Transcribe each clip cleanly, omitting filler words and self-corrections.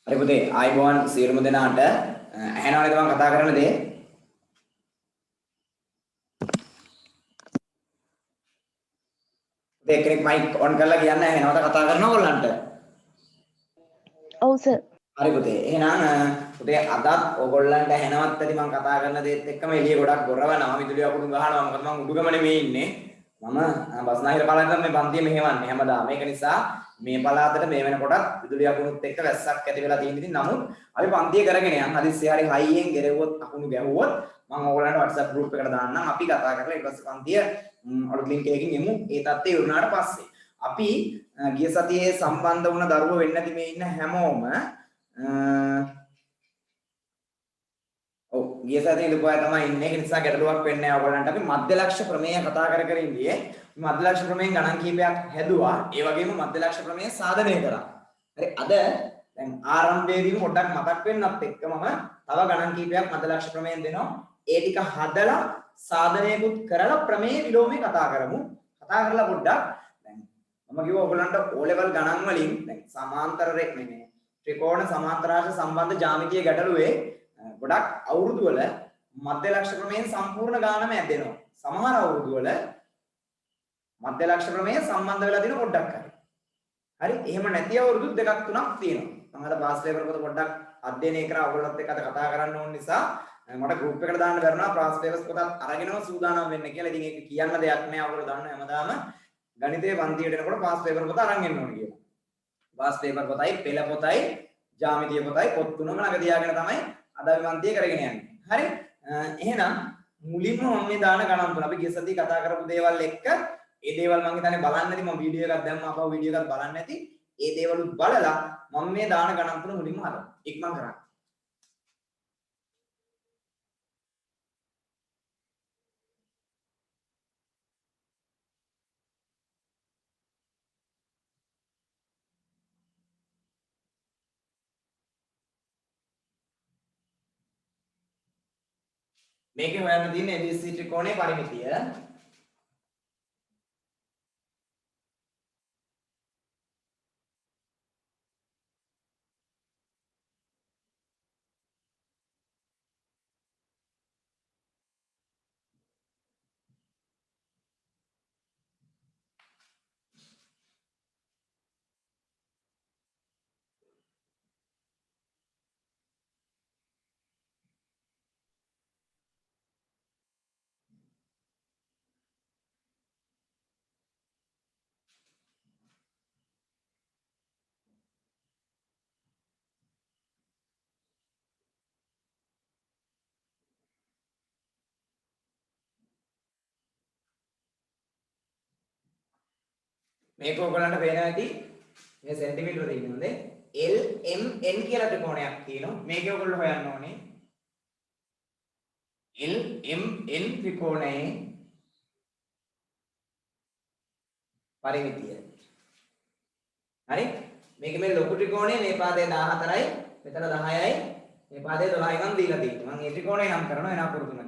හරි පුතේ ආයිබෝන් සියලුම දෙනාට ඇහෙනවද මම කතා කරන දේ? පුතේ කෙනෙක් මයික් ඔන් කරලා කියන්න ඇහෙනවද කතා කරනව ඔයගලන්ට? ඔව් සර්. හරි පුතේ. එහෙනම් පුතේ අදත් ඔයගොල්ලන්ට ඇහෙනවත් ඇති මම කතා කරන දේත් එක්කම එළිය ගොඩක් ගොරවනවා විදුලිය අකුණු ගහනවා මොකද මම උඩුගම නෙමෙයි ඉන්නේ. මම බස්නාහිර පළාතේ මේ පන්තිය මෙහෙවන්නේ හැමදාම. ඒක නිසා මේ පළාතට මේ වෙනකොටත් විදුලිය අකුණුත් එක්ක වැස්සක් ඇති වෙලා තියෙන ඉතින් නමුත් අපි පන්තිය කරගෙන යන් හදිස්සිය හරි හයියෙන් ගෙරෙව්වොත් අකුණු ගැහුවොත් මම ඕගොල්ලන්ට WhatsApp group එකට දාන්නම්. අපි කතා කරලා ඊට පස්සේ පන්තිය අලුත් link එකකින් එමු. ඒ තත්ත්වය ඉවරනාට පස්සේ අපි ගිය සතියේ සම්බන්ධ වුණ දරුවෝ වෙන්න ඇති මේ ඉන්න හැමෝම ඔව් ගිය සතියේ ඉඳපු අය තමයි ඉන්නේ. ඒක නිසා ගැටලුවක් වෙන්නේ නැහැ ඔයගොල්ලන්ට. අපි මධ්‍ය ලක්ෂ්‍ය ප්‍රමේය කතා කර කර ඉඳියේ. මධ්‍ය ලක්ෂ්‍ය ප්‍රමේයෙන් ගණන් කීපයක් හැදුවා. ඒ වගේම මධ්‍ය ලක්ෂ්‍ය ප්‍රමේය සාධනය කරා. හරි අද දැන් ආරම්භයේදී පොඩ්ඩක් මතක් වෙන්නත් එක්කම තව ගණන් කීපයක් මධ්‍ය ලක්ෂ්‍ය ප්‍රමේයෙන් දෙනවා. ඒ ටික හදලා සාධනයකුත් කරලා ප්‍රමේය විලෝමේ කතා කරමු. කතා කරලා පොඩ්ඩක් දැන් මම කිව්වා ඔයගොල්ලන්ට O level ගණන් වලින් දැන් සමාන්තර රේඛ ත්‍රිකෝණ සමාන්තරාංශ සම්බන්ධ ජ්‍යාමිතිය ගැටලුවේ ගොඩක් අවුරුදු වල මධ්‍ය ලක්ෂ්‍ය ප්‍රමේයෙන් සම්පූර්ණ ගානම ඇදෙනවා. සමහර අවුරුදු වල මධ්‍ය ලක්ෂ්‍ය ප්‍රමේය සම්බන්ධ වෙලා දින පොඩ්ඩක් හරි. හරි එහෙම නැති අවුරුදු දෙකක් තුනක් තියෙනවා. මම අද පාස් පේපර් පොත පොඩ්ඩක් අධ්‍යයනය කරා ඔයගොල්ලොත් එක්ක අද කතා කරන්න ඕන නිසා මට ගෲප් එකට දාන්න බැරුණා පාස් පේපර්ස් පොතත් අරගෙනම සූදානම් වෙන්න කියලා. ඉතින් ඒක කියන්න දෙයක් නෑ. ඔයගොල්ලෝ දන්න හැමදාම ගණිතයේ පන්තියට එනකොට පාස් පේපර් පොත අරන් එන්න ඕනේ කියලා. පාස් පේපර් පොතයි පෙළ පොතයි ජ්‍යාමිතිය පොතයි පොත් තුනම ළඟ තියාගෙන තමයි අද අපි පන්තිය කරගෙන යන්නේ. හරි එහෙනම් මුලින්ම මම මේ දාන ගණන් තුන අපි ගිය සතියේ කතා කරපු දේවල් එක්ක ඒ දේවල් මම හිතන්නේ බලන්න නැති මම වීඩියෝ එකක් දැම්මා අපව වීඩියෝ එකක් බලන්න නැති ඒ දේවලුත් බලලා මම මේ දාන ගණන් තුන මුලින්ම හදනවා ඉක්මන් කරන්න. මේකේ හොයන්න තියෙන්නේ ABC ත්‍රිකෝණයේ පරිමිතිය. මේක ඔයගලන්ට පේනවා ඇති මේ සෙන්ටිමීටර තියෙන්නේ LMN කියලා ත්‍රිකෝණයක් තියෙනවා. මේකේ ඔයගොල්ලෝ හොයන්න ඕනේ LMN ත්‍රිකෝණයේ පරිමිතිය. හරි මේක මේ ලොකු ත්‍රිකෝණය මේ පාදයේ 14යි මෙතන 10යි මේ පාදයේ 12යි මම දීලා තියෙනවා. මම මේ ත්‍රිකෝණය නම් කරනවා එන අකුරු තුනකින්.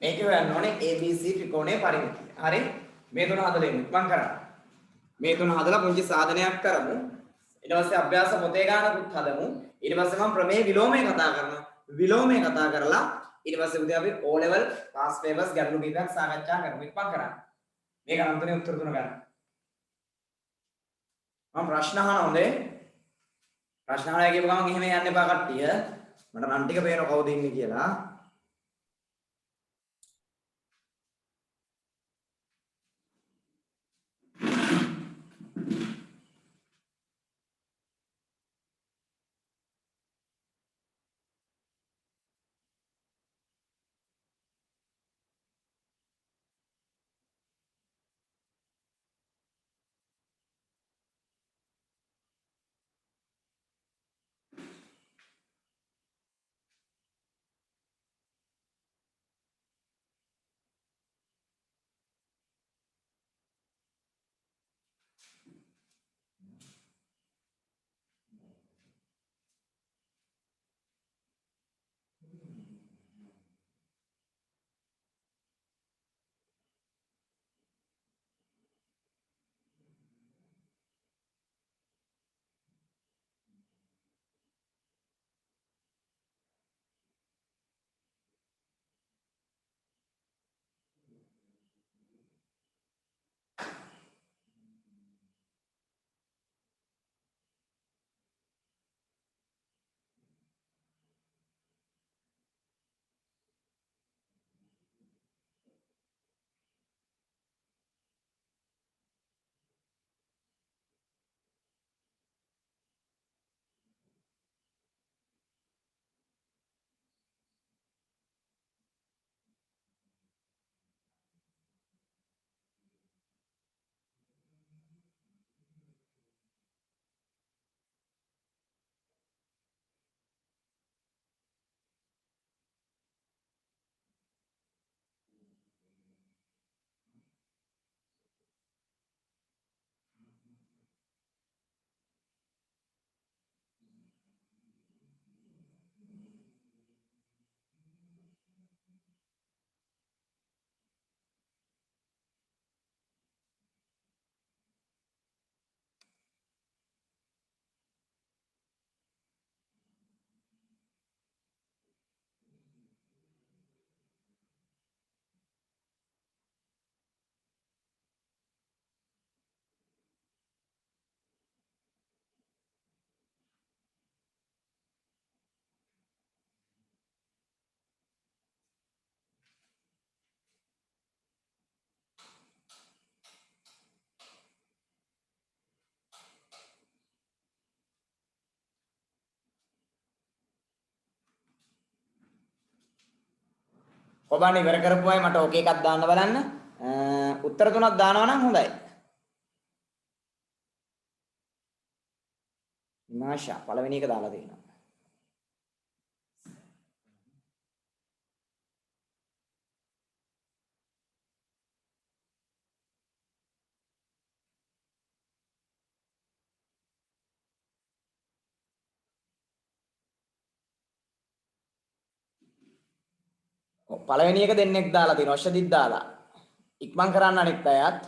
මේක හොයන්න ඕනේ ABC ත්‍රිකෝණයේ පරිමිතිය. හරි? මේ තුන හදලා ඉන්න. මම කරා. මේ තුන හදලා පුංචි සාධනයක් කරමු. ඊට පස්සේ අභ්‍යාස පොතේ ගානකුත් හදමු. ඊට පස්සේ මම ප්‍රමේය විලෝමය කතා කරනවා. විලෝමය කතා කරලා ඊට පස්සේ උදේ අපි O level past papers ගැටලු කීපයක් සාකච්ඡා කරමු. ඉක්මන් කරන්න. මේ ගණන් තුනේ උත්තර තුන ගන්න. මම ප්‍රශ්න අහනවා හොඳේ. ප්‍රශ්න අහලා කියපු ගමන් එහෙම යන්න එපා කට්ටිය. මට නම් ටික පේනවා කවුද ඉන්නේ කියලා. ඔබන් ඉවර කරපු අය මට ඕකේ එකක් දාන්න බලන්න. උත්තර තුනක් දානවා නම් හොඳයි. මාෂා පළවෙනි එක දාලා තියෙනවා. ඔව් පළවෙනි එක දෙන්නෙක් දාලා තියෙනවා. ඔෂදිත් දාලා. ඉක්මන් කරන්න අනිත් අයත්.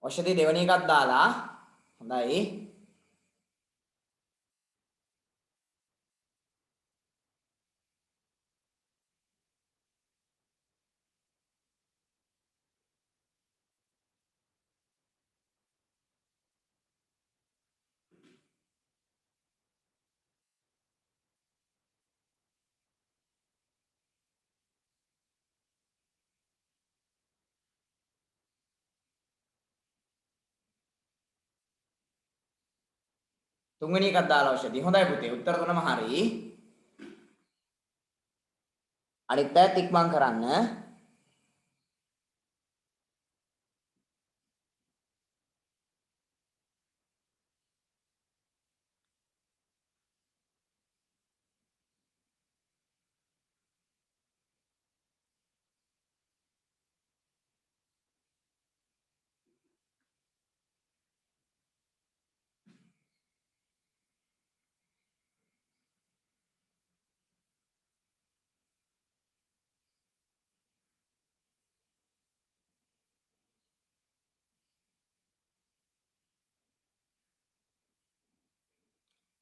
ඔෂදි දෙවෙනි එකක් දාලා. හොඳයි. තුන්වෙනි එකක් දාලා ඔෂදි. හොඳයි පුතේ. උත්තර තුනම හරි. අනිත් අයත් ඉක්මන් කරන්න.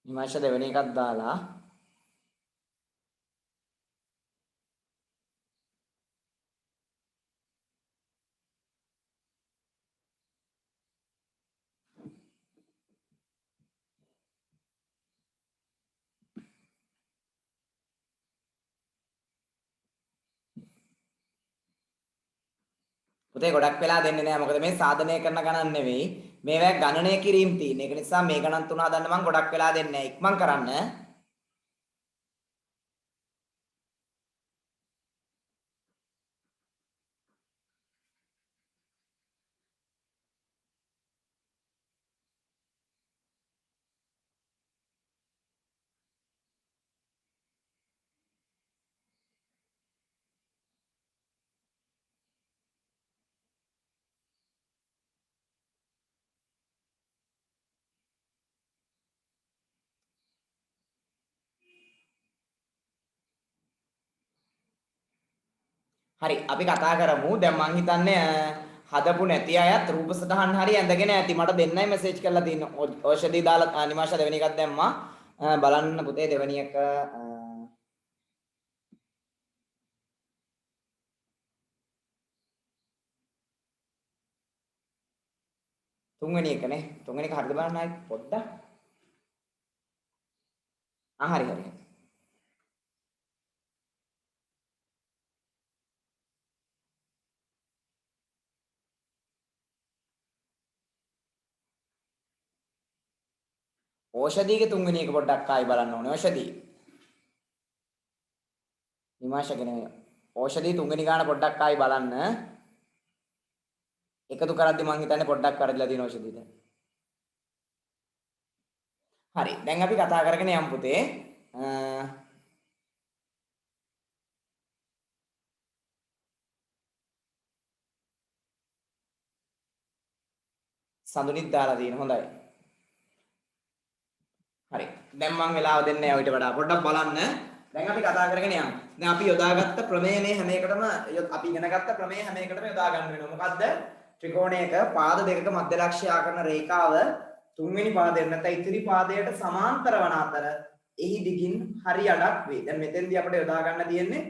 හිමාංශ දෙවෙනි එකක් දාලා. පුතේ ගොඩක් වෙලා දෙන්නේ නැහැ. මොකද මේ සාධනය කරන ගණන් නෙවෙයි. මේවා ගණනය කිරීම තියෙන. ඒක නිසා මේ ගණන් තුන හදන්න මම ගොඩක් වෙලා දෙන්නේ නැහැ. ඉක්මන් කරන්න. හරි අපි කතා කරමු. දැන් මං හිතන්නේ හදපු නැති අයත් රූප සටහන් හරි ඇඳගෙන ඇති. මට දෙන්නයි මෙසේජ් කරලා තියෙන්නේ. ඖෂධි දාලා නිමාෂා දෙවෙනි එකක් දැම්මා. බලන්න පුතේ දෙවෙනි එක තුන්වෙනි එකනේ. තුන්වෙනි එක හරිද බලන්න ආයි පොඩ්ඩක්. හරි හරි. ඖෂධියේ තුන්වෙනි එක පොඩ්ඩක් ආයි බලන්න ඕනේ. ඖෂධි. නිමාෂා කියන්නේ ඖෂධි තුන්වෙනි ගාන පොඩ්ඩක් ආයි බලන්න. එකතු කරද්දි මං හිතන්නේ පොඩ්ඩක් වැරදිලා තියෙන ඖෂධියට. හරි. දැන් අපි කතා කරගෙන යමු පුතේ. සඳුනිත් දාලා තියෙන හොඳයි. හරි. දැන් මං වෙලාව දෙන්නේ නැහැ ඊට වඩා. පොඩ්ඩක් බලන්න. දැන් අපි කතා කරගෙන යමු. දැන් අපි යොදාගත්ත ප්‍රමේය මේ හැම එකටම අපි ඉගෙනගත්ත ප්‍රමේය හැම එකටම යොදා ගන්න වෙනවා. මොකද්ද? ත්‍රිකෝණයක පාද දෙකක මධ්‍ය ලක්ෂ්‍ය ආකරන රේඛාව තුන්වෙනි පාදයෙන් නැත්නම් ඉතිරි පාදයට සමාන්තර වන අතර එහි දිගින් හරි අඩක් වේ. දැන් මෙතෙන්දී අපිට යොදා ගන්න තියෙන්නේ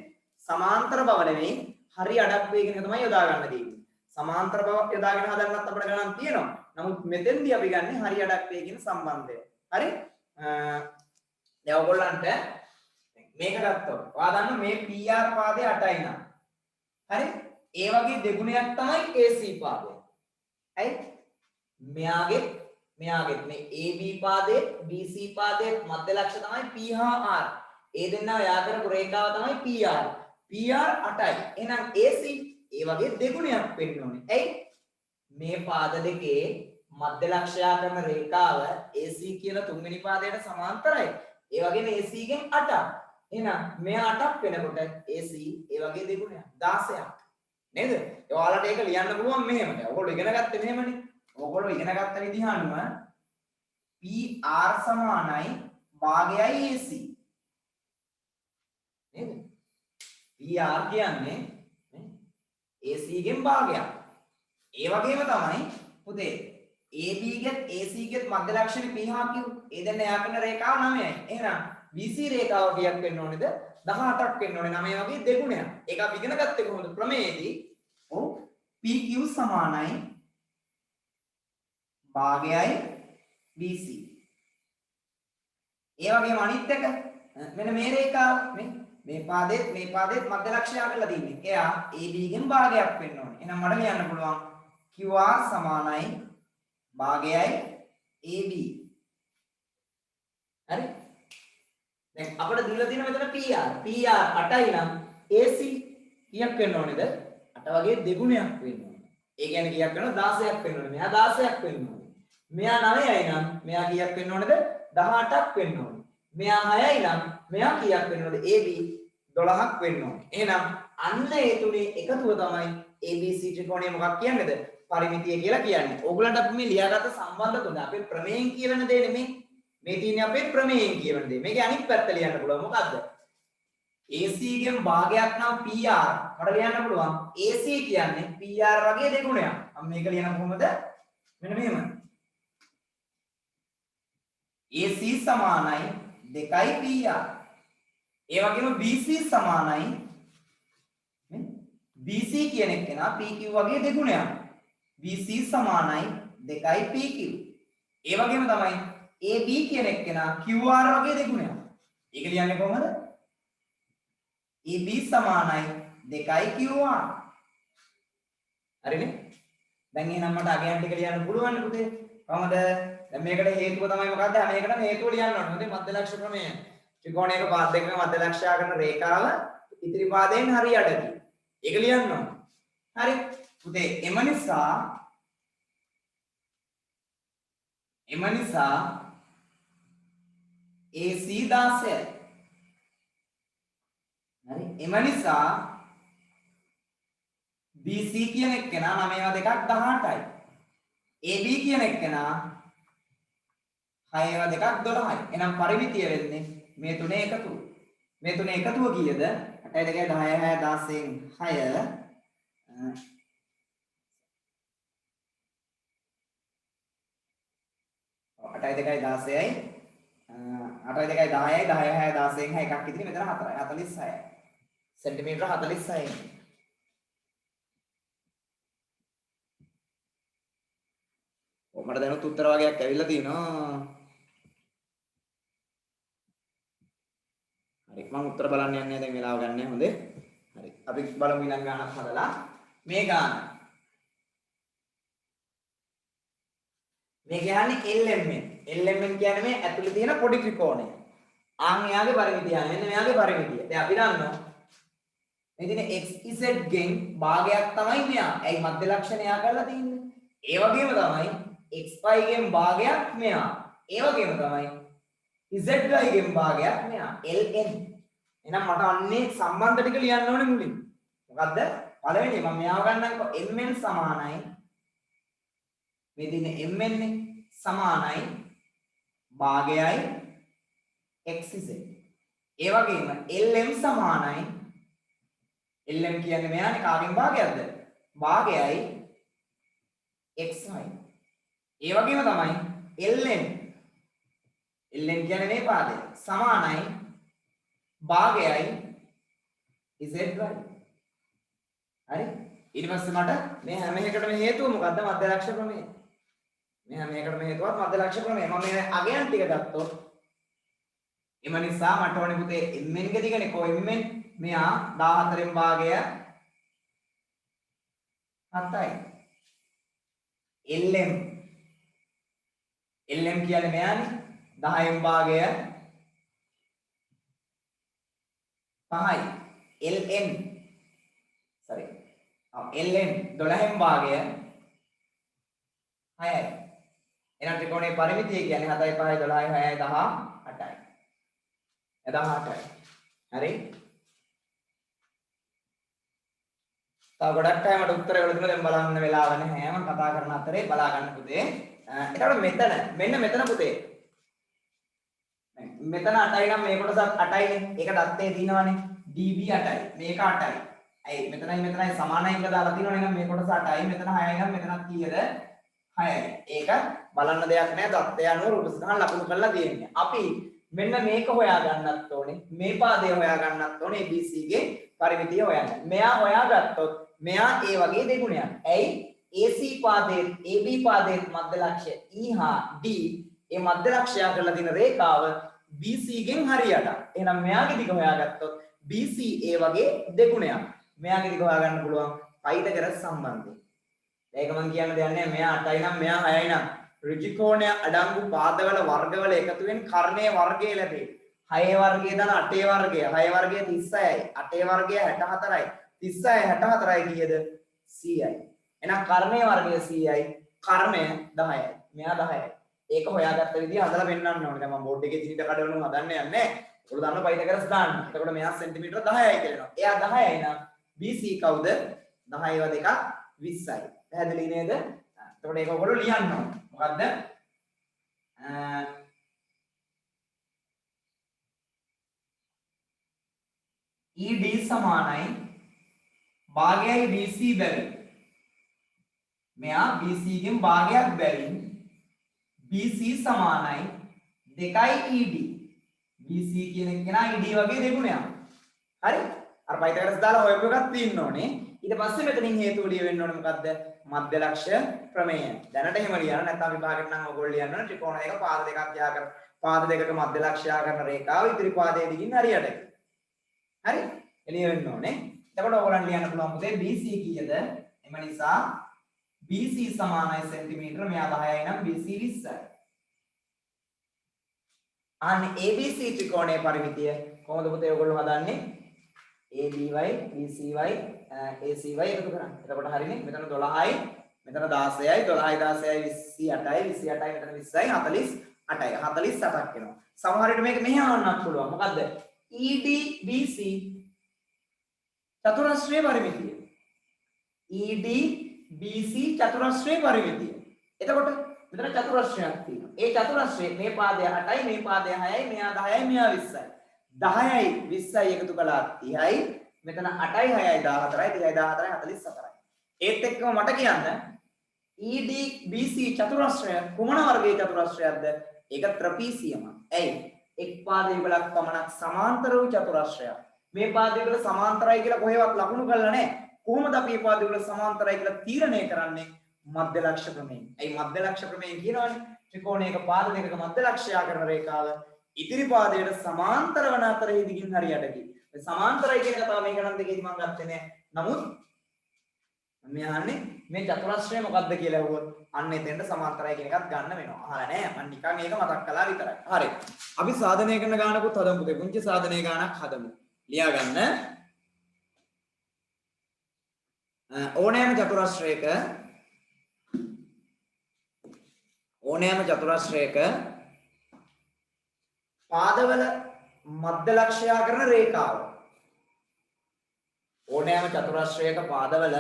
සමාන්තර බව නෙවෙයි හරි අඩක් වේ කියන එක තමයි යොදා ගන්න තියෙන්නේ. සමාන්තර බව යොදාගෙන හදන්නත් අපිට ගණන් තියෙනවා. නමුත් මෙතෙන්දී අපි ගන්නේ හරි අඩක් වේ කියන සම්බන්ධය. හරි? දැන් ඔයගොල්ලන්ට මේක ගත්තොත් ඔයා දන්න මේ PR පාදේ 8යි නා. හරි? ඒ වගේ දෙගුණයක් තමයි AC පාදය. හරි? මෙයාගේ මේ AB පාදයේ BC පාදයේ මධ්‍ය ලක්ෂ්‍ය තමයි P හා R. ඒ දෙන්නා යා කරපු රේඛාව තමයි PR. PR 8යි. එහෙනම් AC ඒ වගේ දෙගුණයක් වෙන්න ඕනේ. ඇයි? මේ පාද දෙකේ මධ්‍ය ලක්ෂ්‍ය කරන රේඛාව AC කියන තුන්වෙනි පාදයට සමාන්තරයි. ඒ වගේම AC ගෙන් 8ක්. එහෙනම් මෙයා 8ක් වෙනකොට AC ඒ වගේ දෙගුණයක් 16ක්. නේද? ඔයාලට ඒක ලියන්න පුළුවන් මෙහෙම. දැන් ඔයගොල්ලෝ ඉගෙන ගත්තේ මෙහෙමනේ. ඔයගොල්ලෝ ඉගෙන ගත්ත විදිහ අනුව PR සමානයි භාගයයි AC. නේද? PR කියන්නේ AC ගෙන් භාගයක්. ඒ වගේම තමයි පුතේ AB ගෙත් AC ගෙත් මධ්‍ය ලක්ෂණ P හා Q. ඒ දෙන්න යා කරන රේඛාව 9යි. එහෙනම් BC රේඛාව කීයක් වෙන්න ඕනේද? 18ක් වෙන්න ඕනේ. 9 වගේ දෙගුණයක්. ඒක අපි ඉගෙන ගත්තේ කොහොමද? ප්‍රමේයේදී ඔව් PQ සමානයි භාගයයි BC. ඒ වගේම අනිත් එක මෙන්න මේ රේඛාව මේ පාදෙත් මධ්‍ය ලක්ෂ්‍ය කරලා තින්නේ. එයා AB ගෙන් භාගයක් වෙන්න ඕනේ. එහෙනම් මට ලියන්න පුළුවන් QR සමානයි භාගයයි AB. හරි? දැන් අපිට දීලා තියෙන මෙතන PR 8යි නම් AC කීයක් වෙන්න ඕනේද? 8 වගේ දෙගුණයක් වෙන්න ඕනේ. ඒ කියන්නේ කීයක් වෙනවද? 16ක් වෙන්න ඕනේ. මෙයා 16ක් වෙන්න ඕනේ. මෙයා 9යි නම් මෙයා කීයක් වෙන්න ඕනේද? 18ක් වෙන්න ඕනේ. මෙයා 6යි නම් මෙයා කීයක් වෙන්න ඕනේද? AB 12ක් වෙන්න ඕනේ. එහෙනම් අන්න ඒ තුනේ එකතුව තමයි ABC ත්‍රිකෝණය මොකක් කියන්නේද? පරිමිතිය කියලා කියන්නේ. ඕගොල්ලන්ට අපි මේ ලියාගත්ත සම්බන්ධ තුන අපේ ප්‍රමේයෙන් කියවන දේ නෙමෙයි. මේ තියෙන්නේ අපේ ප්‍රමේයෙන් කියවන දේ. මේකේ අනිත් පැත්ත ලියන්න පුළුවන්. මොකද්ද? AC ගෙන් භාගයක් නම් PR. මට ලියන්න පුළුවන් AC කියන්නේ PR වගේ දෙගුණයක්. මම මේක ලියන කොහොමද? මෙන්න මෙහෙම. AC සමානයි 2යි PR. ඒ වගේම BC සමානයි BC කියන එක නා PQ වගේ දෙගුණයක්. BC සමානයි 2යි PQ. ඒ වගේම තමයි AB කියන එක නා QR වගේ දෙගුණයක්. ඒක ලියන්නේ කොහොමද? AB සමානයි 2යි QR. හරිනේ දැන් එහෙනම් මට අගයන් ටික ලියන්න පුළුවන් පුතේ කොහමද දැන් මේකට හේතුව තමයි මොකද්ද හැම එකටම හේතුව ලියන්න ඕනේ හොඳේ මධ්‍යලක්ෂ ප්‍රමේය ත්‍රිකෝණයක පාද දෙකක මධ්‍යලක්ෂයා කරන රේඛාව ඉතිරි පාදයෙන් හරි යටදී ඒක ලියන්න ඕනේ හරි පුතේ එම නිසා AC 16යි හරි එම නිසා BC කියන එක්කෙනා 9 2ක් 18යි AB කියන එක්කෙනා 6 2ක් 12යි එහෙනම් පරිමිතිය වෙන්නේ මේ තුනේ එකතුව මේ තුනේ එකතුව කීයද 8 2 10 6 16 6 8 2 16යි 8 2 10යි 10 6 16 එකක් ඉතිරි මෙතන 4යි 46යි සෙන්ටිමීටර 46යි මට දැනුත් උත්තර වගේක් ඇවිල්ලා තිනවා හරි මම උත්තර බලන්න යන්නේ දැන් වෙලාව ගන්න හොඳේ හරි අපි බලමු ඊළඟ ගානක් හදලා මේ ගාන මේ කියන්නේ LMN කියන්නේ මේ ඇතුලේ තියෙන පොඩි ත්‍රිකෝණය ආන් එයාගේ පරිමිතිය මෙන්න මෙයාගේ පරිමිතිය දැන් අපි දන්නවා මේ තියෙන XZ ගෙන් භාගයක් තමයි මෙයා ඇයි මධ්‍ය ලක්ෂණ එයා කරලා තින්නේ ඒ වගේම තමයි xy ගෙන් භාගයක් මෙයා ඒ වගේම තමයි zy ගෙන් භාගයක් මෙයා ln එහෙනම් මට අන්නේ සම්බන්ධ ටික ලියන්න ඕනේ මුලින් මොකද්ද පළවෙනි මම මෙයාව ගන්නම්කො mn සමානයි මේ දිනේ mn නේ සමානයි භාගයයි xz ඒ වගේම lm සමානයි lm කියන්නේ මෙයානේ කාගෙන් භාගයක්ද භාගයයි xy ඒ වගේම තමයි ln කියන්නේ මේ පාදය සමානයි භාගයයි zy හරි ඊට පස්සේ මට මේ හැම එකකටම හේතුව මොකද්ද මධ්‍ය ලක්ෂ ප්‍රමේය මේ හැම එකකටම හේතුවක් මධ්‍ය ලක්ෂ ප්‍රමේය මම මේ අගයන් ටික ගත්තොත් එම නිසා මට ඕනේ පුතේ mn ගේ දිගනේ කො mn මෙයා 14න් භාගය 7යි lm කියන්නේ මෙයානේ 10න් භාගය 5යි ln 12න් භාගය 6යි එහෙනම් ත්‍රිකෝණයේ පරිමිතිය කියන්නේ 7යි 5යි 12යි 6යි 18යි 18යි හරි තව ගොඩක් අය මට උත්තර වල දුන්නා දැන් බලන්න වෙලාව නැහැ මම කතා කරන අතරේ බලා ගන්න පුතේ එතකොට මෙන්න මෙතන පුතේ මෙතන 8යි නම් මේ කොටසත් 8යිනේ ඒක දත්තේ දිනවනේ db 8යි මේක 8යි ඇයි මෙතනයි සමානයි කියලා දාලා තියෙනවනේ නම් මේ කොටස 8යි මෙතන 6යි නම් මෙතනත් කීයද 6යි ඒක බලන්න දෙයක් නැහැ දත්තය අනුව රුප සටහන් ලකුණු කරලා තියෙන්නේ අපි මෙන්න මේක හොයා ගන්නත් ඕනේ මේ පාදය හොයා ගන්නත් ඕනේ ABC ගේ පරිමිතිය හොයන්න මෙයා හොයාගත්තොත් මෙයා ඒ වගේ දෙගුණයක් ඇයි AC පාදයේ AB පාදයේ මධ්‍ය ලක්ෂ්‍ය E හා D ඒ මධ්‍ය ලක්ෂ්‍යය කරලා තියෙන රේඛාව BC ගෙන් හරියට එහෙනම් මෙයාගේ දිග හොයාගත්තොත් BC ඒ වගේ දෙගුණයක් මෙයාගේ දිග හොයා ගන්න පුළුවන් පයිතගරස් සම්බන්ධයෙන් ඒක මම කියන්න දෙයක් නැහැ මෙයා 8යි නම් මෙයා 6යි නම් ඍජු කෝණය අඩංගු පාදවල වර්ගවල එකතුවෙන් කර්ණයේ වර්ගය ලැබේ 6 වර්ගය දන 8 වර්ගය 6 වර්ගය 36යි 8 වර්ගය 64යි 36යි 64යි කීයද 100යි එහෙනම් කර්ණයේ වර්ගය 100යි කර්ණය 10යි මෙයා 10යි ඒක හොයාගත්ත විදිහ හදලා පෙන්නන්න ඕනේ දැන් මම බෝඩ් එකේ දිනිට කඩවලුම් හදන්න යන්නේ ඔයාලා දන්න පයිතගරස් දාන්න එතකොට මෙයා සෙන්ටිමීටර 10යි කියනවා එයා 10යි නම් BC කවුද 10ව දෙකක් 20යි පැහැදිලි නේද එතකොට ඒක ඔයගොල්ලෝ ලියන්න ඕනේ මොකද්ද ED සමානයි භාගයයි BC බැවින් මෙයා BC ගෙන් භාගයක් බැවින් BC සමානයි 2යි ED BC කියන කෙනා ED වගේ දෙගුණයක් හරි අර පයිතගරස් දාලා හොයපු එකක් තියෙන්න ඕනේ ඊට පස්සේ මෙතනින් හේතුව ලියවෙන්න ඕනේ මොකද්ද මධ්‍ය ලක්ෂ්‍ය ප්‍රමේය දැනට එහෙම ලියන්න නැත්නම් විභාගෙට නම් ඔයගොල්ලෝ ලියන්න ඕනේ ත්‍රිකෝණ දෙක පාද දෙකක් යා කර පාද දෙකක මධ්‍ය ලක්ෂ්‍ය කරන රේඛාව ඉදිරි පාදයේ දිගින් හරියට හරි එළිය වෙන්න ඕනේ එතකොට ඔයගොල්ලන් ලියන්න පුළුවන් පුතේ BC කීයද එම නිසා BC සමානයි සෙන්ටිමීටර මෙයා 10යි නම් BC 20යි. අනේ ABC ත්‍රිකෝණයේ පරිමිතිය කොහොමද පුතේ ඔයගොල්ලෝ හදන්නේ? ABY BCY ACY එකතු කරන්නේ. එතකොට හරිනේ. මෙතන 12යි මෙතන 16යි 12යි 16යි 28යි 28යි මෙතන 20යි 48යි 48ක් වෙනවා. සමහර විට මේක මෙහෙ ආවන්නත් පුළුවන්. මොකද්ද? ED BC චතුරස්‍රයේ පරිමිතිය. ED BC චතුරස්‍රයේ පරිමිතිය. එතකොට මෙතන චතුරස්‍රයක් තියෙනවා. ඒ චතුරස්‍රයේ මේ පාදය 8යි මේ පාදය 6යි මෙයා 10යි මෙයා 20යි. 10යි 20යි එකතු කළා 30යි. මෙතන 8යි 6යි 14යි 30යි 14යි 44යි. ඒත් එක්කම මට කියන්න ED BC චතුරස්‍රය කුමන වර්ගයේ චතුරස්‍රයක්ද? ඒක ත්‍රපීසියමයි. ඇයි? එක් පාදයකට පමණක් සමාන්තර වූ චතුරස්‍රයක්. මේ පාදයකට සමාන්තරයි කියලා කොහෙවත් ලකුණු කරලා නැහැ. කොහොමද අපි මේ පාදයකට සමාන්තරයි කියලා තීරණය කරන්නේ? මධ්‍ය ලක්ෂ ප්‍රමේයයෙන්. ඇයි මධ්‍ය ලක්ෂ ප්‍රමේයයෙන් කියනවනේ? ත්‍රිකෝණයක පාද දෙකක මධ්‍ය ලක්ෂයාකරන රේඛාව ඉදිරි පාදයට සමාන්තර වන අතර දිගින් හරියටකි. මේ සමාන්තරයි කියන කතාව මේ ගණන් දෙකේදී මම ගත්තේ නැහැ. නමුත් මම යන්නේ මේ චතුරස්‍රය මොකක්ද කියලා අහුවොත් අන්න එතෙන්ට සමාන්තරයි කියන එකත් ගන්න වෙනවා. අහලා නැහැ. මම නිකන් ඒක මතක් කළා විතරයි. හරි. අපි සාධනය කරන ගානකුත් හදමු පුතේ. පුංචි සාධනය ගානක් හදමු. ලියා ගන්න. ඕනෑම චතුරස්‍රයක පාදවල මධ්‍ය ලක්ෂයාකරන රේඛාව. ඕනෑම චතුරස්‍රයක පාදවල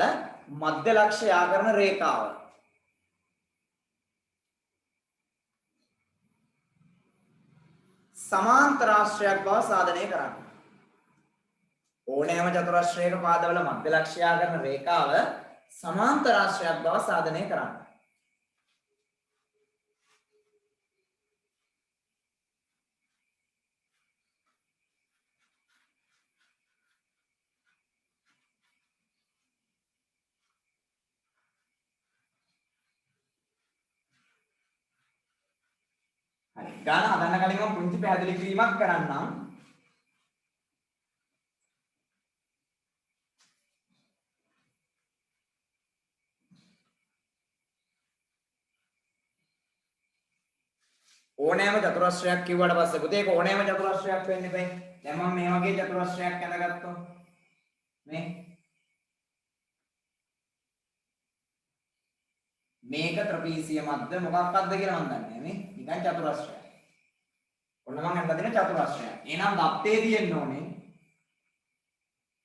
මධ්‍ය ලක්ෂයාකරන රේඛාව සමාන්තරාශ්‍රයක් බව සාධනය කරන්න. ඕනෑම චතුරස්‍රයක පාදවල මධ්‍ය ලක්ෂයාකරන රේඛාව සමාන්තරාශ්‍රයක් බව සාධනය කරන්න. හරි. ගාන හදන්න කලින් මම පුංචි පැහැදිලි කිරීමක් කරන්නම්. ඕනෑම චතුරස්‍රයක් කිව්වට පස්සේ පුතේ ඒක ඕනෑම චතුරස්‍රයක් වෙන්න එපා. දැන් මම මේ වගේ චතුරස්‍රයක් අඳගත්තොත් මේක ත්‍රිපීසිය මැද්ද මොකක්ද කියලා මම දන්නේ නේ. නිකන් චතුරස්‍රයක්. ඔන්න මම හඳින චතුරස්‍රයක්. එහෙනම් දත්තේ තියෙන්න ඕනේ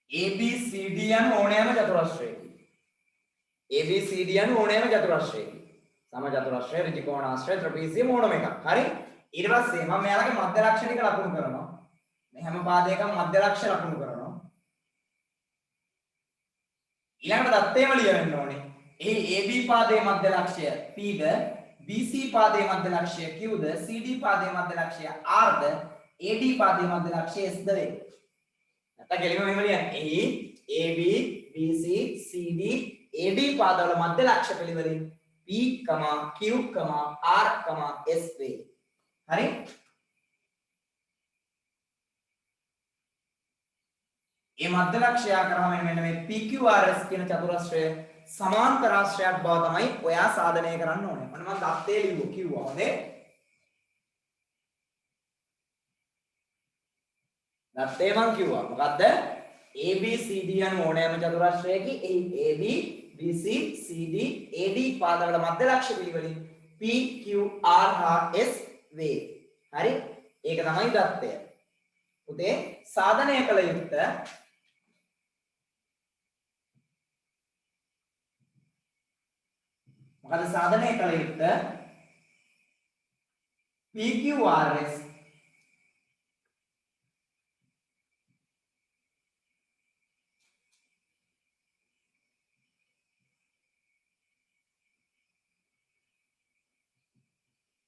ABCD යන ඕනෑම චතුරස්‍රයක. ABCD යන ඕනෑම චතුරස්‍රයක. සම චතුරස්‍රය, ඍජුකෝණාශ්‍රය, ත්‍රිපීසිය මොනම එකක්. හරි? ඊට පස්සේ මම මෙයාලගේ මධ්‍ය ලක්ෂ ටික ලකුණු කරනවා. මේ හැම පාදයකම මධ්‍ය ලක්ෂ ලකුණු කරනවා. ඊළඟට දත්තේම ලියවෙන්න ඕනේ. එහි AB පාදයේ මධ්‍ය ලක්ෂය Pද, BC පාදයේ මධ්‍ය ලක්ෂය Qද, CD පාදයේ මධ්‍ය ලක්ෂය Rද, AD පාදයේ මධ්‍ය ලක්ෂය Sද වේ. නැත්නම් කෙලිම මෙහෙම ලියන්න. එහි AB, BC, CD, AD පාදවල මධ්‍ය ලක්ෂ පිළිවෙලින් P, Q, R, S වේ. හරි? මේ මධ්‍ය ලක්ෂයා කරාම මෙන්න මේ PQRS කියන චතුරස්‍රය සමාන්තරාශ්‍රයක් බව තමයි ඔයා සාධනය කරන්න ඕනේ. මොන මම දත්තේ කිව්වා. හොඳේ. දත්තේ මම කිව්වා. මොකද්ද? ABCD යන ඕනෑම චතුරස්‍රයකී AB BC CD AD පාදවල මධ්‍ය ලක්ෂ පිළිවෙලින් P Q R හා S වේ. හරි? ඒක තමයි දත්තය. පුතේ සාධනය කළ යුත්තේ මොකද සාධනය කළ යුත්තේ PQRS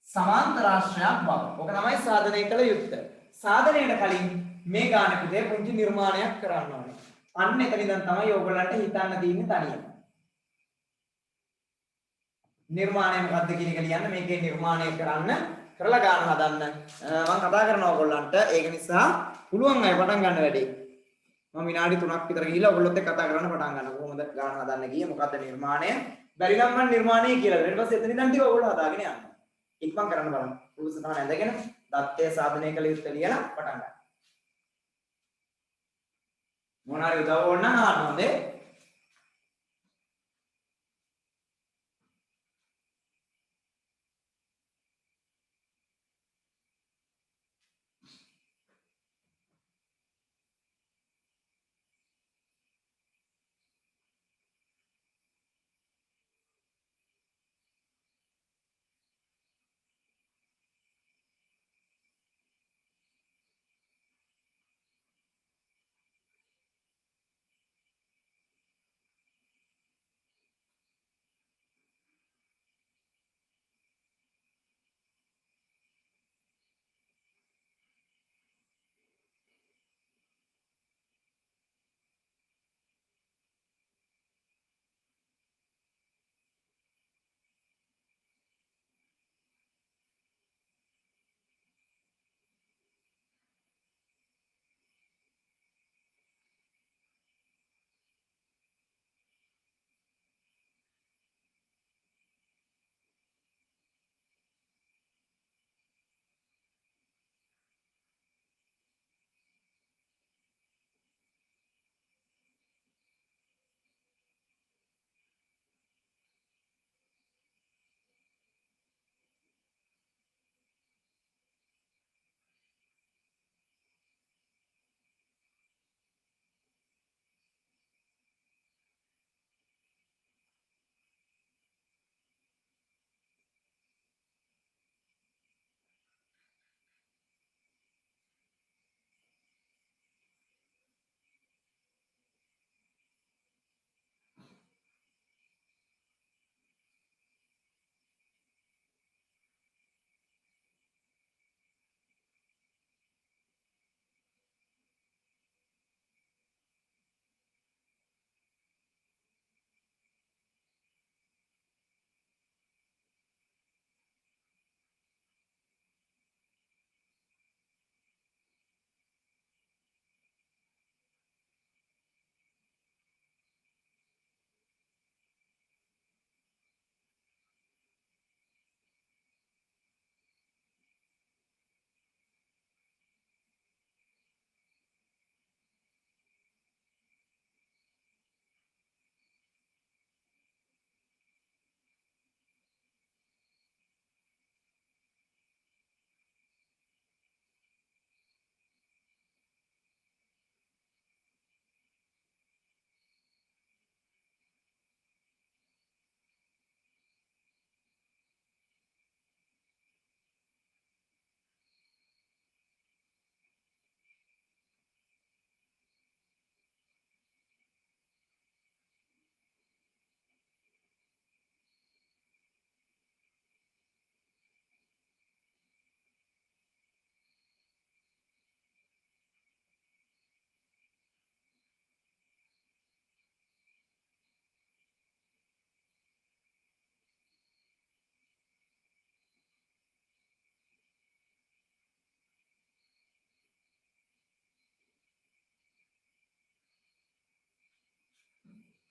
සමාන්තරාශ්‍රයක් බව. ඔක තමයි සාධනය කළ යුත්තේ. සාධනයට කලින් මේ ගාන පුතේ පුංචි නිර්මාණයක් කරන්න ඕනේ. අන්න එතන ඉඳන් තමයි ඕගොල්ලන්ට හිතන්න තියෙන්නේ තනියම. නිර්මාණය මොකද්ද කියන එක ලියන්න. මේකේ නිර්මාණය කරන්න කරලා ගාන හදන්න. මම කතා කරනවා ඕගොල්ලන්ට. ඒක නිසා පුළුවන් අය පටන් ගන්න වැඩේ. මම විනාඩි 3ක් විතර ගිහිල්ලා ඔයගොල්ලොත් එක්ක කතා කරන්න පටන් ගන්නවා. කොහොමද ගාන හදන්න ගියේ? මොකද්ද නිර්මාණය? බැරි නම් මම නිර්මාණය කියලා. ඊට පස්සේ එතන ඉඳන් ටික ඔයගොල්ලෝ හදාගෙන යන්න. ඉක්මන් කරන්න බලන්න. උපසතන ඇඳගෙන දත්තය සාධනය කළ යුත්තේ ලියලා පටන් ගන්න. මොනාරි උදව් ඕන නම් අහන්න හොඳේ.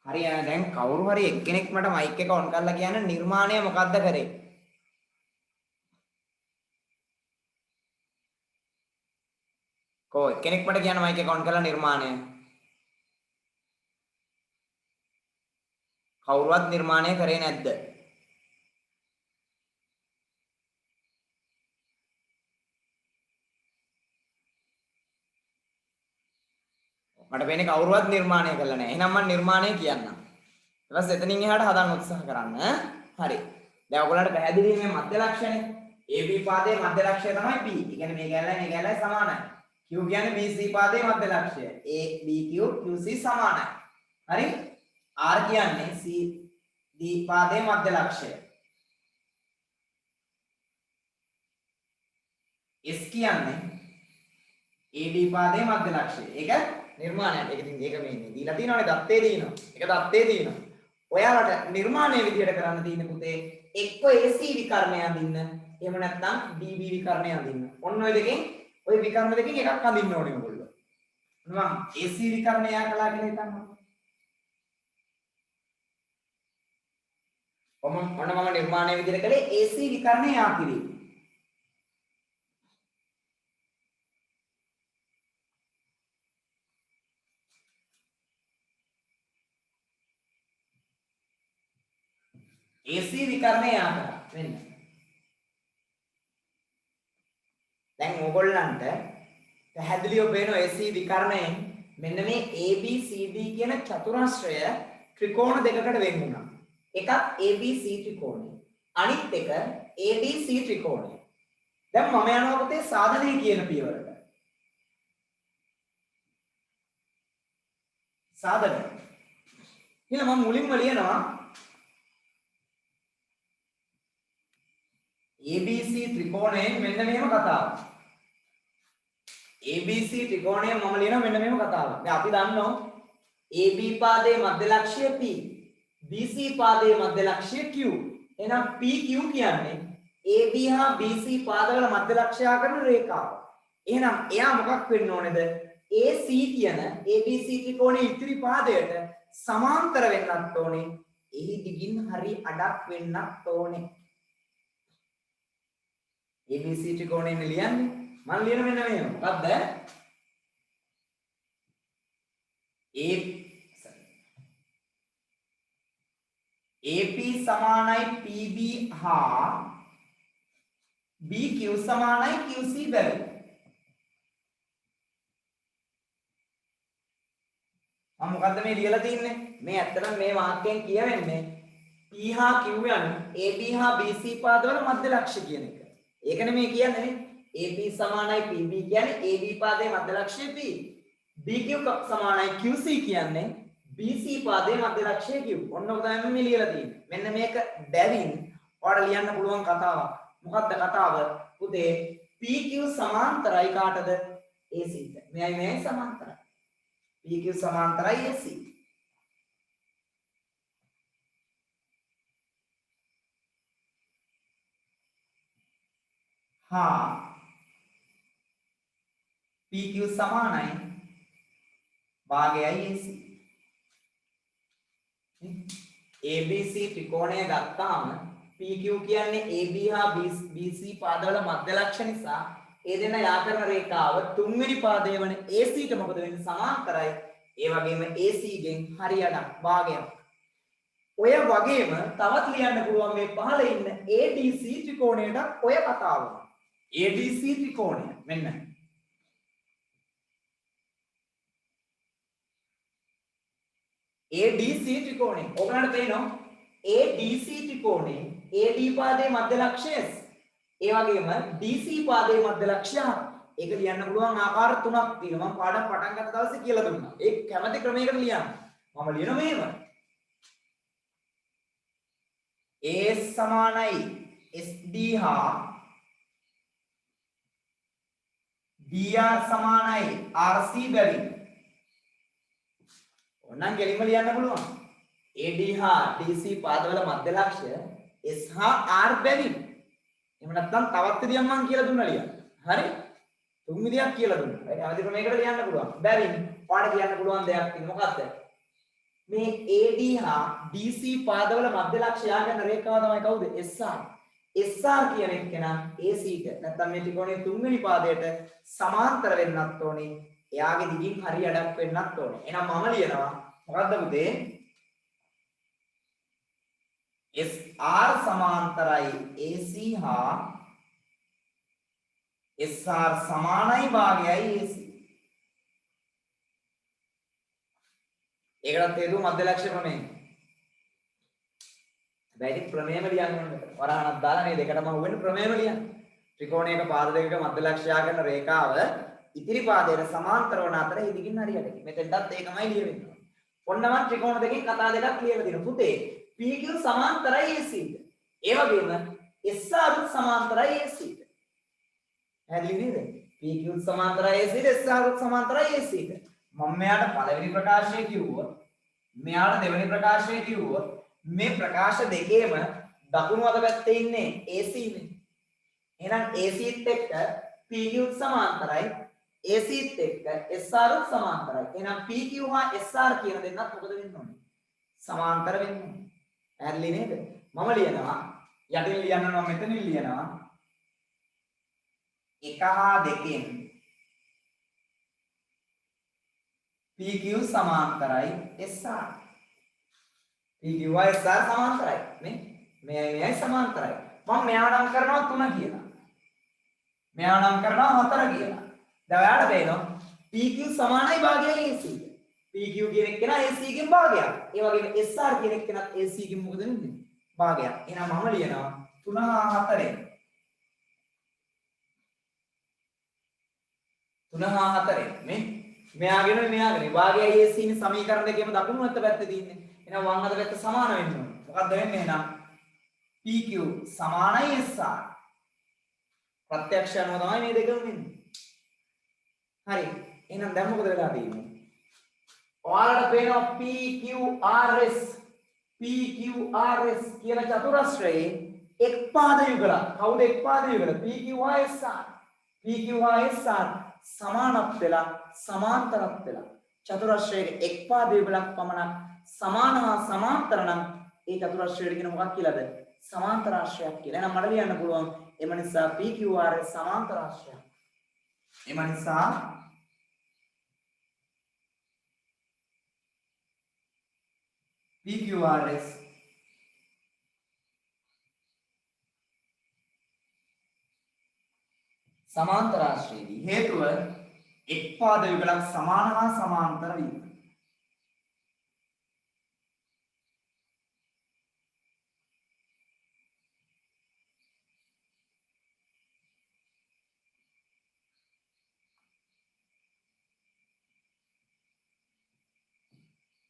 හරි දැන් කවුරු හරි එක්කෙනෙක් මට මයික් එක ඔන් කරලා කියන්න නිර්මාණය මොකද්ද කරේ? එක්කෙනෙක් මට කියන්න මයික් එක ඔන් කරලා නිර්මාණය. කවුරුවත් නිර්මාණය කරේ නැද්ද? මට වෙන්නේ කවුරුවත් නිර්මාණය කළා නැහැ. එහෙනම් මම නිර්මාණය කියන්නම්. ඊට පස්සේ එතනින් එහාට හදන්න උත්සාහ කරන්න. හරි. දැන් ඔයගොල්ලන්ට පැහැදිලි මේ මධ්‍ය ලක්ෂණේ. AB පාදයේ මධ්‍ය ලක්ෂණය තමයි P. ඒ කියන්නේ මේ කැලලයි සමානයි. Q කියන්නේ BC පාදයේ මධ්‍ය ලක්ෂණය. ABQ QC සමානයි. හරි? R කියන්නේ CD පාදයේ මධ්‍ය ලක්ෂණය. S කියන්නේ AD පාදයේ මධ්‍ය ලක්ෂණය. ඒක නිර්මාණයක්. ඒක ඉතින් ඒක මේ දීලා තියෙනවානේ දත්තේ දිනනවා. ඒක දත්තේ දිනනවා. ඔයාලට නිර්මාණයේ විදියට කරන්න තියෙන පුතේ එක්ක AC විකර්ණය අඳින්න. එහෙම නැත්නම් DB විකර්ණය අඳින්න. ඔන්න ඔය දෙකෙන් ඔය විකර්ණ දෙකෙන් එකක් අඳින්න ඕනේ ඔයගොල්ලෝ. මම AC විකරණය කළා කියලා හිතන්න. මම නිර්මාණය විදිහට කළේ AC විකරණය යා කිරීම. AC විකරණය යා කරා. මෙන්න. දැන් ඕගොල්ලන්ට පැහැදිලිව පේනවා AC විකරණයෙන් මෙන්න මේ ABCD කියන චතුරස්‍රය ත්‍රිකෝණ දෙකකට වෙන් වුණා. එකක් ABC ත්‍රිකෝණය. අනිත් එක ADC ත්‍රිකෝණය. දැන් මම යනවා පුතේ සාධනය කියන පියවරට. සාධනය. ඊළඟ මම මුලින්ම ලියනවා ABC ත්‍රිකෝණයෙන් මෙන්න මෙහෙම කතාවක්. ABC ත්‍රිකෝණයෙන් මම ලියනවා මෙන්න මෙහෙම කතාවක්. දැන් අපි දන්නවා AB පාදයේ මධ්‍ය ලක්ෂ්‍ය P, BC පාදයේ මධ්‍ය ලක්ෂ්‍ය Q. එහෙනම් PQ කියන්නේ AB හා BC පාදවල මධ්‍ය ලක්ෂ්‍යයා කරන රේඛාව. එහෙනම් එයා මොකක් වෙන්න ඕනේද? AC කියන ABC ත්‍රිකෝණයේ ඉතිරි පාදයට සමාන්තර වෙන්නත් ඕනේ. එහි දිගින් හරි අඩක් වෙන්නත් ඕනේ. ABC ත්‍රිකෝණයෙන් ලියන්නේ මම ලියන මෙන්න මෙහෙම. මොකද්ද? AP සමානයි PB හා BQ සමානයි QC බැරි. මම මොකද්ද මේ ලියලා තින්නේ? මේ ඇත්තටම මේ වාක්‍යයෙන් කියවෙන්නේ P හා Q යන AB හා BC පාදවල මධ්‍ය ලක්ෂ්‍ය කියන එක. ඒකනේ මේ කියන්නේ නේ. AP සමානයි PB කියන්නේ AB පාදයේ මධ්‍ය ලක්ෂ්‍ය P. BQ සමානයි QC කියන්නේ BC පාදයේ මධ්‍ය ලක්ෂ්‍ය Q. ඔන්න ඔක තමයි මේ ලියලා තියෙන්නේ. මෙන්න මේක බැවින් ඔයාලට ලියන්න පුළුවන් කතාවක්. මොකක්ද කතාව? පුතේ PQ සමාන්තරයි කාටද? AC ට. මෙයයි මේ සමාන්තරයි. PQ සමාන්තරයි AC. හා PQ සමානයි භාගයයි AC. ABC ත්‍රිකෝණය ගත්තාම PQ කියන්නේ AB හා BC පාදවල මධ්‍ය ලක්ෂ්‍ය නිසා ඒ දෙන්න යා කරන රේඛාව තුන්වෙනි පාදයේ වන AC ට මොකද වෙන්නේ? සමාන්තරයි. ඒ වගේම AC ගෙන් හරියටක් භාගයක්. ඔය වගේම තවත් ලියන්න පුළුවන් මේ පහළ ඉන්න ADC ත්‍රිකෝණයට ඔය කතාව. ADC ත්‍රිකෝණය මෙන්න ADC ත්‍රිකෝණය. ඔයගලන්ට පේනවා ADC ත්‍රිකෝණේ AD පාදයේ මධ්‍ය ලක්ෂ්‍ය S. ඒ වගේම DC පාදයේ මධ්‍ය ලක්ෂ්‍ය R. ඒක ලියන්න පුළුවන් ආකාර තුනක් තියෙනවා. මම පාඩම් පටන් ගත්ත දවසේ කියලා දුන්නා. ඒ කැමැති ක්‍රමයකට ලියන්න. මම ලියන මේව. AS සමානයි SD හා BR සමානයි RC බැරි. ඕනනම් ගෙලින්ම ලියන්න පුළුවන්. AD හා DC පාදවල මධ්‍ය ලක්ෂ්‍ය S හා R බැරි. එහෙම නැත්නම් තවත් විදියක් මම කියලා දුන්නා ලියන්න. හරි? තුන් විදියක් කියලා දුන්නා. ඒ අවදි ක්‍රමයකට ලියන්න පුළුවන්. බැරි. ඔයාලට කියන්න පුළුවන් දෙයක් තියෙනවා. මොකක්ද? මේ AD හා DC පාදවල මධ්‍ය ලක්ෂ්‍ය යාගෙන රේඛාව තමයි කවුද? SR. SR කියන එක කෙනා AC ට නැත්නම් මේ ත්‍රිකෝණයේ තුන්වෙනි පාදයට සමාන්තර වෙන්නත් ඕනේ. එයාගේ දිගින් හරි අඩක් වෙන්නත් ඕනේ. එහෙනම් මම ලියනවා මොකද්ද පුතේ? SR සමාන්තරයි AC හා SR සමානයි භාගයයි AC. ඒකටත් හේතුව මධ්‍ය ලක්ෂ්‍ය ප්‍රමේය. හැබැයි ප්‍රමේයම ලියන්න ඕනේ. වරහණක් දාලා මේ දෙකටම අහුවෙන ප්‍රමේයම ලියන්න. ත්‍රිකෝණයක පාද දෙකක මධ්‍ය ලක්ෂ්‍යයා කරන රේඛාව ඉතිරි පාදයට සමාන්තර වන අතර ඉදිකින් හරියට. මෙතෙන්ටත් ඒකමයි ලියවෙන්නේ. ඔන්න මම ත්‍රිකෝණ දෙකකින් කතා දෙකක් ලියලා දෙනවා. පුතේ PQ සමාන්තරයි AC ට. ඒ වගේම SR සමාන්තරයි AC ට. හැදෙන්නේ නේද? PQ සමාන්තරයි AC ට SR සමාන්තරයි AC ට. මම මෙයාට පළවෙනි ප්‍රකාශය කිව්වොත් මෙයාට දෙවෙනි ප්‍රකාශය කිව්වොත් මේ ප්‍රකාශ දෙකේම දකුණු අත පැත්තේ ඉන්නේ AC නේ. එහෙනම් AC ත් එක්ක PQ සමාන්තරයි AC එක්ක SR සමාන්තරයි. එහෙනම් PQ හා SR කියන දෙන්නත් මොකද වෙන්න ඕනේ? සමාන්තර වෙන්න ඕනේ. පැහැදිලි නේද? මම ලියනවා යටින් ලියනවා මෙතනින් ලියනවා 1 හා 2න් PQ සමාන්තරයි SR. PQ හා SR සමාන්තරයි නේ? මෙයයි සමාන්තරයි. මම මෙයාව නම් කරනවා 3 කියලා. මෙයාව නම් කරනවා 4 කියලා. දැන් ඔයාලට තේරෙනවා PQ සමානයි භාගයයි AC. PQ කියන එක කෙනා AC කින් භාගයක්. ඒ වගේම SR කියන එක කෙනාත් AC කින් මොකද වෙන්නේ? භාගයක්. එහෙනම් මම ලියනවා 3 හා 4න් 3 හා 4න් මේ මෙයාගෙන භාගයයි AC නේ සමීකරණ දෙකේම දකුණු අත පැත්තේ තියෙන්නේ. එහෙනම් වම් අත පැත්ත සමාන වෙන්න ඕනේ. මොකක්ද වෙන්නේ එහෙනම්? PQ සමානයි SR. ප්‍රත්‍යක්ෂ අනුව තමයි මේ දෙකම වෙන්නේ. හරි. එහෙනම් දැන් මොකද වෙලා තියෙන්නේ? ඔයාලට පේනවා PQRS කියන චතුරස්‍රයේ එක් පාද යුගලක්. කවුද එක් පාද යුගල? PQRS සමානත් වෙලා සමාන්තරත් වෙලා චතුරස්‍රයේ එක් පාද යුගලක් පමණක් සමාන හා සමාන්තර නම් ඒ චතුරස්‍රයට කියන මොකක් කියලාද? සමාන්තරාශ්‍රයක් කියලා. එහෙනම් මට ලියන්න පුළුවන් එම නිසා PQRS සමාන්තරාශ්‍රයක්. එම නිසා PQRS සමාන්තරාශ්‍රයේදී හේතුව එක් පාද යුගලක් සමාන හා සමාන්තර වීම.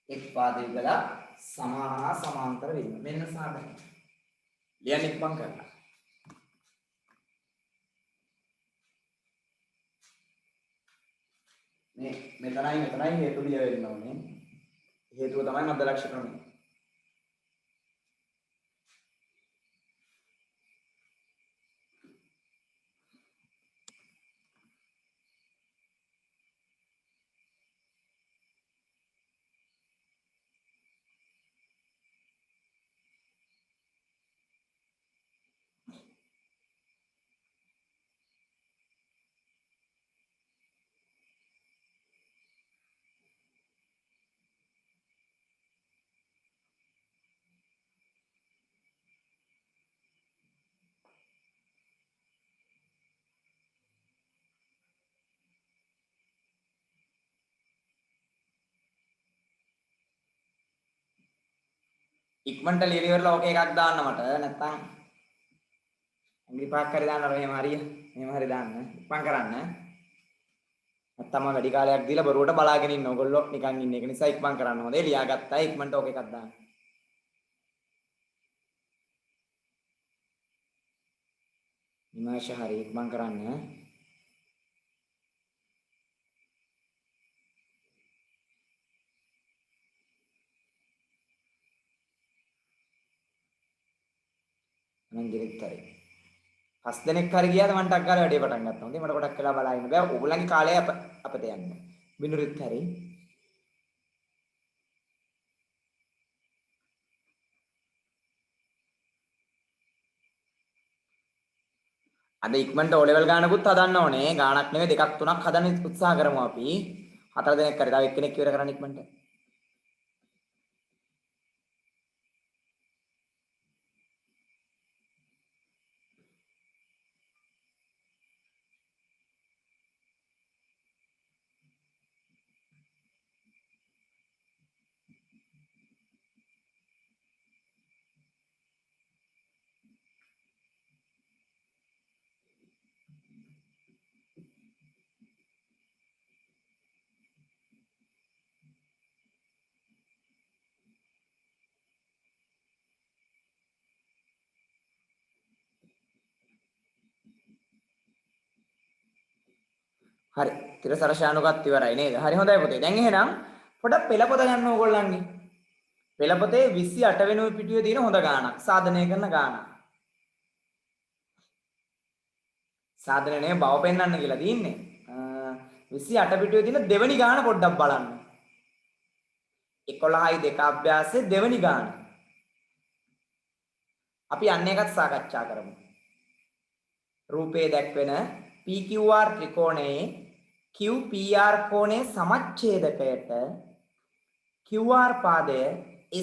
එක් පාද යුගලක් සමාන හා සමාන්තර වීම. මෙන්න සාධනය. ලියන්න ඉක්මන් කරලා. මේ මෙතනයි හේතු ලිය වෙන්න ඕනේ. හේතුව තමයි මධ්‍ය ලක්ෂ ක්‍රමය. ඉක්මනට ලියලා ඉවරලා ඕක එකක් දාන්න මට නැත්තම් ඇඟිලි පහක් හරි දාන්න අර මෙහෙම හරිය මෙහෙම හරි දාන්න ඉක්මන් කරන්න නැත්තම් වැඩි කාලයක් දීලා බරුවට බලාගෙන ඉන්න ඕගොල්ලෝ නිකන් ඉන්න එක නිසා ඉක්මන් කරන්න හොඳේ ලියාගත්තා ඉක්මනට ඕක එකක් දාන්න විමර්ශ හරි ඉක්මන් කරන්න මම ගිරිත්තරේ හස් දෙනෙක් හරි ගියාද මන්ට අක්කාර වැඩේ පටන් ගත්තා. හොඳේ මට කොටක් වෙලා බලා ඉන්න බෑ. ඕගොල්ලන්ගේ කාලය අපිට යන්න. බිනුරිත් හරි. අද ඉක්මනට O level ගානකුත් හදන්න ඕනේ. ගානක් නෙවෙයි දෙකක් තුනක් හදන්න උත්සාහ කරමු අපි. 4 දෙනෙක් හරි. තව එක්කෙනෙක් ඉවර කරන්න ඉක්මනට. හරි. තිරසර ශානුකත් ඉවරයි නේද? හරි හොඳයි පුතේ. දැන් එහෙනම් පොඩක් පෙළපොත ගන්න ඕගොල්ලන්ගේ. පෙළපොතේ 28 වෙනි පිටුවේ තියෙන හොඳ ගානක්. සාධනය කරන ගානක්. සාධනය නේ බව පෙන්වන්න කියලා තියෙන්නේ. 28 පිටුවේ තියෙන දෙවෙනි ගාන පොඩ්ඩක් බලන්න. 11යි 2 අභ්‍යාසයේ දෙවෙනි ගාන. අපි අන්න එකත් සාකච්ඡා කරමු. රූපයේ දැක්වෙන PQR ත්‍රිකෝණයේ QPR කෝණයේ සමච්ඡේදකයට QR පාදය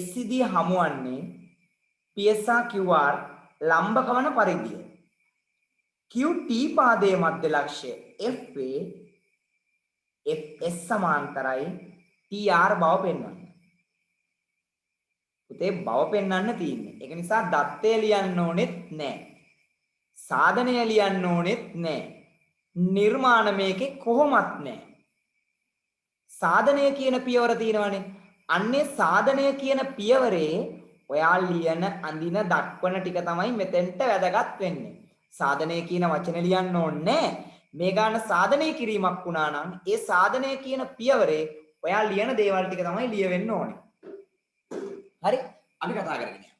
SCD හමුවන්නේ PSR QR ලම්බ කවන පරිදිය. QT පාදයේ මධ්‍ය ලක්ෂ්‍ය FA FS සමාන්තරයි TR බව පෙන්වන්න. පුතේ බව පෙන්වන්න තියෙන්නේ. ඒක නිසා දත්තය ලියන්න ඕනෙත් නැහැ. සාධනය ලියන්න ඕනෙත් නැහැ. නිර්මාණ මේකේ කොහොමත් නැහැ. සාධනය කියන පියවර තියෙනවනේ. අන්නේ සාධනය කියන පියවරේ ඔයා ලියන අඳින දක්වන ටික තමයි මෙතෙන්ට වැදගත් වෙන්නේ. සාධනය කියන වචනේ ලියන්න ඕනේ. මේ ගන්න සාධනය කිරීමක් වුණා නම් ඒ සාධනය කියන පියවරේ ඔයා ලියන දේවල් ටික තමයි ලියවෙන්න ඕනේ. හරි? අපි කතා කරගෙන යමු.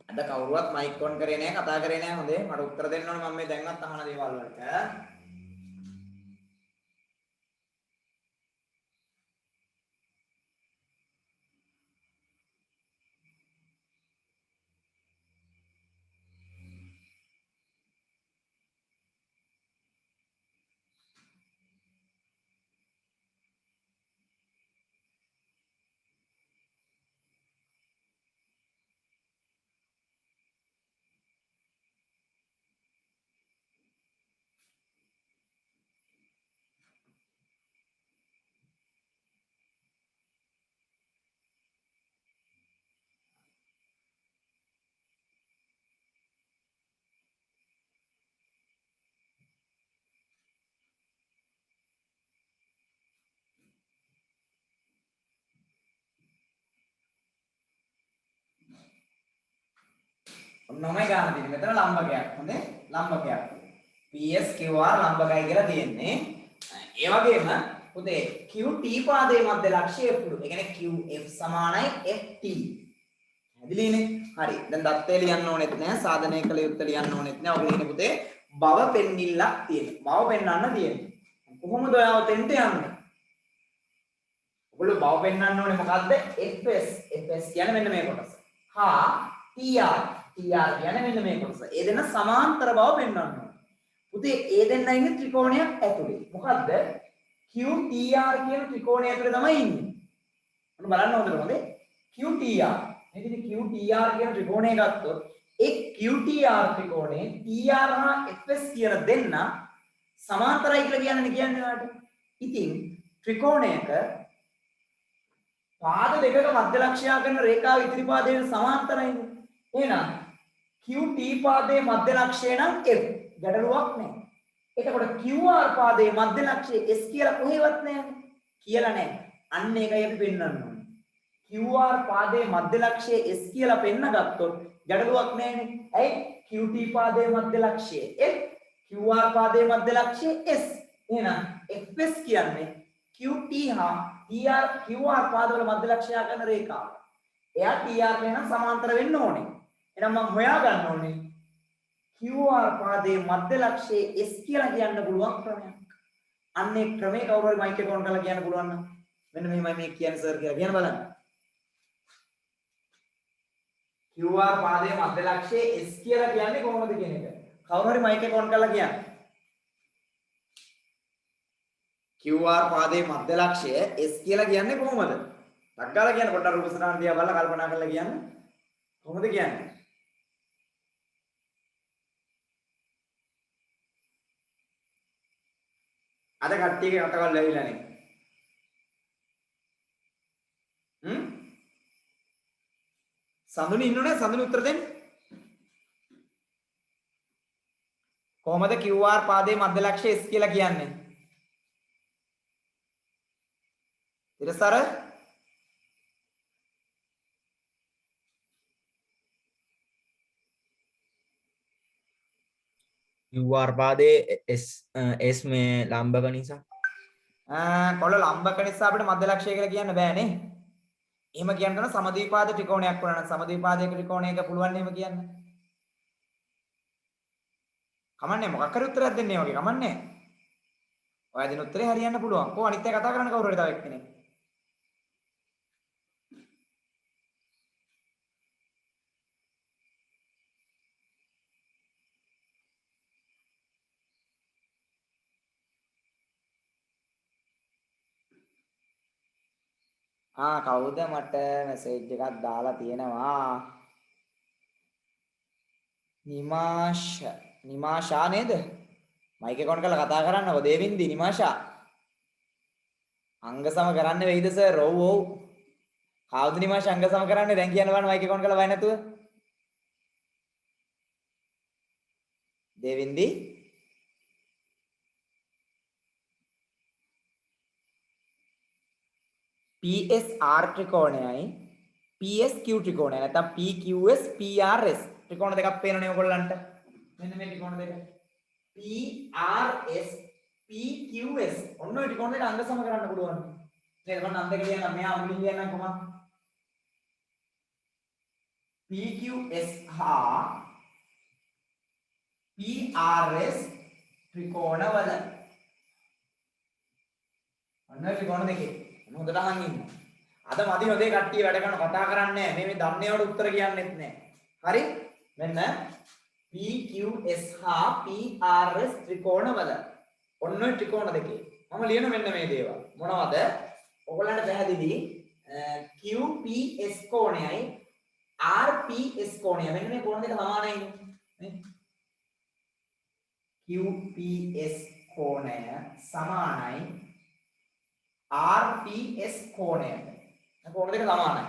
අද කවුරුවත් මයික් ඔන් කරේ නැහැ, කතා කරේ නැහැ. හොඳේ. මට උත්තර දෙන්න ඕනේ මම මේ දැන්වත් අහන දේවල් වලට. ඔන්නමයි ගන්න තියෙන්නේ. මෙතන ලම්බකයක්. හොඳේ. ලම්බකයක්. PS QR ලම්බකයි කියලා තියෙන්නේ. ඒ වගේම පුතේ QT පාදයේ මැද ලක්ෂ්‍ය F. ඒ කියන්නේ QF සමානයි FT. හැදිලිනේ. හරි. දැන් දත්තේ ලියන්න ඕනෙත් නැහැ. සාධනය කළ යුත්තේ ලියන්න ඕනෙත් නැහැ. ඔගේ තියෙන්නේ පුතේ බව පෙන්නිල්ලක් තියෙනවා. බව පෙන්වන්න තියෙන්නේ. කොහොමද ඔයාව තෙන්ට යන්නේ? ඔයගොල්ලෝ බව පෙන්වන්න ඕනේ මොකද්ද? FS. FS කියන්නේ මෙන්න මේ කොටස. හා TR. TR කියන්නේ මෙන්න මේ කොටස. ඒ දෙන්න සමාන්තර බව පෙන්වන්න ඕනේ. පුතේ ඒ දෙන්න ඉන්නේ ත්‍රිකෝණයක් ඇතුලේ. මොකද්ද? QTR කියන ත්‍රිකෝණය ඇතුලේ තමයි ඉන්නේ. අන්න බලන්න හොඳට හොඳේ. QTR. මේකදී QTR කියන ත්‍රිකෝණය ගත්තොත් ඒ QTR ත්‍රිකෝණේ TR හා FS කියන දෙන්න සමාන්තරයි කියලා කියන්නේ ඔයාලට. ඉතින් ත්‍රිකෝණයක පාද දෙකක මධ්‍ය ලක්ෂ්‍යයා කරන රේඛාව ඉදිරි පාදයෙන් සමාන්තරයිනේ. එහෙනම් QT පාදයේ මධ්‍ය ලක්ෂ්‍යය නම් F. ගැටලුවක් නැහැ. එතකොට QR පාදයේ මධ්‍ය ලක්ෂ්‍යය S කියලා කොහෙවත් නැහැ. කියලා නැහැ. අන්න ඒකයි අපි පෙන්වන්න ඕනේ. QR පාදයේ මධ්‍ය ලක්ෂ්‍යය S කියලා පෙන්න ගත්තොත් ගැටලුවක් නැහැනේ. ඇයි? QT පාදයේ මධ්‍ය ලක්ෂ්‍යය F, QR පාදයේ මධ්‍ය ලක්ෂ්‍යය S. එහෙනම් FS කියන්නේ QT හා TR QR පාදවල මධ්‍ය ලක්ෂ්‍යයා කරන රේඛාව. එයා TR වෙන සමාන්තර වෙන්න ඕනේ. එහෙනම් මම හොයා ගන්න ඕනේ QR පාදයේ මධ්‍ය ලක්ෂ්‍යයේ S කියලා කියන්න පුළුවන් ක්‍රමයක්. අන්නේ ක්‍රමේ කවුරු හරි මයික් එක ඔන් කරලා කියන්න පුළුවන් නම් මෙන්න මෙහෙමයි මේ කියන්නේ සර් කියලා කියන්න බලන්න. QR පාදයේ මධ්‍ය ලක්ෂ්‍යයේ S කියලා කියන්නේ කොහොමද කියන එක. කවුරු හරි මයික් එක ඔන් කරලා කියන්න. QR පාදයේ මධ්‍ය ලක්ෂ්‍යය S කියලා කියන්නේ කොහොමද? ඩක්කාලා කියන්න පොඩ්ඩක් රූප සටහන දිහා බලලා කල්පනා කරලා කියන්න. කොහොමද කියන්නේ? අද කට්ටියගේ කටවල් ලැබිලා නේ. සඳුනි ඉන්නෝනේ සඳුනි උත්තර දෙන්න. කොහොමද QR පාදයේ මධ්‍ය ලක්ෂ්‍ය S කියලා කියන්නේ? ඊටසර QR පාදයේ S මේ ලම්බක නිසා. කොළ ලම්බක නිසා අපිට මධ්‍ය ලක්ෂ්‍ය කියලා කියන්න බෑනේ. එහෙම කියන්න තන සමද්විපාද ත්‍රිකෝණයක් වුණා නම් සමද්විපාදයක ත්‍රිකෝණයක පුළුවන් එහෙම කියන්න. කමන්නේ මොකක් හරි උත්තරයක් දෙන්නේ වගේ කමන්නේ. ඔයා දෙන උත්තරේ හරියන්න පුළුවන්. කොහොම අනිත් අය කතා කරන්න කවුරු හරි තව එක්කෙනෙක්. කවුද මට මැසේජ් එකක් දාලා තියෙනවා? නිමාෂා නේද? මයික් එක ඔන් කරලා කතා කරන්නකො දේවින්දි නිමාෂා. අංග සම කරන්න වෙයිද සර්? ඔව් ඔව්. කවුද නිමාෂා අංග සම කරන්නේ? දැන් කියන්න බලන්න මයික් එක ඔන් කරලා වයි නැතුව. දේවින්දි PSR ත්‍රිකෝණයයි PSQ ත්‍රිකෝණය නැත්නම් PQS PRS ත්‍රිකෝණ දෙකක් පේනවනේ ඔයගොල්ලන්ට. මෙන්න මේ ත්‍රිකෝණ දෙක. PRS PQS ඔන්න ඔය ත්‍රිකෝණ දෙක අංග සම කරන්න පුළුවන්. නේද? මම නම් දෙක ලියන්නම්. මෙයා මුලින් ලියන්නම් කොහොමද? PQS හා PRS ත්‍රිකෝණවල ඔන්න ත්‍රිකෝණ දෙකේ හොඳට අහන් ඉන්න. අද මදි නොදේ කට්ටිය වැඩ කරන කතා කරන්නේ නැහැ. මේ දන්නේවට උත්තර කියන්නෙත් නැහැ. හරි? මෙන්න PQS හා PRS ත්‍රිකෝණවල ඔන්න ඔය ත්‍රිකෝණ දෙකේ මම ලියන මෙන්න මේ දේවල්. මොනවද? ඔයගොල්ලන්ට පැහැදිලි QPS කෝණයයි RPS කෝණය මෙන්න මේ කෝණ දෙක සමානයි නේ. QPS කෝණය සමානයි RPS කෝණයට. කෝණ දෙක සමානයි.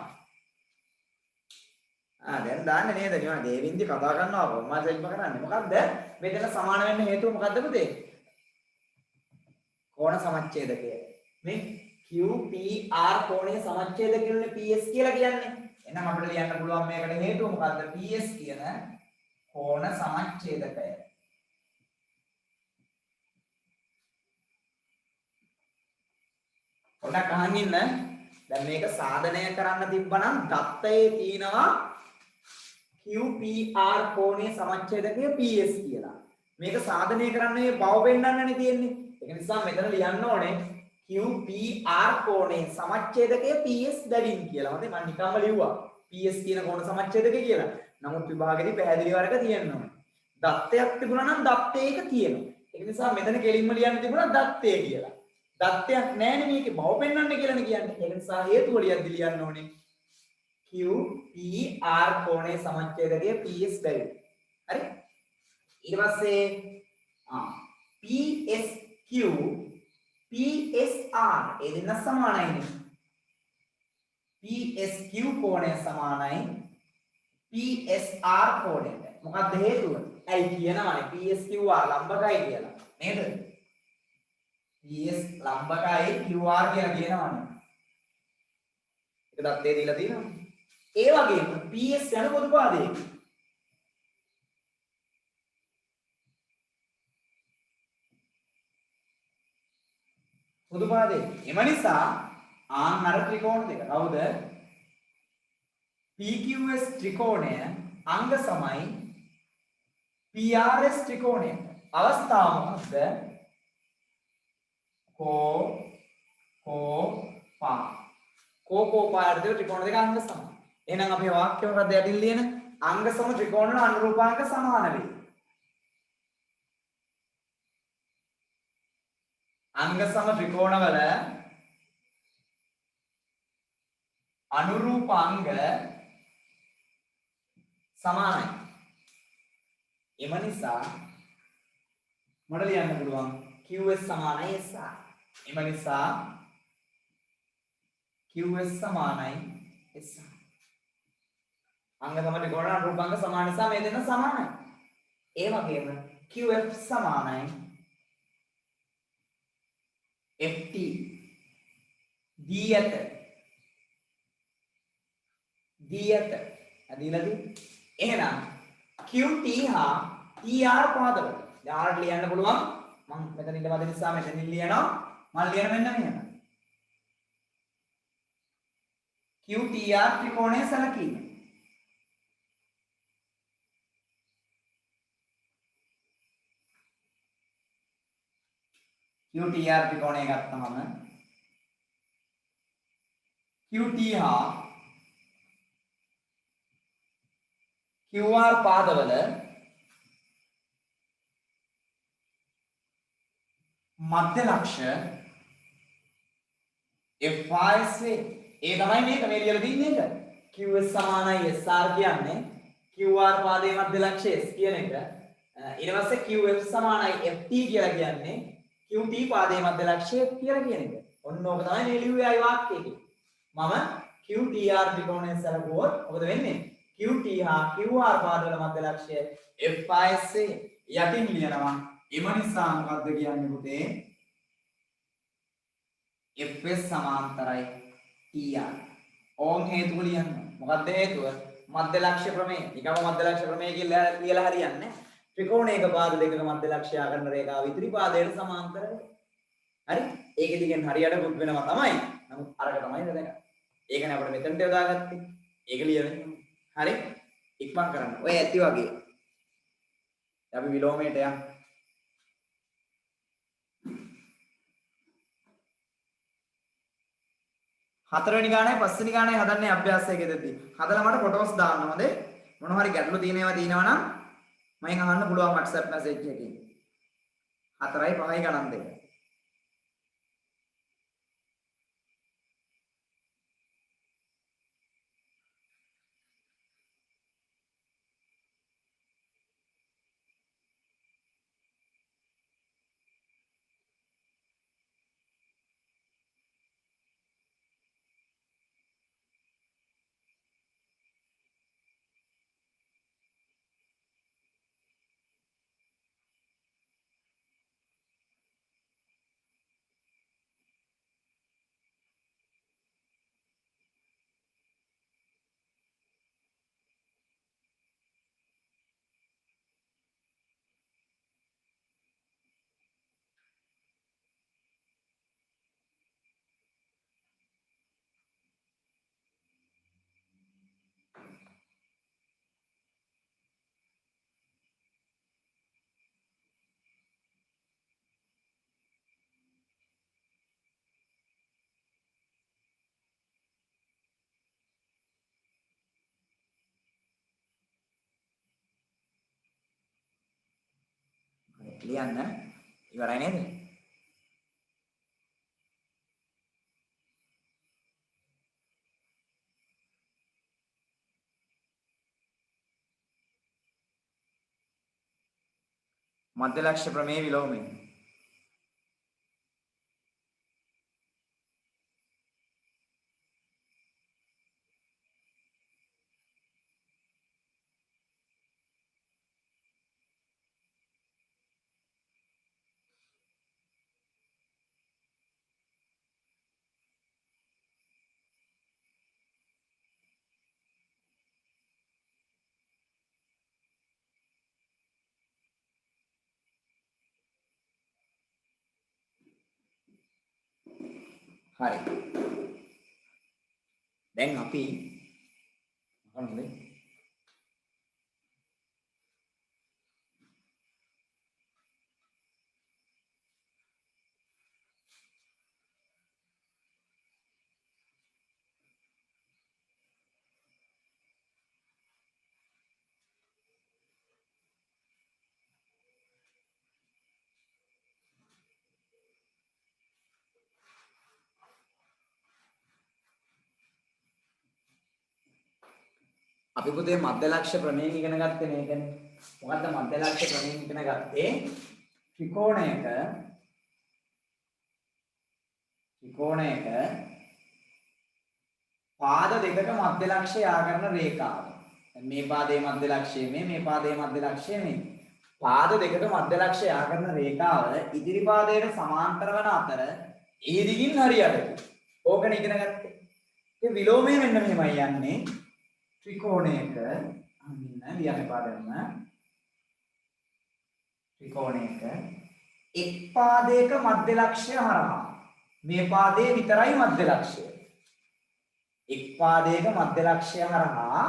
දැන් දාන්නේ නේද? නිවන දේවින්දි කතා කරනවා කොහොමද ඉක්ම කරන්නේ? මොකද්ද? මේ දෙක සමාන වෙන්න හේතුව මොකද්ද පුතේ? කෝණ සමච්ඡේදකය. මේ QPR කෝණයේ සමච්ඡේදකය කියන්නේ PS කියලා කියන්නේ. එහෙනම් අපිට ලියන්න පුළුවන් මේකට හේතුව මොකද්ද? PS කියන කෝණ සමච්ඡේදකය. පොඩ්ඩක් අහන් ඉන්න. දැන් මේක සාධනය කරන්න තිබ්බනම් දත්තයේ තියෙනවා QPR කෝණයේ සමච්ඡේදකය PS කියලා. මේක සාධනය කරන්න මේ බව පෙන්නන්නනේ තියෙන්නේ. ඒක නිසා මෙතන ලියන්න ඕනේ QPR කෝණයේ සමච්ඡේදකය PS බැවින් කියලා. හරි මම නිකම්ම ලිව්වා. PS කියන කෝණ සමච්ඡේදකය කියලා. නමුත් විභාගෙදී පැහැදිලි වරක තියෙන්න ඕනේ. දත්තයක් තිබුණා නම් දත්තයක තියෙනවා. ඒක නිසා මෙතන කෙලින්ම ලියන්න තිබුණා දත්තය කියලා. දත්තයක් නැහැනේ මේකේ බව පෙන්වන්න කියලානේ කියන්නේ. ඒක නිසා හේතුව ලියන්න ඕනේ QPR කෝණයේ සමච්ඡේදකය PS බැරි. හරි? ඊට පස්සේ PSQ PSR ඒ දෙන්න සමානයිනේ. PSQ කෝණය සමානයි PSR කෝණයට. මොකක්ද හේතුව? ඇයි කියනවනේ PSQR ලම්බකයි කියලා. නේද? PS ලම්බකයි QR කියලා කියනවනේ. ඒක දත්තේ දීලා තියෙනවා. ඒ වගේම PS යන පොදු පාදයක. පොදු පාදයක. එම නිසා ආන්නර ත්‍රිකෝණ දෙක. කවුද? PQS ත්‍රිකෝණය අංග සමයි PRS ත්‍රිකෝණයට. අවස්ථාව මොකක්ද? කෝපාර්ධ ත්‍රිකෝණ දෙක අංග සම. එහෙනම් අපේ වාක්‍ය මොකක්ද යටින් ලියන? අංග සම ත්‍රිකෝණ වල අනුරූපාංක සමාන වේ. අංග සම ත්‍රිකෝණ වල අනුරූපාංග සමානයි. එම නිසා මට ලියන්න පුළුවන් QS සමානයි SR. එම නිසා QS සමානයි SR. අංග සම ත්‍රිකෝණ අනුරූපාංග සමාන නිසා මේ දෙන්න සමානයි. ඒ වගේම QF සමානයි FT දී ඇත ඇදීලාද එහෙනම් QT හා TR පාදවල දැන් R ලියන්න පුළුවන් මම මෙතන ඉඳ මැද නිසා මෙතනින් ලියනවා මම ලියන මෙන්න මෙහෙම QTR ත්‍රිකෝණය සැලකීම QTR ත්‍රිකෝණය ගත්තහම QT හා QR පාදවල මධ්‍ය ලක්ෂ FIS ඒ තමයි මේක මේ ලියලා තින්නේ එක QS සමානයි SR කියන්නේ QR පාදයේ මධ්‍ය ලක්ෂය S කියන එක ඊට පස්සේ QF සමානයි FT කියලා කියන්නේ QT පාදයේ මධ්‍ය ලක්ෂය කියලා කියන එක ඔන්න ඕක තමයි මේ ලිව්වේ ආයි වාක්‍යයේ මම QTR ත්‍රිකෝණය සැලකුවොත් මොකද වෙන්නේ QT හා QR පාදවල මධ්‍ය ලක්ෂය FIS යටින් ලියනවා එම නිසා මොකද්ද කියන්නේ පුතේ FS සමාන්තරයි TR ඕන් හේතුව ලියන්න මොකද්ද හේතුව මධ්‍ය ලක්ෂ්‍ය ප්‍රමේය නිකම්ම මධ්‍ය ලක්ෂ්‍ය ප්‍රමේය කියලා හරියන්නේ ත්‍රිකෝණයක පාද දෙකක මධ්‍ය ලක්ෂ්‍ය ආකරන රේඛාව ඉදිරි පාදයට සමාන්තරයි හරි ඒකෙදි කියන්නේ හරියට පුත් වෙනවා තමයි නමුත් අරක තමයි වැදගත් ඒකනේ අපිට මෙතනට යොදාගත්තේ ඒක ලියවෙන්නේ හරි ඉක්මන් කරන්න ඔය ඇති වගේ අපි විලෝමයට යන්න හතරවෙනි ගානේ පස්වෙනි ගානේ හදන්නේ අභ්‍යාසයකදී. හදලා මට ෆොටෝස් දාන්න හොඳේ. මොන හරි ගැටලු තියෙනවා නම් මයින් අහන්න පුළුවන් WhatsApp message එකකින්. 4යි 5යි ගණන් දෙක. ලියන්න ඉවරයි නේද? මධ්‍ය ලක්ෂ්‍ය ප්‍රමේය විලෝමය හරි. දැන් අපි මොකක්ද? අපි පුතේ මධ්‍ය ලක්ෂ්‍ය ප්‍රමේය ඉගෙන ගත්තේ මේකනේ. මොකද්ද මධ්‍ය ලක්ෂ්‍ය ප්‍රමේය ඉගෙන ගත්තේ? ත්‍රිකෝණයක පාද දෙකක මධ්‍ය ලක්ෂ්‍ය යා කරන රේඛාව. මේ පාදයේ මධ්‍ය ලක්ෂ්‍යය මේ පාදයේ මධ්‍ය ලක්ෂ්‍යය මේ. පාද දෙකක මධ්‍ය ලක්ෂය යා කරන රේඛාව ඉදිරි පාදයට සමාන්තර වන අතර ඒ දිගින් හරියට ඕකනේ ඉගෙන ගත්තේ. ඒ විලෝමය මෙන්න මෙහෙමයි යන්නේ. ත්‍රිකෝණයක අන්න ලියන්න පාදම ත්‍රිකෝණයක එක් පාදයක මධ්‍ය ලක්ෂය හරහා මේ පාදයේ විතරයි මධ්‍ය ලක්ෂය. එක් පාදයක මධ්‍ය ලක්ෂය හරහා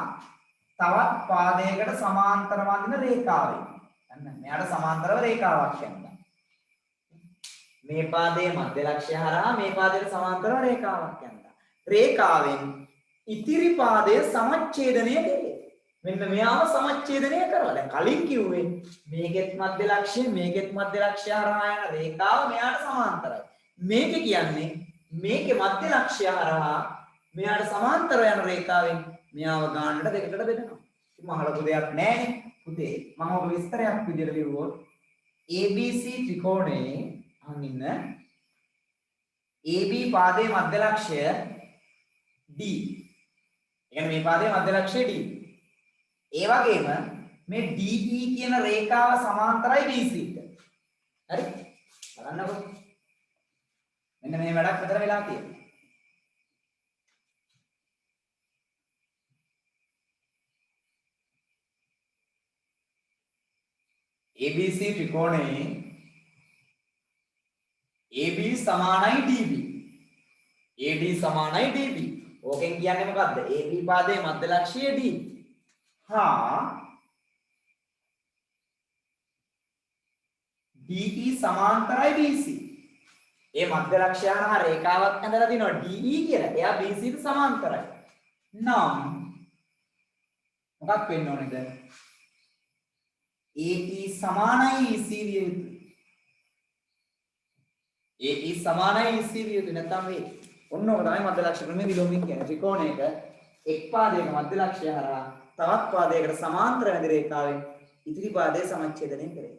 තවත් පාදයකට සමාන්තර වදින රේඛාවයි. අන්න මෙයාට සමාන්තරව රේඛාවක් යනවා. මේ පාදයේ මධ්‍ය ලක්ෂය හරහා මේ පාදයට සමාන්තරව රේඛාවක් යනවා. රේඛාවෙන් ඉතිරි පාදය සමච්ඡේදනය කෙරේ. මෙන්න මෙයාව සමච්ඡේදනය කරලා දැන් කලින් කිව්වේ මේකෙත් මධ්‍ය ලක්ෂය මේකෙත් මධ්‍ය ලක්ෂය හරහා යන රේඛාව මෙයාට සමාන්තරයි. මේක කියන්නේ මේකේ මධ්‍ය ලක්ෂය හරහා මෙයාට සමාන්තරව යන රේඛාවෙන් මෙයාව ගානට දෙකකට බෙදනවා. ඉතින් මහ ලොකු දෙයක් නෑනේ පුතේ. මම ඔබ විස්තරයක් විදිහට ලියුවොත් ABC ත්‍රිකෝණයේ අහන්න AB පාදයේ මධ්‍ය ලක්ෂය D. يعني මේ පාදයේ මධ්‍ය ලක්ෂය D. ඒ වගේම මේ DE කියන රේඛාව සමාන්තරයි BC ට. හරි? බලන්නකො. මෙන්න මේ වැඩක් විතර වෙලා තියෙනවා. ABC ත්‍රිකෝණයේ AB සමානයි DB. AD සමානයි DB. ඕකෙන් කියන්නේ මොකද්ද? AB පාදයේ මධ්‍ය ලක්ෂය D. හා DE සමාන්තරයි BC. ඒ මධ්‍ය ලක්ෂය හරහා රේඛාවක් ඇඳලා තිනවා DE කියලා. එයා BC ට සමාන්තරයි. නම් මොකක් වෙන්න ඕනේද? AE සමානයි EC විය යුතුයි. AE සමානයි EC විය යුතුයි නැත්නම් මේ ඔන්න ඔක තමයි මධ්‍ය ලක්ෂ ක්‍රමයේ විලෝමයෙන් කියන්නේ. ත්‍රිකෝණයක එක් පාදයක මධ්‍ය ලක්ෂය හරහා තවත් පාදයකට සමාන්තර වැදි රේඛාවෙන් ඉදිරි පාදයේ සමච්ඡේදනය කරේ.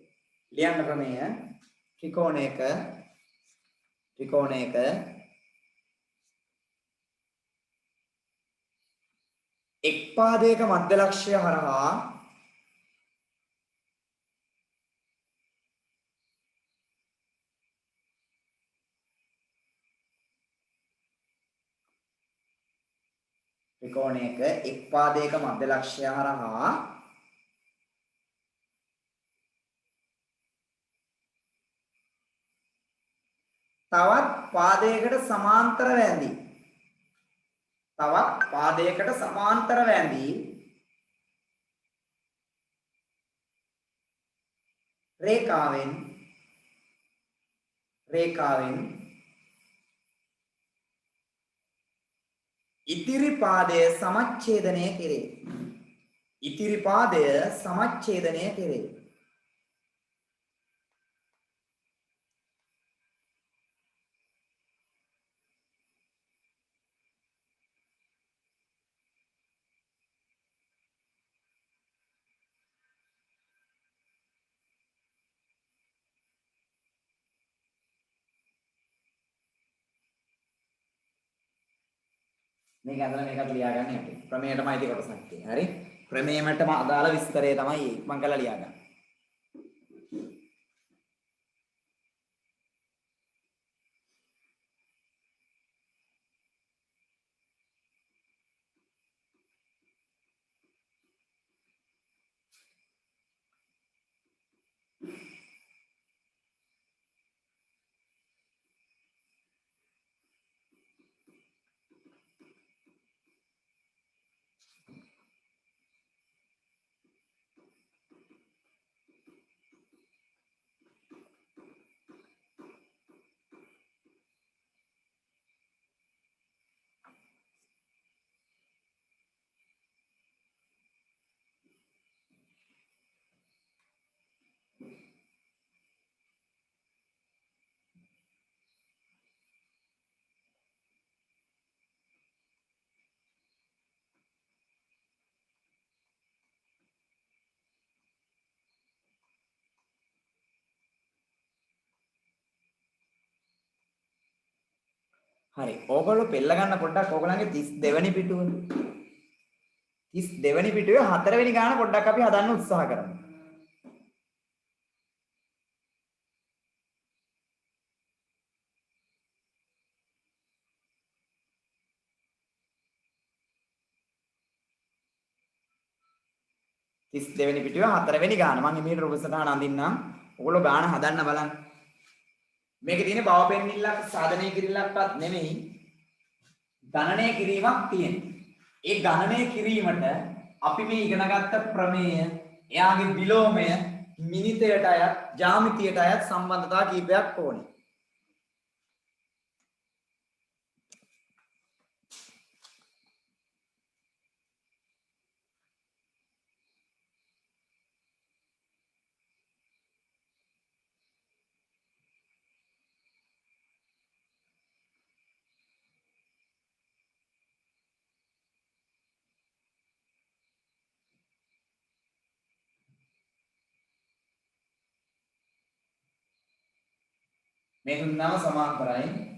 ලියන්න ක්‍රමය ත්‍රිකෝණයක එක් පාදයක මධ්‍ය ලක්ෂය හරහා ත්‍රිකෝණයක එක් පාදයක මධ්‍ය ලක්ෂය හරහා තවත් පාදයකට සමාන්තර වැඳී රේඛාවෙන් ඉතිරි පාදය සමච්ඡේදනය කෙරේ. මේක ඇදලා මේකත් ලියාගන්න යන්න. ප්‍රමේයයටම අයිති කොටසක් තියෙනවා. හරි? ප්‍රමේයයටම අදාළ විස්තරය තමයි මම කරලා ලියාගන්න. හරි. ඕගොල්ලෝ පෙළ ගන්න පොඩ්ඩක් ඕගොල්ලන්ගේ 32 වෙනි පිටුව. 32 වෙනි පිටුවේ 4 වෙනි ගාන පොඩ්ඩක් අපි හදන්න උත්සාහ කරමු. 32 වෙනි පිටුවේ 4 වෙනි ගාන. මම මේ රූපසටහන අඳින්නම්. ඔයගොල්ලෝ ගාන හදන්න බලන්න. මේකේ තියෙන බව පෙන්නිල්ලක් සාධනය කිරිල්ලක්වත් නෙමෙයි. ගණනය කිරීමක් තියෙනවා. ඒ ගණනය කිරීමට අපි මේ ඉගෙනගත්ත ප්‍රමේය, එයාගේ විලෝමය, මිනිතයට අයත්, ජ්‍යාමිතියට අයත් සම්බන්ධතා කීපයක් ඕනේ. මේ තුනම සමාන්තරයි.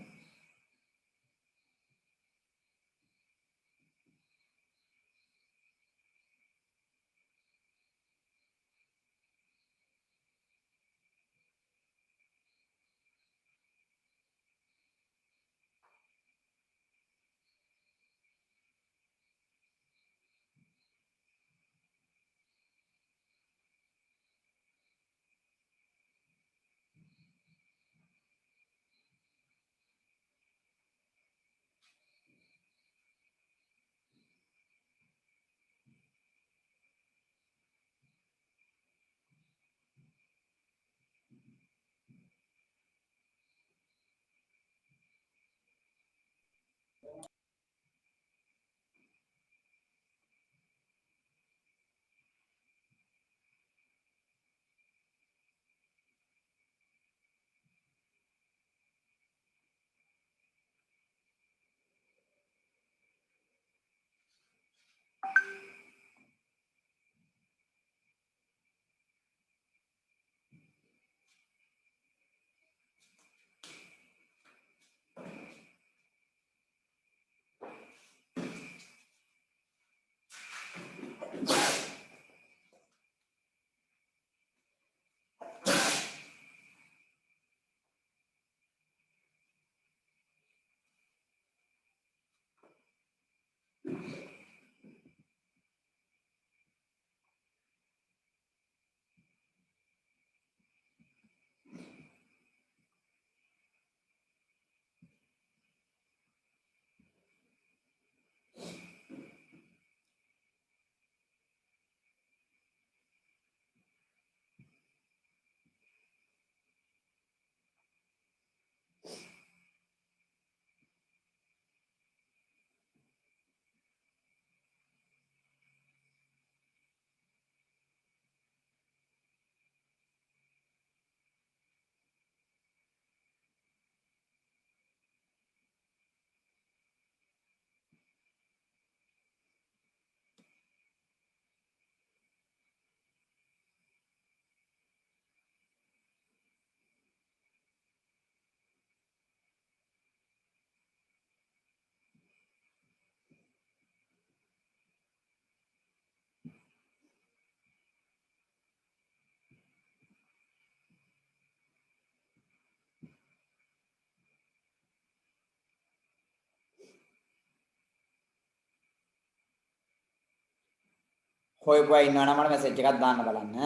හොයපුවා ඉන්නවනම් මට මැසේජ් එකක් දාන්න බලන්න.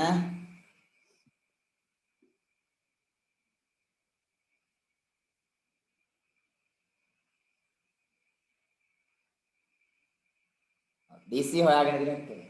DC හොයාගෙන ඉන්නේ.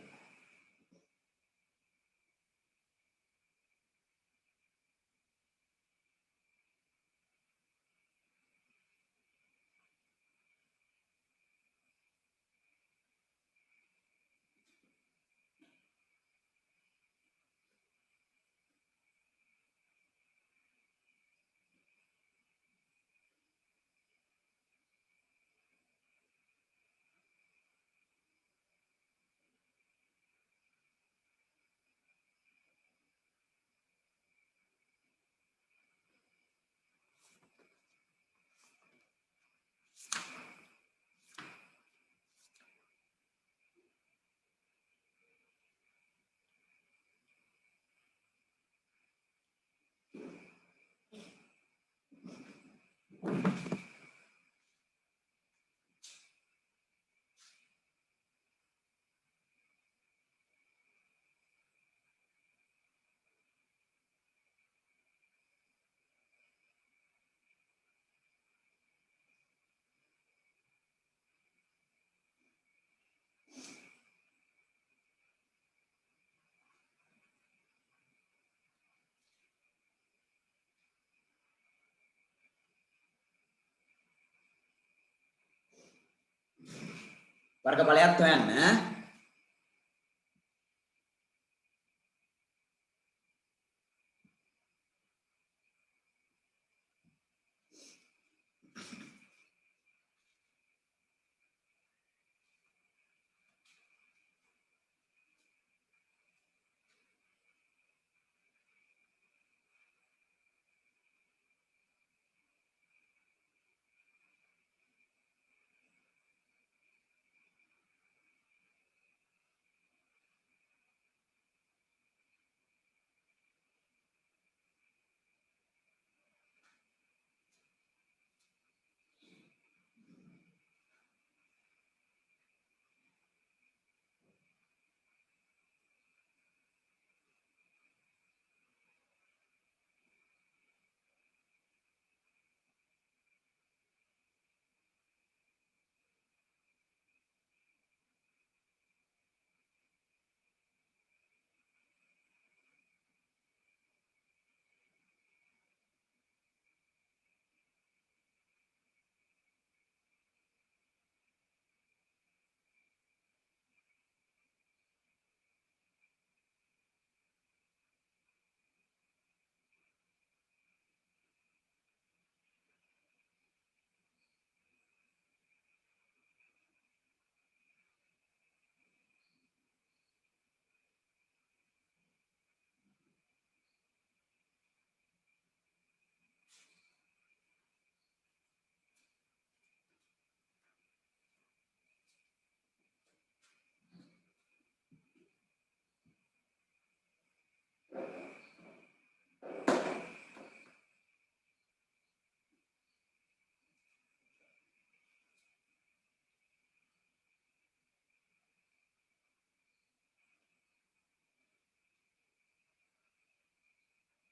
වර්ගඵලයක් හොයන්න.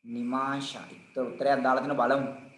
නිමාෂා උත්තරයක් දාලා තින බලමු.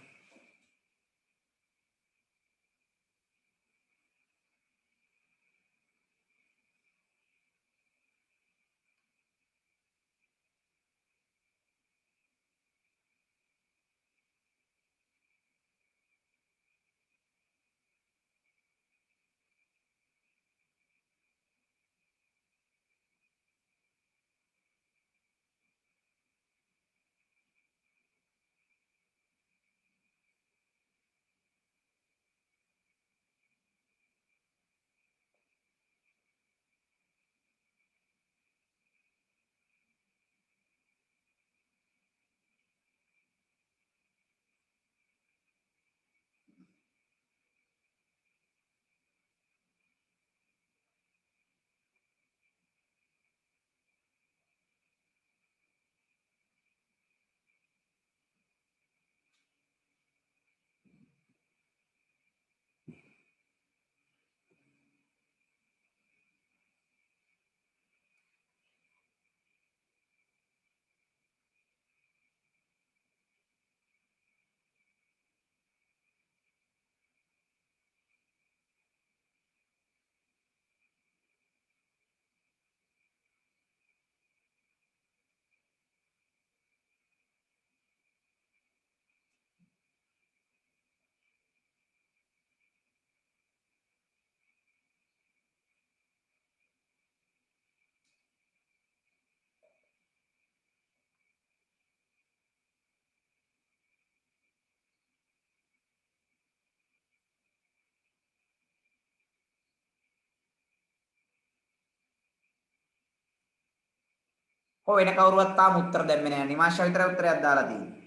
කො වෙන කවුරුවත් තාම උත්තර දැම්මේ නැහැ. නිමාෂා විතරයි උත්තරයක් දාලා තියෙන්නේ.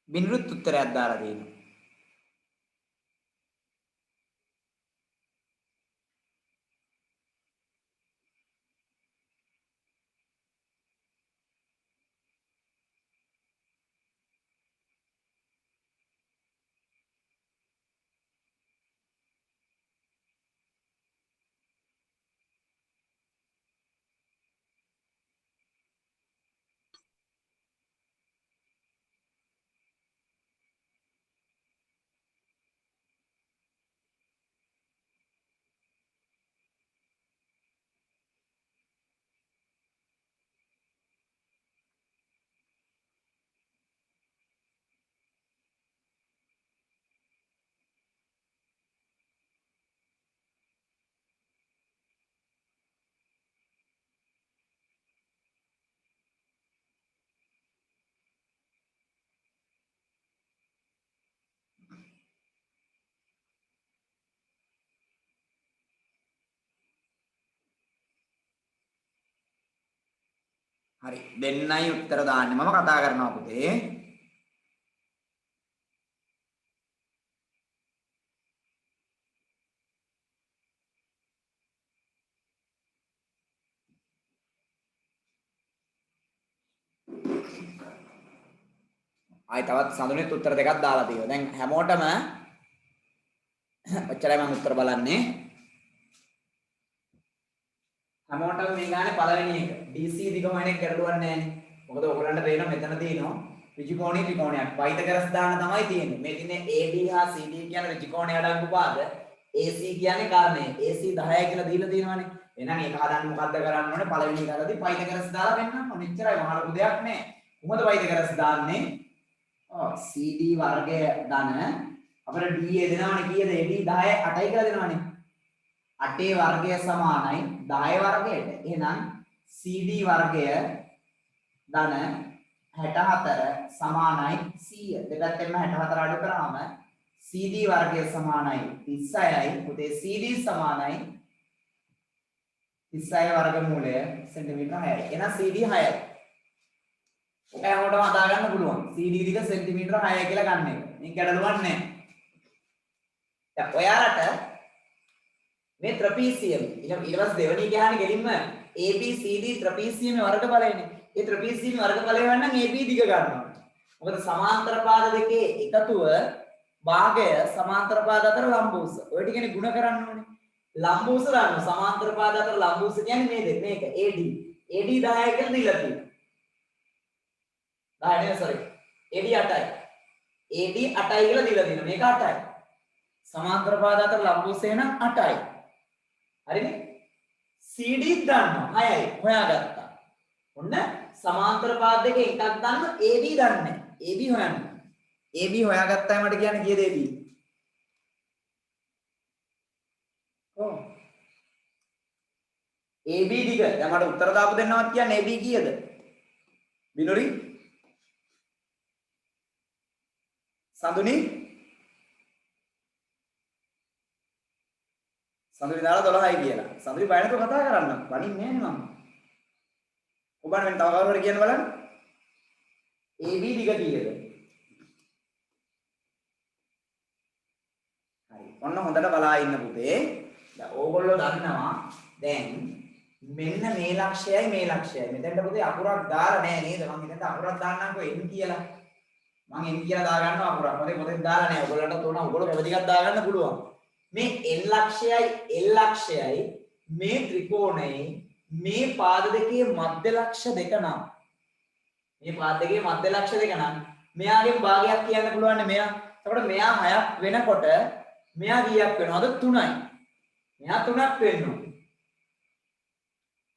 බින්රුත් උත්තරයක් දාලා තියෙනවා. හරි දෙන්නයි උත්තර දාන්නේ මම කතා කරනවා පුතේ ආයි තවත් සඳුනෙත් උත්තර දෙකක් දාලා තියෙනවා දැන් හැමෝටම ඔච්චරයි මම උත්තර බලන්නේ හැමෝටම මේ ගානේ පළවෙනි එක DC දිග හොයන්නේ ගැටලුවක් නැහැ නේ මොකද ඔයගොල්ලන්ට තේරෙනවා මෙතන තියෙනවා ඍජුකෝණී ත්‍රිකෝණයක් පයිතගරස් දාන්න තමයි තියෙන්නේ මේ තියෙන්නේ AD හා CD කියන ඍජුකෝණයේ අඩංගු පාද AC කියන්නේ කාරණේ AC 10යි කියලා දීලා තියෙනවානේ එහෙනම් ඒක හදන්න මොකද්ද කරන්න ඕනේ පළවෙනි එකකදී පයිතගරස් දාලා වෙන්නම ඕනේ එච්චරයි මහ ලොකු දෙයක් නෑ කොහොමද පයිතගරස් දාන්නේ CD වර්ගය ධන අපිට DA දෙනවනේ කීයද AD 10 8යි කියලා දෙනවනේ 8 වර්ගය සමානයි 10 වර්ගයට. එහෙනම් CD වර්ගය ධන 64 සමානයි 100. දෙපැත්තෙන්ම 64 අඩු කරාම CD වර්ගය සමානයි 36යි. පුතේ CD සමානයි 36 වර්ගමූලය සෙන්ටිමීටර 6යි. එහෙනම් CD 6යි. ඔක හැමෝටම හදා ගන්න පුළුවන්. CD දිග සෙන්ටිමීටර 6යි කියලා ගන්න එක. මේක ගැටලුවක් නැහැ. දැන් ඔයාලට මේ ත්‍රපීසියම් ඊට පස්සේ දෙවෙනි ගහන්නේ ගෙලින්ම ABCD ත්‍රපීසියමේ වර්ගඵලයනේ. ඒ ත්‍රපීසියමේ වර්ගඵලය වෙන්න නම් AB දිග ගන්නවා. මොකද සමාන්තර පාද දෙකේ එකතුව භාගය සමාන්තර පාද අතර ලම්බෝස. ඔය ටිකනේ ಗುಣ කරන්න ඕනේ. ලම්බෝස ගන්න සමාන්තර පාද අතර ලම්බෝස කියන්නේ මේ දෙක. මේක AD. AD 10 කියලා දීලා තියෙනවා. 10 නේ sorry. AD 8යි. AD 8යි කියලා දීලා තියෙනවා. මේක 8යි. සමාන්තර පාද අතර ලම්බෝසය නම් 8යි. හරිනේ CD දන්නවා 6යි හොයාගත්තා ඔන්න සමාන්තර පාද දෙකේ එකක් දන්න AB දන්නේ AB හොයන්න AB හොයාගත්තා මට කියන්නේ කීයද AB ඔව් AB දිග දැන් මට උත්තර දාපු දෙන්නවත් කියන්නේ AB කීයද බිනෝරි සඳුනි සඳුනි දාලා 12යි කියලා. සඳුනි බය නැතුව කතා කරන්න. බණින්නේ නැහැ මම. ඔබන් වෙන තව කවුරු හරි කියන්න බලන්න. AB දිග කීයද? හරි. ඔන්න හොඳට බලා ඉන්න පුතේ. දැන් ඕගොල්ලෝ දන්නවා දැන් මෙන්න මේ ලක්ෂයයි මේ ලක්ෂයයි. මෙතෙන්ට පුතේ අකුරක් දාලා නැහැ නේද? මම මෙතෙන්ට අකුරක් දාන්නම්කෝ n කියලා. මම n කියලා දාගන්නවා අකුරක්. මොකද දාලා නැහැ. ඔයගොල්ලන්ට තෝරන ඔයගොල්ලෝ කැමති එකක් දාගන්න පුළුවන්. මේ n ලක්ෂයයි l ලක්ෂයයි මේ ත්‍රිකෝණයේ මේ පාද දෙකේ මධ්‍ය ලක්ෂ දෙක නම් මේ පාද දෙකේ මධ්‍ය ලක්ෂ දෙක නම් මෙයාගේ භාගයක් කියන්න පුළුවන් නේ මෙයා. එතකොට මෙයා 6ක් වෙනකොට මෙයා කීයක් වෙනවද 3යි. මෙයා 3ක් වෙන්න ඕනේ.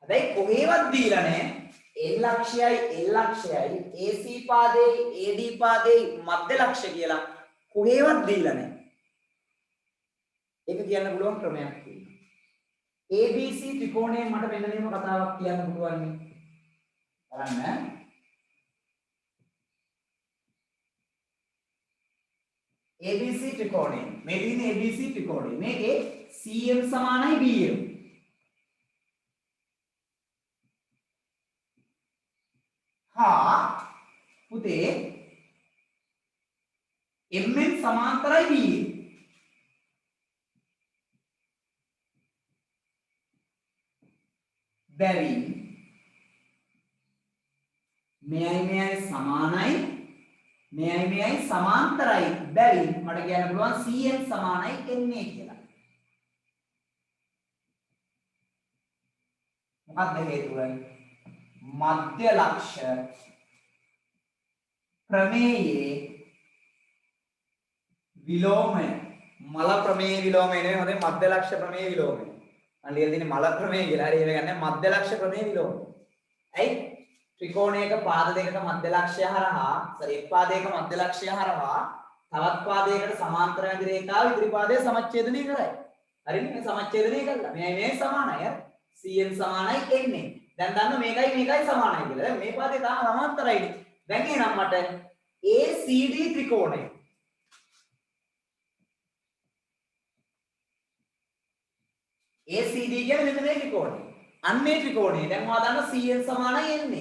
හැබැයි කොහේවත් දීලා නැහැ l ලක්ෂයයි l ලක්ෂයයි AC පාදේ AD පාදේ මධ්‍ය ලක්ෂ කියලා කොහේවත් දීලා නැහැ. ඒක කියන්න පුළුවන් ක්‍රමයක් තියෙනවා. ABC ත්‍රිකෝණයෙන් මට මෙන්න මෙහෙම කතාවක් කියන්න පුළුවන් නේ. බලන්න. ABC ත්‍රිකෝණය. මේ තියෙන්නේ ABC ත්‍රිකෝණය. මේකේ CM සමානයි BM. හා පුතේ MN සමාන්තරයි BM. බැවින් මෙයයි සමානයි මෙයයි සමාන්තරයි බැවින් මට කියන්න පුළුවන් CN සමානයි NA කියලා. මොකක්ද හේතුව? මධ්‍ය ලක්ෂ ප්‍රමේයේ විලෝමය මල ප්‍රමේය විලෝමය නෙවෙයි හොඳේ මධ්‍ය ලක්ෂ ප්‍රමේය විලෝමය. අලියලා තියෙන මල ප්‍රමේය කියලා. හරි ඒක ගන්න මධ්‍ය ලක්ෂ ප්‍රමේය විලෝමය. ඇයි? ත්‍රිකෝණයක පාද දෙකක මධ්‍ය ලක්ෂය හරහා එක් පාදයක මධ්‍ය ලක්ෂය හරහා තවත් පාදයකට සමාන්තර ඇති රේඛාව ඉදිරි පාදයේ සමච්ඡේදනය කරයි. හරිනේ? මේ සමච්ඡේදනය කළා. මේ සමානයි. CN සමානයි NA. දැන් දන්න මේකයි සමානයි කියලා. දැන් මේ පාදේ තාම සමාන්තරයිනේ. දැන් එහෙනම් මට ACD ත්‍රිකෝණය ACD කියන්නේ මෙන්න මේ ත්‍රිකෝණය. අන්න මේ ත්‍රිකෝණය. දැන් ඔයා දන්න CN සමානයි NA.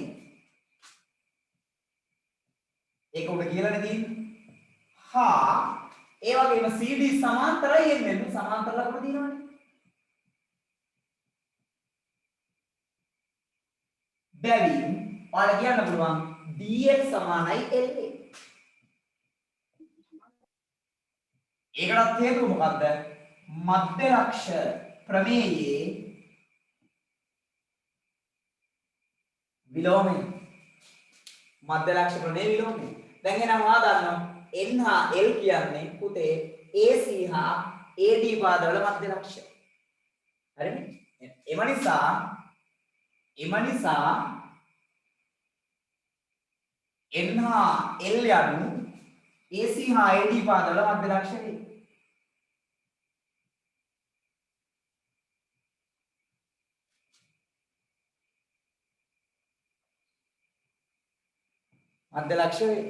ඒක උඩ කියලානේ තියෙන්නේ. හා ඒ වගේම CD සමාන්තරයි ML සමාන්තර ලකුණු තියෙනවනේ. බැවින් ඔයාලා කියන්න පුළුවන් DL සමානයි LA. ඒකටත් හේතුව මොකද්ද? මධ්‍ය ලක්ෂ ප්‍රමේයයේ විලෝමය. මධ්‍ය ලක්ෂ ප්‍රමේය විලෝමය. දැන් එනවා ඔයා දන්නවා N හා L කියන්නේ පුතේ AC හා AD පාදවල මධ්‍ය ලක්ෂ. හරිනේ? එම නිසා N හා L යනු AC හා AD පාදවල මධ්‍ය ලක්ෂ වේ. මධ්‍ය ලක්ෂ වේ.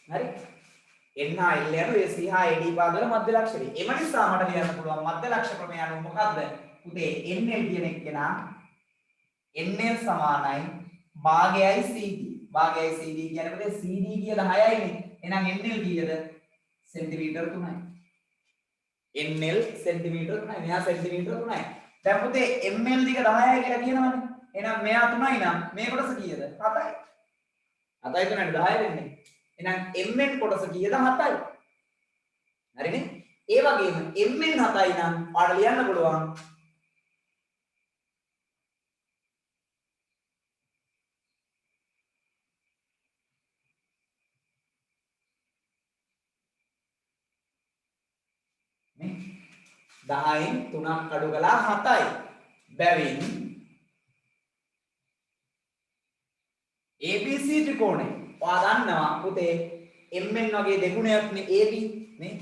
හරි? N හා L යනු AC හා AD පාදවල මධ්‍ය ලක්ෂ වේ. එම නිසා මට ලියන්න පුළුවන් මධ්‍ය ලක්ෂ ප්‍රමේය අනුව මොකද්ද? පුතේ NL කියන එක්කෙනා NL සමානයි භාගයයි CD. භාගයයි CD කියන්නේ පුතේ CD කිය 10යිනේ. එහෙනම් NL කීයද? සෙන්ටිමීටර් 3යි. NL සෙන්ටිමීටර් 3යි. මෙහා සෙන්ටිමීටර් 3යි. දැන් පුතේ ML දිග 10යි කියලා කියනවනේ. එහෙනම් මෙයා 3යි නම් මේ කොටස කීයද? 7යි. 7යි 3යි 10 වෙන්නේ. එහෙනම් MN කොටස කීයද? 7යි. හරිනේ? ඒ වගේම MN 7යි නම් ඔයාලට ලියන්න පුළුවන් නේ 10න් 3ක් අඩු කළා 7යි. බැවින් ABC ත්‍රිකෝණය ඔයා දන්නවා පුතේ MN වගේ දෙගුණයක් නේ AB නේ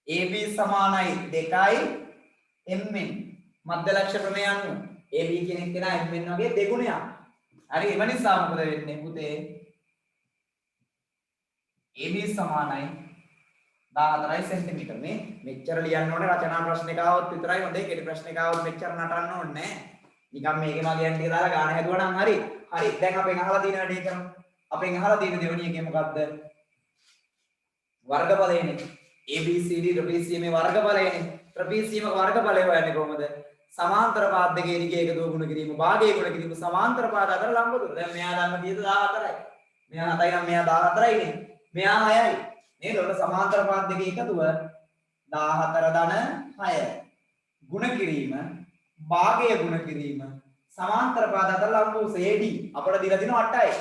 AB සමානයි 2යි MN මධ්‍ය ලක්ෂ ප්‍රමේය අනුව AB කියන එක නා MN වගේ දෙගුණයක්. හරි ඒ නිසා මොකද වෙන්නේ පුතේ AB සමානයි 14යි සෙන්ටිමීටර නේ මෙච්චර ලියන්න ඕනේ රචනා ප්‍රශ්නයක ආවොත් විතරයි හොඳේ කෙටි ප්‍රශ්නයක ආවොත් මෙච්චර නටන්න ඕනේ නැහැ නිකන් මේකේ මගියන් ටික දාලා ගාන හැදුවා නම් හරි දැන් අපෙන් අහලා තියෙන වැඩේ කරමු අපෙන් අහලා තියෙන දෙවෙනි එකේ මොකද්ද වර්ගඵලයනේ ABCD ත්‍රිපිටකයේ වර්ගඵලයනේ ත්‍රිපිටකයේ වර්ගඵලය හොයන්නේ කොහොමද සමාන්තර පාද දෙකේ දිගේ එකතුව ගුණ කිරීම භාගයේ ගුණ කිරීම සමාන්තර පාද අතර ලම්බ දුර දැන් මෙයා දන්න කීයද 14යි මෙයා 7යි නම් මෙයා 14යි නේ මෙයා 6යි නේද? ඔන්න සමාන්තර පාද දෙකේ එකතුව 14 ධන 6. ගුණ කිරීම, භාගය ගුණ කිරීම, සමාන්තර පාද අතර ලම්බ වූ AD අපට දීලා තිනවා 8යි.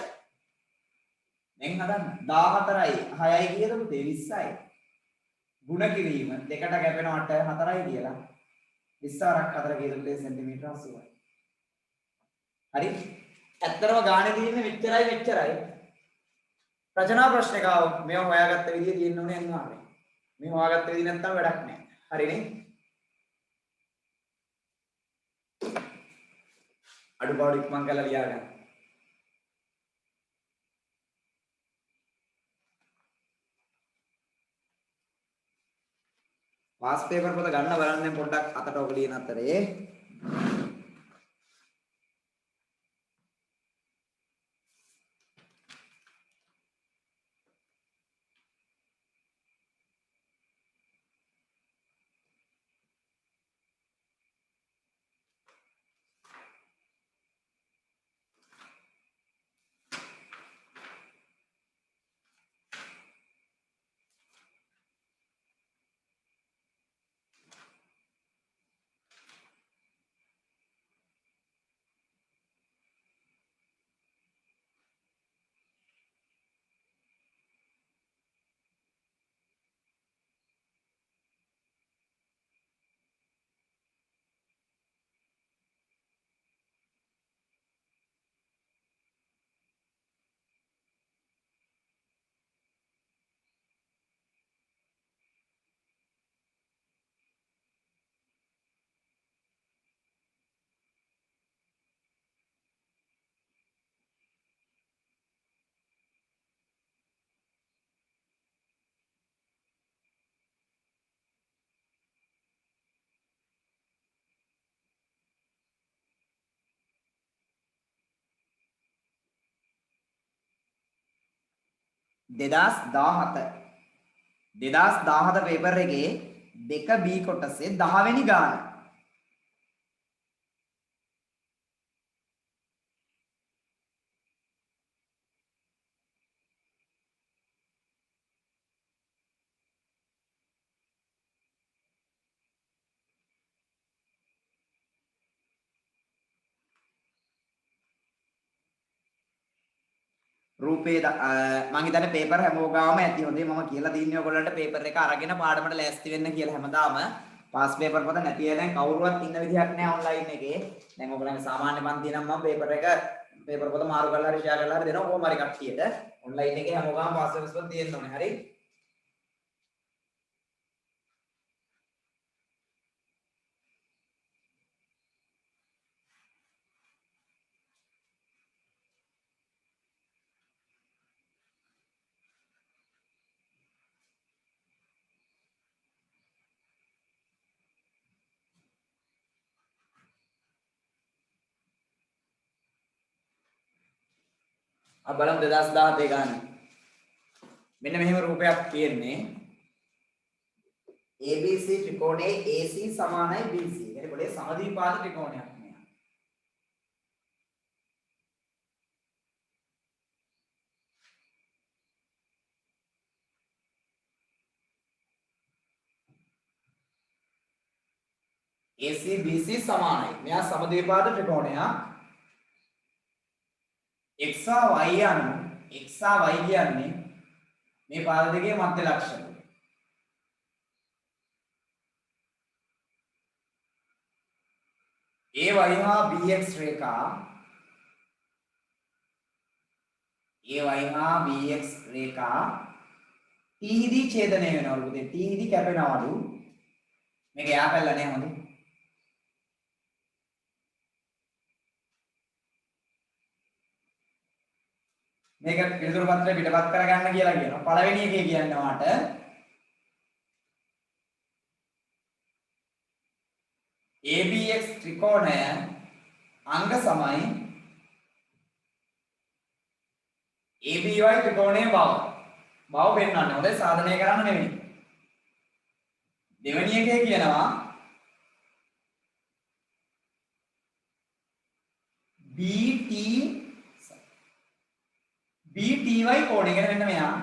දැන් හදන්න 14යි 6යි කීයද පුතේ 20යි. ගුණ කිරීම දෙකට කැපෙනවා 8 4යි කියලා. 20ක් 4 කීයද පුතේ සෙන්ටිමීටර 80යි. හරි? ඇත්තටම ගානේ තියෙන්නේ මෙච්චරයි. රචනා ප්‍රශ්නයක ආවොත් මේව හොයාගත්ත විදිය තියෙන්න ඕනේ අනිවාර්යයෙන්. මේ හොයාගත්ත විදිය නැත්තම් වැඩක් නැහැ. හරිනේ? අඩුපාඩු ඉක්මන් කරලා ලියා ගන්න. පාස් පේපර් පොත ගන්න බලන්න පොඩ්ඩක් අතට ඔක ලියන අතරේ 2017 පේපර් එකේ 2B කොටසේ 10 වෙනි ගාන. රූපේ මම හිතන්නේ පේපර් හැමෝගාම ඇති. හොඳේ මම කියලා තින්නේ ඔයගොල්ලන්ට පේපර් එක අරගෙන පාඩමට ලෑස්ති වෙන්න කියලා හැමදාම. පාස් පේපර් පොත නැති අය දැන් කවුරුවත් ඉන්න විදිහක් නැහැ ඔන්ලයින් එකේ. දැන් ඔයගොල්ලන්ගේ සාමාන්‍ය පන්තිය නම් මම පේපර් පොත මාරු කරලා හරි ෂෙයා කරලා හරි දෙනවා කොහොම හරි කට්ටියට. ඔන්ලයින් එකේ හැමෝගාම පාස් පේපර්ස් පොත තියෙන්න ඕනේ. හරි. අපි බලමු 2017 ගාන. මෙන්න මෙහෙම රූපයක් තියෙන්නේ. ABC ත්‍රිකෝණයේ AC සමානයි BC. කියන්නේ පොඩේ සමද්විපාද ත්‍රිකෝණයක් මෙයා. AC BC සමානයි. මෙයා සමද්විපාද ත්‍රිකෝණයක්. x y යනු x y කියන්නේ මේ පාද දෙකේ මධ්‍ය ලක්ෂණ. AY හා BX රේඛා T හිදී ඡේදනය වෙනවලු පුතේ. T හිදී කැපෙනවලු. මේක යාපැල්ල නේ හොඳේ. මේක පිළිතුරු පත්‍රය පිටපත් කරගන්න කියලා කියනවා. පළවෙනි එකේ කියන්නේ වාට ABX ත්‍රිකෝණය අංග සමයි ABY ත්‍රිකෝණයේ බව. බව පෙන්වන්නේ. හොඳයි සාධනය කරන්න නෙවෙයි. දෙවෙනි එකේ කියනවා BTY කෝණය කියන මෙන්න මෙයා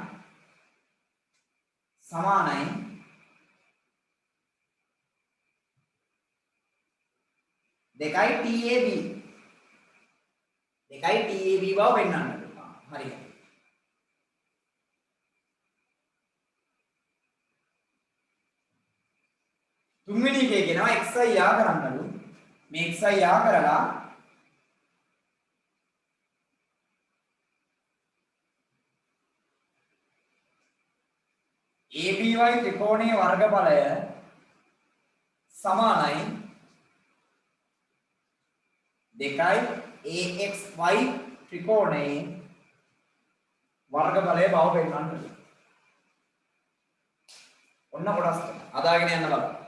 සමානයි දෙකයි TAB බව පෙන්වන්න. හරි. තුන්වෙනි එකේ කියනවා xy යා කරන්නලු. මේ xy යා කරලා ABY ත්‍රිකෝණයේ වර්ගඵලය සමානයි 2යි AXY ත්‍රිකෝණයේ වර්ගඵලය බව පෙන්වන්න. ඔන්න කොටස් අදාගෙන යන්න බලන්න.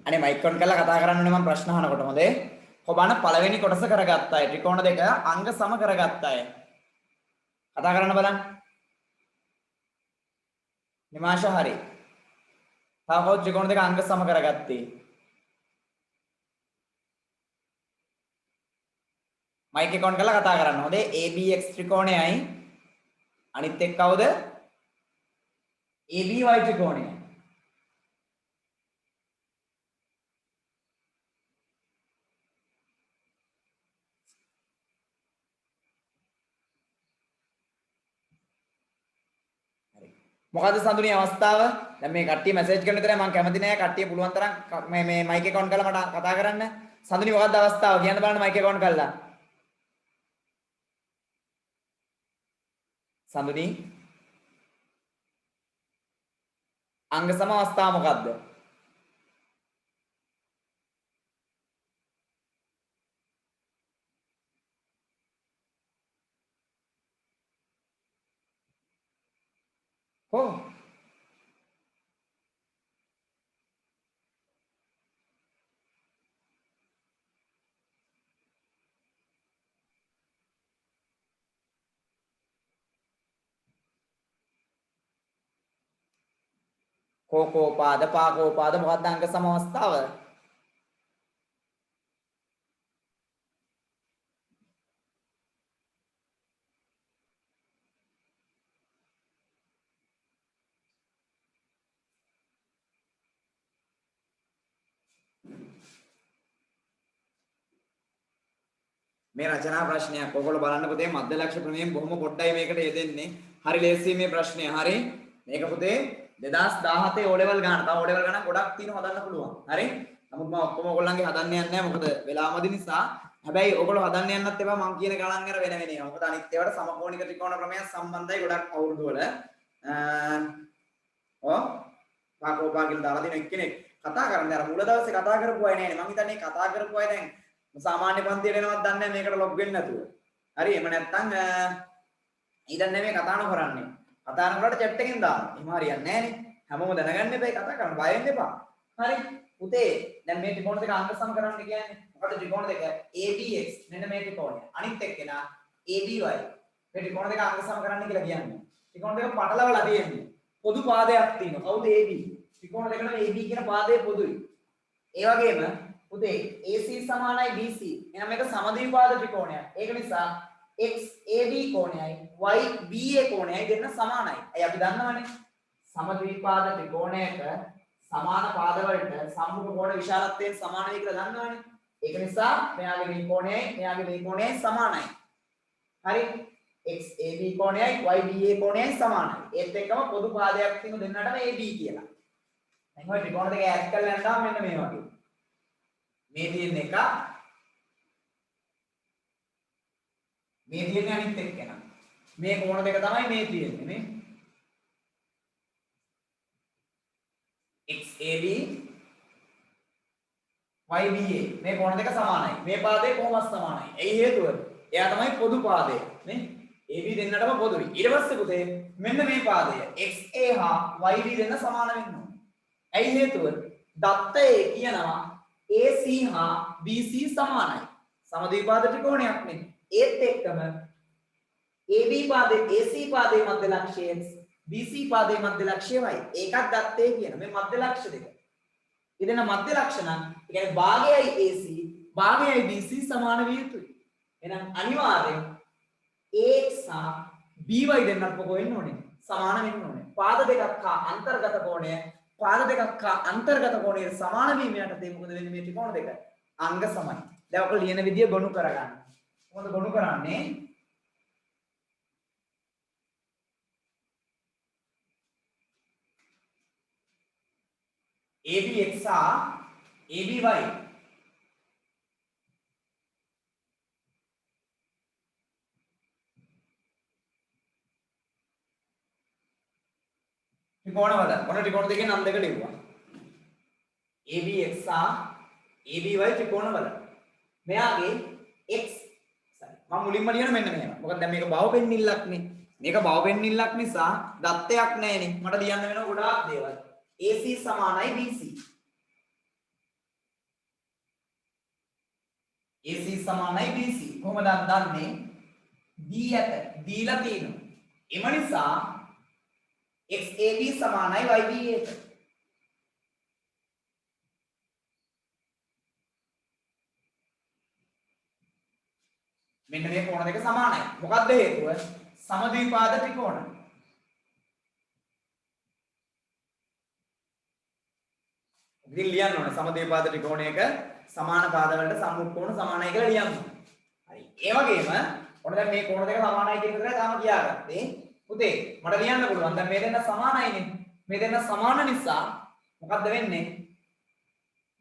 අනේ මයික් ඔන් කරලා කතා කරන්න ඕනේ මම ප්‍රශ්න අහනකොට හොඳේ. ඔබන පළවෙනි කොටස කරගත්තා. ත්‍රිකෝණ දෙක අංග සම කරගත්තා. කතා කරන්න බලන්න. නිමාෂ හරි. තාකෝ ත්‍රිකෝණ දෙක අංග සම කරගත්තේ. මයික් එක ඔන් කරලා කතා කරන්න. හොඳේ ABX ත්‍රිකෝණයයි අනිත් එක් කවුද? ABY ත්‍රිකෝණය. මොකද්ද සඳුනි අවස්ථාව? දැන් මේ කට්ටිය මැසේජ් කරන විතරයි මම කැමති නෑ කට්ටිය පුළුවන් තරම් මේ මයික් එක ඔන් කරලා මට කතා කරන්න. සඳුනි මොකද්ද අවස්ථාව? කියන්න බලන්න මයික් එක ඔන් කරලා. සඳුනි අංග සම අවස්ථාව මොකද්ද? කො කෝකෝපාද පාකෝපාද මොකද්ද අංග සම අවස්ථාව? මේ රචනා ප්‍රශ්නයක්. ඔයගොල්ලෝ බලන්න පුතේ මධ්‍ය ලක්ෂ ප්‍රමේයයෙන් බොහොම පොඩ්ඩයි මේකට යෙදෙන්නේ. හරි ලේසියි මේ ප්‍රශ්නය. හරි. මේක පුතේ 2017 O level ගන්න. තව O level ගණන් ගොඩක් තියෙනවා හදන්න පුළුවන්. හරි. නමුත් මම ඔක්කොම ඔයගොල්ලන්ගේ හදන්න යන්නේ නැහැ. මොකද වෙලාමදි නිසා. හැබැයි ඔයගොල්ලෝ හදන්න යන්නත් එපා මම කියන ගණන් අර වෙන වෙන ඒවා. මොකද අනිත් ඒවාට සමකෝණික ත්‍රිකෝණ ප්‍රමේය සම්බන්ධයි ගොඩක් අවුරුදු වල. පාකෝපා කියලා දාලා දින එක්කෙනෙක් කතා කරන්නේ අර මුල දවසේ කතා කරපු අය නෑනේ. මම හිතන්නේ කතා කරපු අය දැන් සාමාන්‍ය පන්තියට එනවත් දන්නේ නැහැ මේකට ලොග් වෙන්න නැතුව. හරි එහෙම නැත්නම් ඊදන් නෙමෙයි කතා නොකරන්නේ. කතා නොකරලා chat එකෙන් දාන්න. එහෙම හරියන්නේ නැහනේ. හැමෝම දැනගන්න එපා කතා කරන්න. බය වෙන්න එපා. හරි. පුතේ දැන් මේ ත්‍රිකෝණ දෙක අංග සම කරන්න කියන්නේ. මොකද ත්‍රිකෝණ දෙක ABX මෙන්න මේ ත්‍රිකෝණය. අනිත් එක්කෙනා ABY. මේ ත්‍රිකෝණ දෙක අංග සම කරන්න කියලා කියන්නේ. ත්‍රිකෝණ දෙක පටලවලා තියෙන්නේ. පොදු පාදයක් තියෙනවා. කවුද AB? ත්‍රිකෝණ දෙකටම AB කියන පාදය පොදුයි. ඒ වගේම පුතේ AC සමානයි BC. එහෙනම් මේක සමද්විපාද ත්‍රිකෝණයක්. ඒක නිසා XAB කෝණයයි YBA කෝණයයි දෙන්න සමානයි. අය අපි දන්නවනේ. සමද්විපාද ත්‍රිකෝණයක සමාන පාද වලට සම්මුඛ කෝණ විශාලත්වයෙන් සමාන වෙයි කියලා දන්නවනේ. ඒක නිසා මෙයාගේ මේ කෝණයයි මෙයාගේ මේ කෝණයයි සමානයි. හරි. XAB කෝණයයි YBA කෝණයයි සමානයි. ඒත් එක්කම පොදු පාදයක් තියෙන දෙන්නටම AB කියලා. දැන් ඔය ත්‍රිකෝණ දෙක ඈඩ් කරලා යනවා මෙන්න මේ වගේ. මේ තියෙන එක මේ තියෙන අනිත් එක්කෙනා මේ කෝණ දෙක තමයි මේ තියෙන්නේ නේ XAB YBA මේ කෝණ දෙක සමානයි මේ පාදේ කොහොමද සමානයි ඒ හේතුව එයා තමයි පොදු පාදය නේ AB දෙන්නටම පොදුයි ඊට පස්සේ පුතේ මෙන්න මේ පාදය XA හා YB දෙන්න සමාන වෙන්න ඕනේ ඇයි හේතුව දත්තයේ කියනවා AC හා BC සමානයි. සමද්විපාද ත්‍රිකෝණයක් නේ. ඒත් එක්කම AB පාදේ AC පාදේ මධ්‍ය ලක්ෂය BC පාදේ මධ්‍ය ලක්ෂය y. ඒකත් දත්තේ කියන මේ මධ්‍ය ලක්ෂ දෙක. ඉතින් මධ්‍ය ලක්ෂ නම් ඒ කියන්නේ භාගයයි AC භාගයයි BC සමාන විය යුතුයි. එහෙනම් අනිවාර්යෙන් AX හා BY දෙන්නත් මොකෝ වෙන්න ඕනේ? සමාන වෙන්න ඕනේ. පාද දෙකක් හා අන්තර්ගත කෝණය පාද දෙකක් හා අන්තර්ගත කෝණයේ සමාන වීම යටතේ මොකද වෙන්නේ මේ ත්‍රිකෝණ දෙක අංග සමයි. දැන් ඔක ලියන විදිය ගොනු කරගන්න. කොහොමද ගොනු කරන්නේ? ABX හා ABY ත්‍රිකෝණ වල මොන ත්‍රිකෝණ දෙකේ නම් දෙක ලිව්වා ABX හා ABY ත්‍රිකෝණ වල මෙයාගේ x මම මුලින්ම ලියන මෙන්න මෙහෙම මොකද දැන් මේක බව පෙන්නිල්ලක් නේ මේක බව පෙන්නිල්ලක් නිසා දත්තයක් නැහැනේ මට ලියන්න වෙනවා ගොඩාක් දේවල් AC සමානයි BC AC සමානයි BC. කොහොමද දන්නේ? D ඇත දීලා තියෙනවා. එම නිසා XAB සමානයි YBA ට. මෙන්න මේ කෝණ දෙක සමානයි. මොකක්ද හේතුව? සමද්විපාද ත්‍රිකෝණ. ඉතින් ලියන්න ඕනේ සමද්විපාද ත්‍රිකෝණයක සමාන පාද වලට සම්මුඛ සමානයි කියලා ලියන්න. හරි. ඒ වගේම ඔන්න දැන් මේ කෝණ දෙක සමානයි කියන එක තාම කියාගත්තේ. පුතේ මට ලියන්න පුළුවන්. දැන් මේ දෙන්න සමානයිනේ. මේ දෙන්න සමාන නිසා මොකද්ද වෙන්නේ?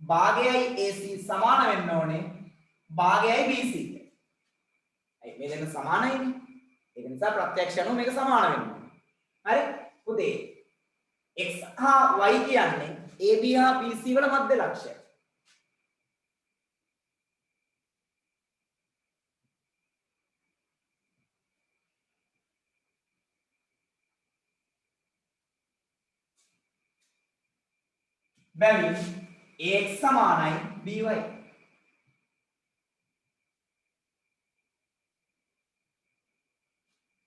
භාගයයි AC සමාන වෙන්න ඕනේ. භාගයයි BC. මේ දෙන්න සමානයිනේ. ඒක නිසා ප්‍රත්‍යක්ෂ අනුව මේක සමාන වෙනවා. හරි? පුතේ x හා y කියන්නේ AB හා BC වල මධ්‍ය ලක්ෂය. බැවින් AX සමානයි BY.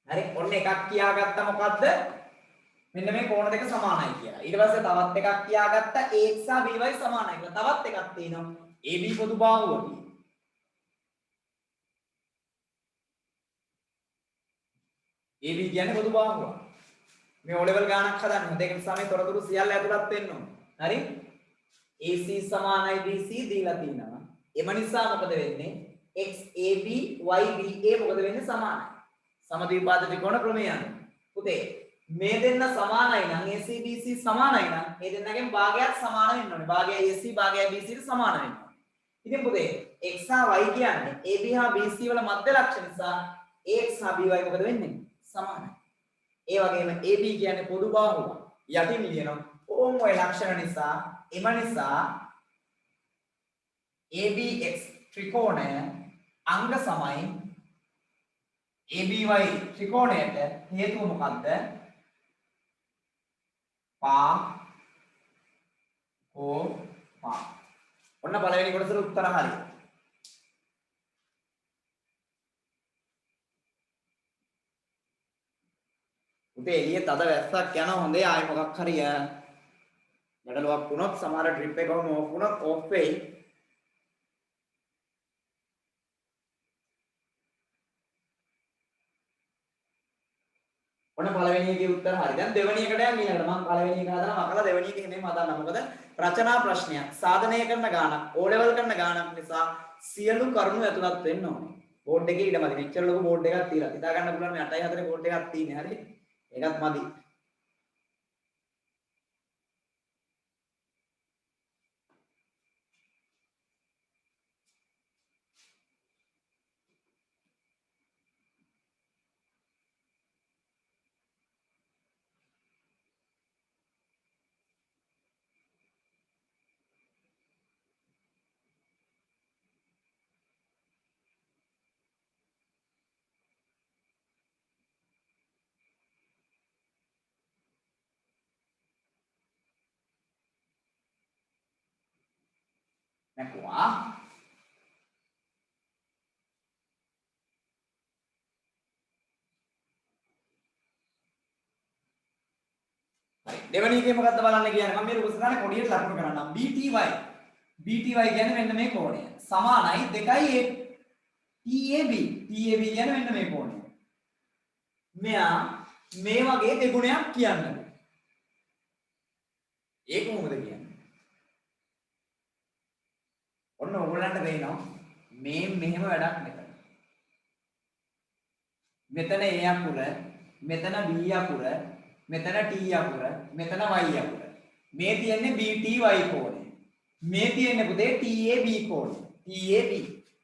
හරි ඔන්න එකක් කියාගත්තා මොකද්ද? මෙන්න මේ කෝණ දෙක සමානයි කියලා. ඊට පස්සේ තවත් එකක් කියාගත්තා AX සහ BY සමානයි කියලා. තවත් එකක් තියෙනවා AB පොදු බාහුව කියලා. AB කියන්නේ පොදු බාහුව. මේ O level ගානක් හදන්න. ඒක නිසා මේ තොරතුරු සියල්ල ඇතුළත් වෙන්න ඕන. හරි? AC සමානයි BC දීලා තියෙනවා. එම නිසා මොකද වෙන්නේ? XAB YBA මොකද වෙන්නේ? සමානයි. සමද්විපාද ත්‍රිකෝණ ක්‍රමය යනවා. පුතේ මේ දෙන්න සමානයි නම් AC BC සමානයි නම් මේ දෙන්නගෙන් භාගයක් සමාන වෙන්න ඕනේ. භාගයයි AC භාගයයි BC ට සමාන වෙන්න ඕනේ. ඉතින් පුතේ x හා y කියන්නේ AB හා BC වල මධ්‍ය ලක්ෂණ නිසා AX හා BY මොකද වෙන්නේ? සමානයි. ඒ වගේම AB කියන්නේ පොදු බාහුව. යටින් ලියනවා. ඕම් ඔය ලක්ෂණ නිසා එම නිසා ABX ත්‍රිකෝණය අංග සමයි ABY ත්‍රිකෝණයට හේතුව මොකක්ද? පා හෝ පා. ඔන්න පළවෙනි කොටසට උත්තර හරි. උදේ එළිය තද වැස්සක් යනවා හොඳේ ආයි මොකක් හරි ගැටලුවක් වුණොත් සමහර ට්‍රිප් එක කොහොම ඕෆ් වුණොත් ඕෆ් වෙයි. ඔන්න පළවෙනි එකේ උත්තර හරි. දැන් දෙවෙනි එකට යන්න ඊළඟට මම පළවෙනි එක හදලා මකලා දෙවෙනි එක එහෙමම හදන්න. මොකද රචනා ප්‍රශ්නයක් සාධනය කරන ගානක් O level කරන ගානක් නිසා සියලු කරුණු ඇතුළත් වෙන්න ඕනේ. බෝඩ් එකේ ඊටමදි. මෙච්චර ලොකු බෝඩ් එකක් තියලා. හිතා ගන්න පුළුවන් මේ 8/4 බෝඩ් එකක් තියෙන්නේ. හරි. ඒකත් මදි. නැකුවා. දෙවෙනි එකේ මොකද්ද බලන්න කියන්නේ මම මේ උපසරණ කොඩියට ලකුණු කරන්නම් BTY කියන්නේ මෙන්න මේ කෝණය සමානයි 2A TAB කියන්නේ මෙන්න මේ කෝණය මෙයා මේ වගේ දෙගුණයක් කියන්නද ඒක කොහොමද කියන්නේ ඔන්න ඔයගොල්ලන්ට වෙනවා මේ මෙහෙම වැඩක් මෙතන A අකුර මෙතන B අකුර මෙතන T අකුර මෙතන Y අකුර මේ තියෙන්නේ BTY කෝණය මේ තියෙන්නේ පුතේ TAB කෝණය TAB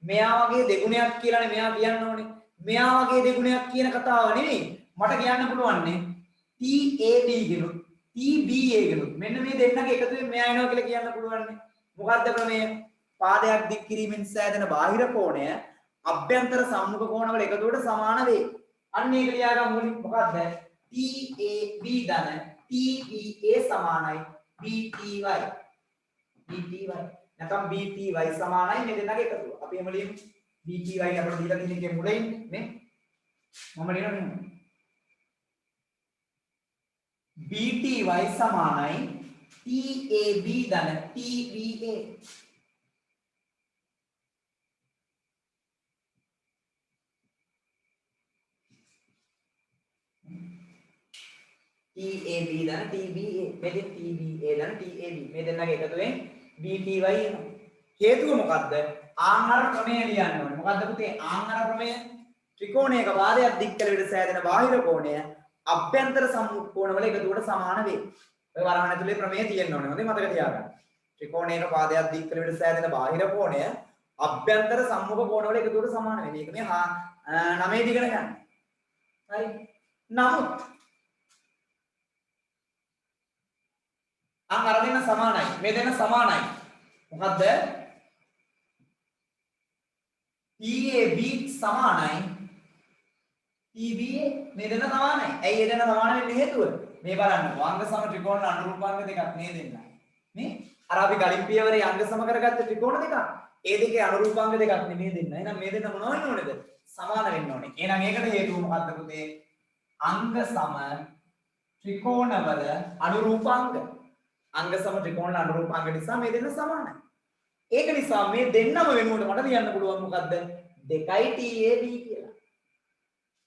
මෙයා වගේ දෙගුණයක් කියලානේ මෙයා කියන්න ඕනේ මෙයා වගේ දෙගුණයක් කියන කතාව නෙවෙයි මට කියන්න පුළුවන්නේ TAB ගිනුත් TBA ගිනුත් මෙන්න මේ දෙන්නගේ එකතුවෙන් මෙයා එනවා කියලා කියන්න පුළුවන්නේ මොකද්ද ක්‍රමය පාදයක් දික් කිරීමෙන් සෑදෙන බාහිර කෝණය අභ්‍යන්තර සම්මුඛ කෝණවල එකතුවට සමාන වේ අන්න ඒක ලියාගමු මොකද්ද TAB ධන TBA සමානයි BTY නැත්නම් bpy සමානයි මේ දෙන්නගේ එකතුව. අපි එහෙම ලියමු. bpy අපිට දීලා තියෙන එකේ මුලින් නේ මම ලියනවා මෙහෙම. bty සමානයි tab ධන tba. TAB ධන TBA මෙතන TBA ධන TAB මේ දෙන්නගේ එකතුවෙන් BPY එනවා. හේතුව මොකද්ද? ආහාර ක්‍රමය ලියන්න ඕනේ. මොකද්ද පුතේ? ආහාර ක්‍රමය ත්‍රිකෝණයක වාදයක් දික් කළ විට සෑදෙන බාහිර කෝණය අභ්‍යන්තර සම්මුඛ වල එකතුවට සමාන වේ. ඔය වරහන් ඇතුලේ ප්‍රමේය තියෙන්න ඕනේ. හොඳේ මතක තියාගන්න. ත්‍රිකෝණයක වාදයක් දික් කළ විට සෑදෙන බාහිර කෝණය අභ්‍යන්තර සම්මුඛ කෝණ වල එකතුවට සමාන වේ. මේක මේ 9 දිගට ගන්න. හරි. නමුත් අර දෙන්න සමානයි. මේ දෙන්න සමානයි. මොකද්ද? TAB සමානයි TBA මේ දෙන්න සමානයි. ඇයි මේ දෙන්න සමාන වෙන්නේ හේතුව? මේ බලන්නකෝ. අංග සම ත්‍රිකෝණ අනුරූපාංග දෙකක් මේ දෙන්නයි. මේ අර අපි කලින් පියවරේ අංග සම කරගත්ත ත්‍රිකෝණ දෙකක්. ඒ දෙකේ අනුරූපාංග දෙකක් නෙමෙයි දෙන්න. එහෙනම් මේ දෙන්න මොනව වෙන්න ඕනේද? සමාන වෙන්න ඕනේ. එහෙනම් ඒකට හේතුව මොකද්ද පුතේ? අංග සම ත්‍රිකෝණවල අනුරූපාංග. අංග සම ත්‍රිකෝණ අනුරූපාංග නිසා මේ දෙන්න සමානයි. ඒක නිසා මේ දෙන්නම වෙනුවට මට ලියන්න පුළුවන් මොකද්ද? 2යි TAB කියලා.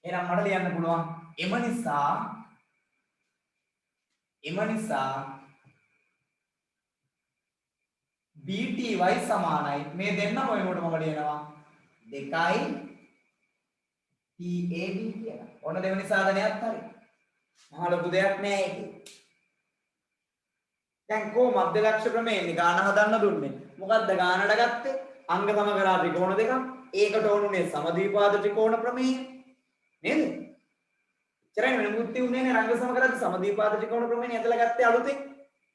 එහෙනම් මට ලියන්න පුළුවන් එම නිසා BTY සමානයි මේ දෙන්නම වෙනුවට මම ලියනවා 2යි TAB කියලා. ඔන්න දෙවෙනි සාධනයත් හරි. මහා ලොකු දෙයක් නෑ ඒකේ. දැන් කො මධ්‍යලක්ෂ ක්‍රමයෙන් ගාන හදන්න දුන්නේ. මොකද්ද ගානට ගත්තේ? අංග සම කරා ත්‍රිකෝණ දෙකක්. ඒකට ඕනුනේ සමද්විපාද ත්‍රිකෝණ ප්‍රමේය. නේද? චරණ වෙනුත් උනේ නේ අංග සම කරද්දි සමද්විපාද ත්‍රිකෝණ ප්‍රමේය ඇදලා ගත්තේ අලුතෙන්.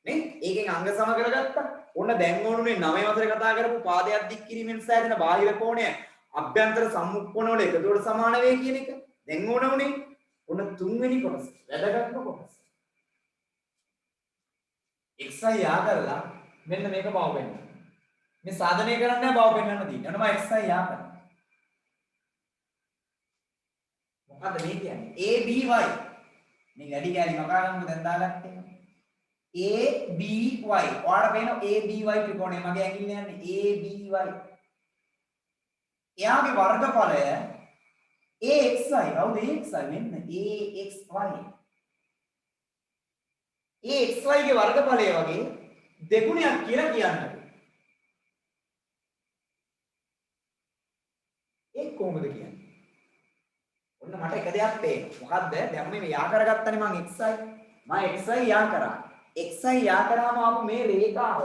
නේ? ඒකෙන් අංග සම කරගත්තා. ඔන්න දැන් ඕනුනේ 9 වසරේ කතා කරපු පාදයක් දික් කිරීමෙන් සෑදෙන බාහිර කෝණය අභ්‍යන්තර සම්මුඛ කෝණ වල එකතුවට සමාන වේ කියන එක. දැන් ඕනුනේ. ඔන්න තුන්වෙනි කොටස. වැදගත්ම කොටස. xi යා කරලා මෙන්න මේක බව වෙන්න. මේ සාධනය කරන්නේ බව වෙන්නන්න තියෙන්නේ. ඔන්න මම xi යා කරනවා. මොකද්ද මේ කියන්නේ? ABY. මේ වැඩි කැලි මකා ගන්නකො දැන් දාගත්තේ. ABY. ඔයාලට පේනවා ABY ත්‍රිකෝණය මගේ ඇඟිල්ල යන්නේ ABY. එයාගේ වර්ගඵලය AXI. කවුද AXI? මෙන්න AXY. ඒ xy ගේ වර්ගඵලය වගේ දෙගුණයක් කියලා කියන්නද? ඒක කොහොමද කියන්නේ? ඔන්න මට එක දෙයක් පේනවා. මොකද්ද? දැන් මේ යා කරගත්තනේ මම xy. මම xy යා කරා. xy යා කරාම ආපු මේ රේඛාව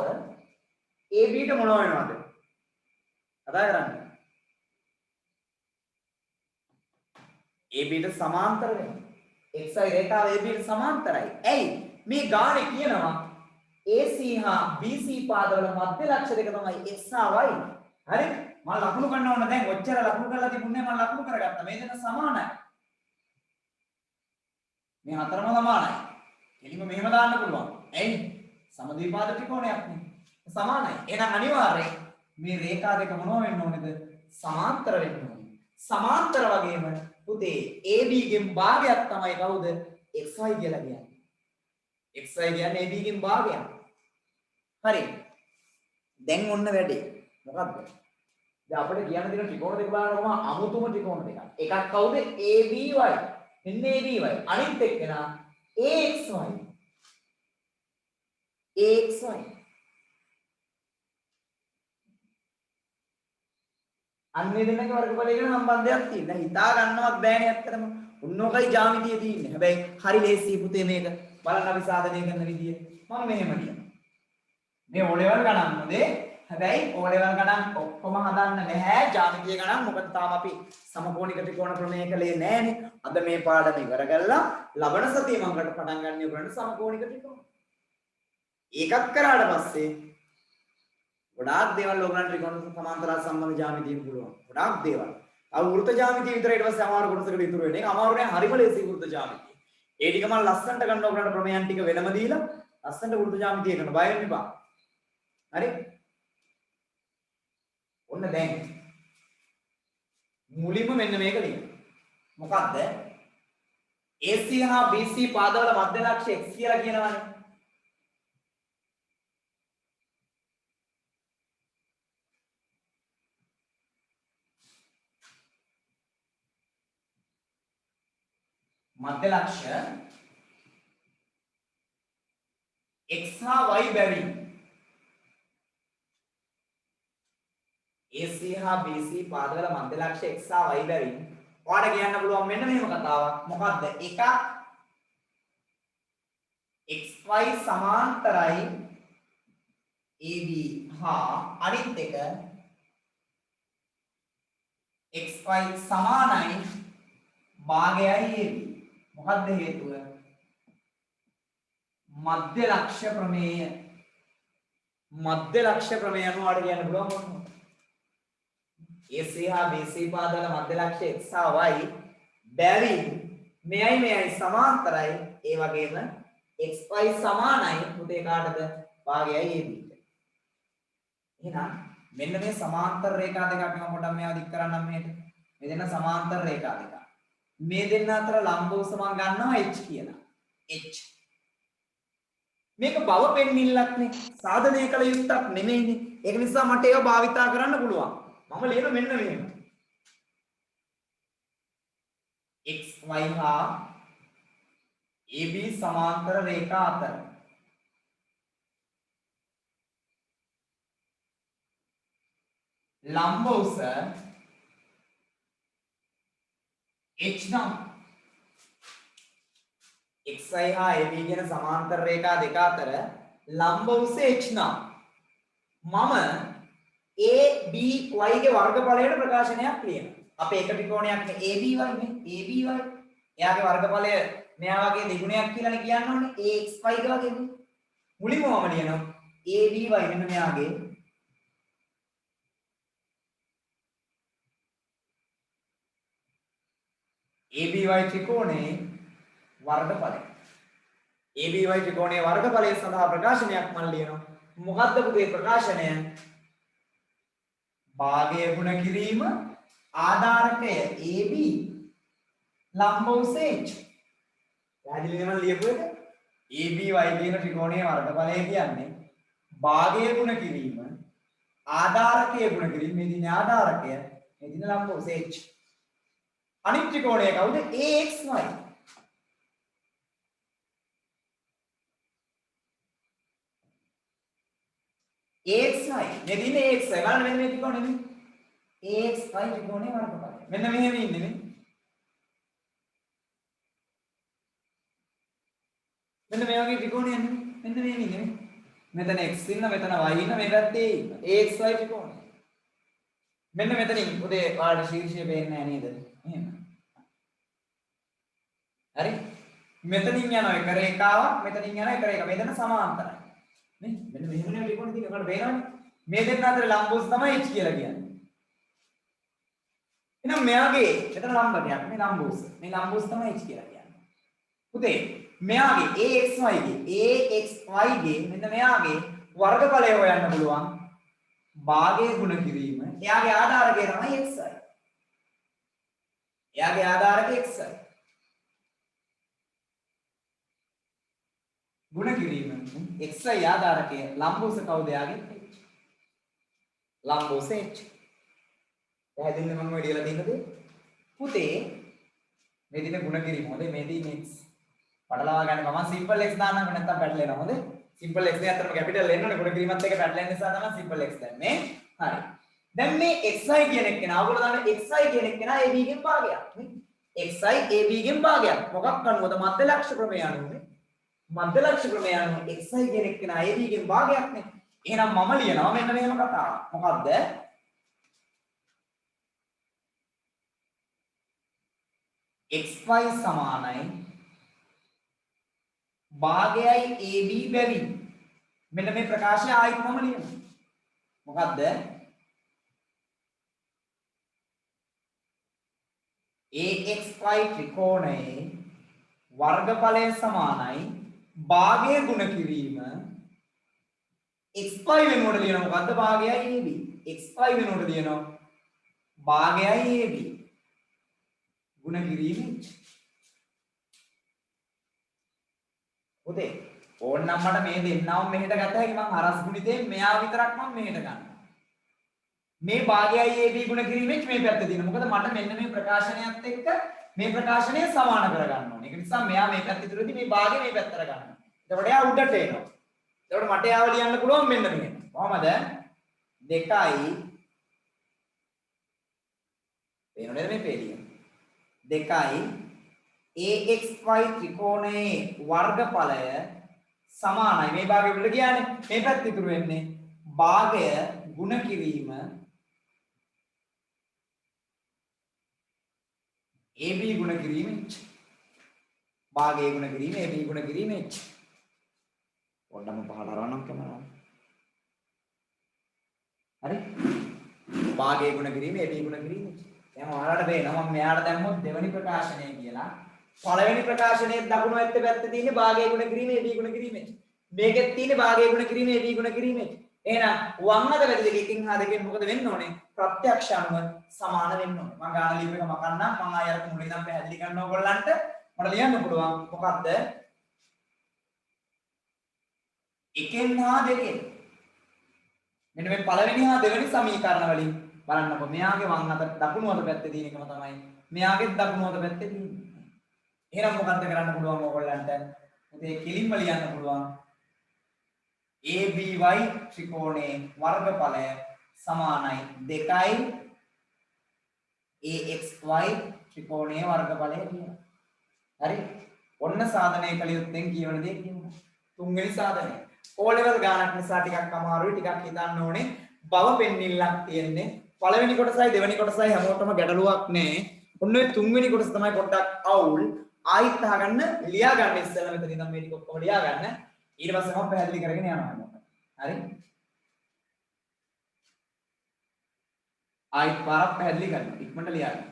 AB ට මොන වෙනවද? කතා කරන්නේ. AB ට සමාන්තර වෙනවා. xy රේඛාව AB ට සමාන්තරයි. ඇයි? මේ ගානේ කියනවා AC හා BC පාදවල මධ්‍ය ලක්ෂ දෙක තමයි x හා y. හරි? මම ලකුණු ගන්න ඕන දැන් ඔච්චර ලකුණු කරලා තිබුණේ මම ලකුණු කරගත්තා. මේ දෙක සමානයි. මේ හතරම සමානයි. එලිම මෙහෙම දාන්න පුළුවන්. එයි සමද්විපාද ත්‍රිකෝණයක් නේ. සමානයි. එහෙනම් අනිවාර්යෙන් මේ රේඛා දෙක මොනව වෙන්න ඕනේද? සමාන්තර වෙන්න ඕනේ. සමාන්තර වගේම පුතේ AB ගෙන් භාගයක් තමයි කවුද? xy කියලා කියන්නේ. xy කියන්නේ AB ගෙන් භාගයක්. හරි. දැන් ඔන්න වැඩේ. මොකද්ද? දැන් අපිට කියන්න දෙන ත්‍රිකෝණ දෙක බලනකොම අමුතුම ත්‍රිකෝණ දෙකක්. එකක් කවුද? ABY. මෙන්න ABY. අනිත් එක්කෙනා AXY. AXY. අන්නේ දෙන්නගේ වර්ගඵලයකට සම්බන්ධයක් තියෙනවා. හිතා ගන්නවත් බෑනේ ඇත්තටම. උන්නෝකයි ජ්‍යාමිතිය තියෙන්නේ. හැබැයි හරි ලේසි පුතේ මේක. බලන්න අපි සාධනය කරන විදිය. මම මෙහෙම කියනවා. මේ O level ගණන් හොඳේ. හැබැයි O level ගණන් ඔක්කොම හදන්න බෑ. ජ්‍යාමිතිය ගණන් මොකද තාම අපි සමකෝණික ත්‍රිකෝණ ප්‍රමේය කලේ නෑනේ. අද මේ පාඩම ඉවර කරලා ලබන සතියේ මම කට පටන් ගන්න ඕන සමකෝණික ත්‍රිකෝණ. ඒකත් කරාට පස්සේ ගොඩාක් දේවල් ඕගලන්ට ත්‍රිකෝණ සමාන්තරා සම්බන්ධ ජ්‍යාමිතිය පුළුවන්. ගොඩාක් දේවල්. අව වෘත්ත ජ්‍යාමිතිය විතර ඊට පස්සේ අමාරු කොටසකට ඉතුරු වෙන එක. අමාරු නෑ හරිම ලේසි වෘත්ත ජ්‍යාමිතිය. ඒ ටික මම ලස්සනට ගන්න ඕගලන්ට ප්‍රමේයන් ටික වෙනම දීලා ලස්සනට වෘත්ත ජ්‍යාමිතිය කරන්න බය වෙන්න එපා. හරි? ඔන්න දැන් මුලින්ම මෙන්න මේක ලියන්න. මොකද්ද? AC හා BC පාදවල මධ්‍ය ලක්ෂ්‍ය x කියලා කියනවනේ. මධ්‍ය ලක්ෂ්‍ය x හා y බැවින් AC හා BC පාදවල මධ්‍ය ලක්ෂ්‍ය x හා y බැවින් ඔයාලට කියන්න පුළුවන් මෙන්න මෙහෙම කතාවක්. මොකද්ද? එකක් xy සමාන්තරයි AB හා අනිත් එක xy සමානයි භාගයයි AB. මොකද්ද හේතුව? මධ්‍ය ලක්ෂ්‍ය ප්‍රමේය. මධ්‍ය ලක්ෂ්‍ය ප්‍රමේය අනුව ඔයාලට කියන්න පුළුවන් මොනවද? AC හා BC පාදවල මධ්‍ය ලක්ෂ්‍ය x හා y බැවින් මෙයයි සමාන්තරයි. ඒ වගේම xy සමානයි පුතේ කාටද? භාගයයි AB. එහෙනම් මෙන්න මේ සමාන්තර රේඛා දෙකක් මම පොඩ්ඩක් මේවා දික් කරන්නම් මෙහෙට. මේ දෙන්න සමාන්තර රේඛා දෙකක්. මේ දෙන්න අතර ලම්බ උස මම ගන්නවා h කියලා. h. මේක බව පෙන්නිල්ලක් නේ. සාධනය කළ යුත්තක් නෙමෙයිනේ. ඒක නිසා මට ඒවා භාවිතා කරන්න පුළුවන්. මම ලියන මෙන්න මෙහෙම. xy හා AB සමාන්තර රේඛා අතර ලම්බ උස h නම් xy හා AB කියන සමාන්තර රේඛා දෙක අතර ලම්බ උස h නම් මම ABY ගේ වර්ගඵලයට ප්‍රකාශනයක් ලියනවා. අපේ එක ත්‍රිකෝණයක් නේ ABY නේ ABY. එයාගේ වර්ගඵලය මෙයා වගේ දෙගුණයක් කියලානේ කියන්න ඕනේ. AXY ගේ වගේ නේ. මුලින්ම මම ලියනවා ABY මෙන්න මෙයාගේ ABY ත්‍රිකෝණයේ වර්ගඵලය. ABY ත්‍රිකෝණයේ වර්ගඵලය සඳහා ප්‍රකාශනයක් මම ලියනවා. මොකද්ද පුතේ ප්‍රකාශනය? භාගය ගුණ කිරීම ආධාරකය AB ලම්බ උස h. පැහැදිලිද මම ලියපු එක? ABY කියන ත්‍රිකෝණයේ වර්ගඵලය කියන්නේ භාගය ගුණ කිරීම ආධාරකය ගුණ කිරීම. මේ දින ආධාරකය මේ දින ලම්බ උස h. අනිත් ත්‍රිකෝණය කවුද? AXY. AXY මේ දින AXY බලන්න මෙන්න මේ ත්‍රිකෝණය නේ. AXY ත්‍රිකෝණයේ වර්ගඵලය. මෙන්න මෙහෙම ඉන්නේ නේ. මෙන්න මේ වගේ ත්‍රිකෝණයක් නේ. මෙන්න මෙහෙම ඉන්නේ නේ. මෙතන x ඉන්න, මෙතන y ඉන්න, මේ පැත්තේ a ඉන්න. AXY ත්‍රිකෝණය. මෙන්න මෙතනින් උදේ ඔයාලට ශීර්ෂය පේන්නේ නැහැ නේද? එහෙම. හරි? මෙතනින් යනවා එක රේඛාවක්, මෙතනින් යනවා එක රේඛාවක්. මේ දෙන්න සමාන්තරයි. නේ? මෙන්න මෙහෙමනේ ත්‍රිකෝණෙ තියෙන්නේ. ඔයාලට පේනවනේ. මේ දෙන්න අතර ලම්බෝස් තමයි h කියලා කියන්නේ. එහෙනම් මෙයාගේ මෙතන ලම්බකයක් මේ ලම්බෝස්. මේ ලම්බෝස් තමයි h කියලා කියන්නේ. පුතේ මෙයාගේ AXY ගේ මෙන්න මෙයාගේ වර්ගඵලය හොයන්න පුළුවන්. භාගය ගුණ කිරීම. එයාගේ ආධාරකය තමයි xy. එයාගේ ආධාරකය xy. ගුණ කිරීම xy ආධාරකය ලම්බ උස කවුද එයාගේ? ලම්බ උස h. පැහැදිලිද මම ඔය ලියලා තියෙනද? පුතේ මේ දින ගුණ කිරීම හොඳයි මේ දින x පටලවා ගන්න මම සිම්පල් x දාන්නකො නැත්තම් පැටලෙනවා හොඳේ. සිම්පල් x නේ අතරම කැපිටල් එන්න ඕනේ ගුණ කිරීමත් එක්ක පැටලෙන නිසා තමයි සිම්පල් x දැම්මේ. හරි. දැන් මේ xy කියන එක්කෙනා ඔයගොල්ලෝ දන්න xy කියන එක්කෙනා ab ගෙන් භාගයක් නේ. xy ab ගෙන් භාගයක්. මොකක් අනුවද? මධ්‍ය ලක්ෂ්‍ය ප්‍රමේය අනුව නේ. මධ්‍ය ලක්ෂ්‍ය ප්‍රමේය අනුව xy කියන එක්කෙනා ab ගෙන් භාගයක් නේ. එහෙනම් මම ලියනවා මෙන්න මෙහෙම කතාවක්. මොකද්ද? xy සමානයි භාගයයි AB බැවින් මෙන්න මේ ප්‍රකාශය ආයිත් මම ලියනවා. මොකද්ද? AXY ත්‍රිකෝණයේ වර්ගඵලය සමානයි භාගය ගුණ කිරීම xy වෙනුවට ලියන මොකද්ද? භාගයයි AB. xy වෙනුවට දිනනවා භාගයයි ab ගුණ කිරීම h. පුතේ ඕන්නම් මට මේ දෙන්නවම මෙහෙට ගත්ත හැකි මං හරස් ගුණිතේ මෙයා විතරක් මම මෙහෙට ගන්නවා. මේ භාගයයි ab ගුණ කිරීම h මේ පැත්තේ දිනන. මොකද මට මෙන්න මේ ප්‍රකාශනයත් එක්ක මේ ප්‍රකාශනය සමාන කරගන්න ඕනේ. ඒක නිසා මෙයා මේ පැත්ත ඉතුරුදී මේ භාගය මේ පැත්තට ගන්නවා. එතකොට එයා උඩට එනවා. එතකොට මට යාව ලියන්න පුළුවන් මෙන්න මෙහෙම. කොහමද? 2යි පේනවද මේ පේලිය? 2යි AXY ත්‍රිකෝණයේ වර්ගඵලය සමානයි. මේ භාගය උඩට ගියානේ. මේ පැත්ත ඉතුරු වෙන්නේ භාගය ගුණ කිරීම AB ගුණ කිරීම h. භාගය ගුණ කිරීම AB ගුණ කිරීම h. පොඩ්ඩක්ම පහට අරවන්නම් කැමරාව. හරි? භාගය ගුණ කිරීම AB ගුණ කිරීම h. දැන් ඔයාලට පේනවා මම මෙයාට දැම්මොත් දෙවෙනි ප්‍රකාශනය කියලා. පළවෙනි ප්‍රකාශනයේ දකුණු පැත්තේ තියෙන්නේ භාගය ගුණ කිරීම AB ගුණ කිරීම h. මේකෙත් තියෙන්නේ භාගය ගුණ කිරීම AB ගුණ කිරීම h. එහෙනම් වම් අත පැති දෙකකින් හා දෙකෙන් මොකද වෙන්න ඕනේ? ප්‍රත්‍යක්ෂ අනුව සමාන වෙන්න ඕනේ. මම ගාන ලියුම එක මකන්නම්. මම ආයෙ අර මුලින් ඉඳන් පැහැදිලි කරනවා ඔයගොල්ලන්ට. මට ලියන්න පුළුවන් මොකද්ද? එකෙන් හා දෙකෙන්. මෙන්න මේ පළවෙනි හා දෙවෙනි සමීකරණ වලින් බලන්නකො. මෙයාගේ වම් අත දකුණු අත පැත්තේ තියෙන එකම තමයි. මෙයාගේ දකුණු අත පැත්තේ තියෙන්නේ. එහෙනම් මොකද්ද කරන්න පුළුවන් ඔයගොල්ලන්ට? මේ කෙලින්ම ලියන්න පුළුවන්. ABY ත්‍රිකෝණයේ වර්ගඵලය සමානයි 2යි AXY ත්‍රිකෝණයේ වර්ගඵලය කියනවා. හරි? ඔන්න සාධනය කළ යුත්තෙන් කියවන දේ කියනවා. තුන්වෙනි සාධනය. O level ගානක් නිසා ටිකක් අමාරුයි. ටිකක් හිතන්න ඕනේ. බව පෙන්නිල්ලක් තියෙන්නේ. පළවෙනි කොටසයි දෙවෙනි කොටසයි හැමෝටම ගැටලුවක් නැහැ. ඔන්න ඔය තුන්වෙනි කොටස තමයි පොඩ්ඩක් අවුල්. ආයිත් අහගන්න ලියා ගන්න ඉස්සෙල්ලා මෙතන ඉඳන් මේ ටික ඔක්කොම ලියා ගන්න. ඊට පස්සේ මම පැහැදිලි කරගෙන යනවා. හරි? ආයිත් පාරක් පැහැදිලි කරනවා. ඉක්මනට ලියා ගන්න.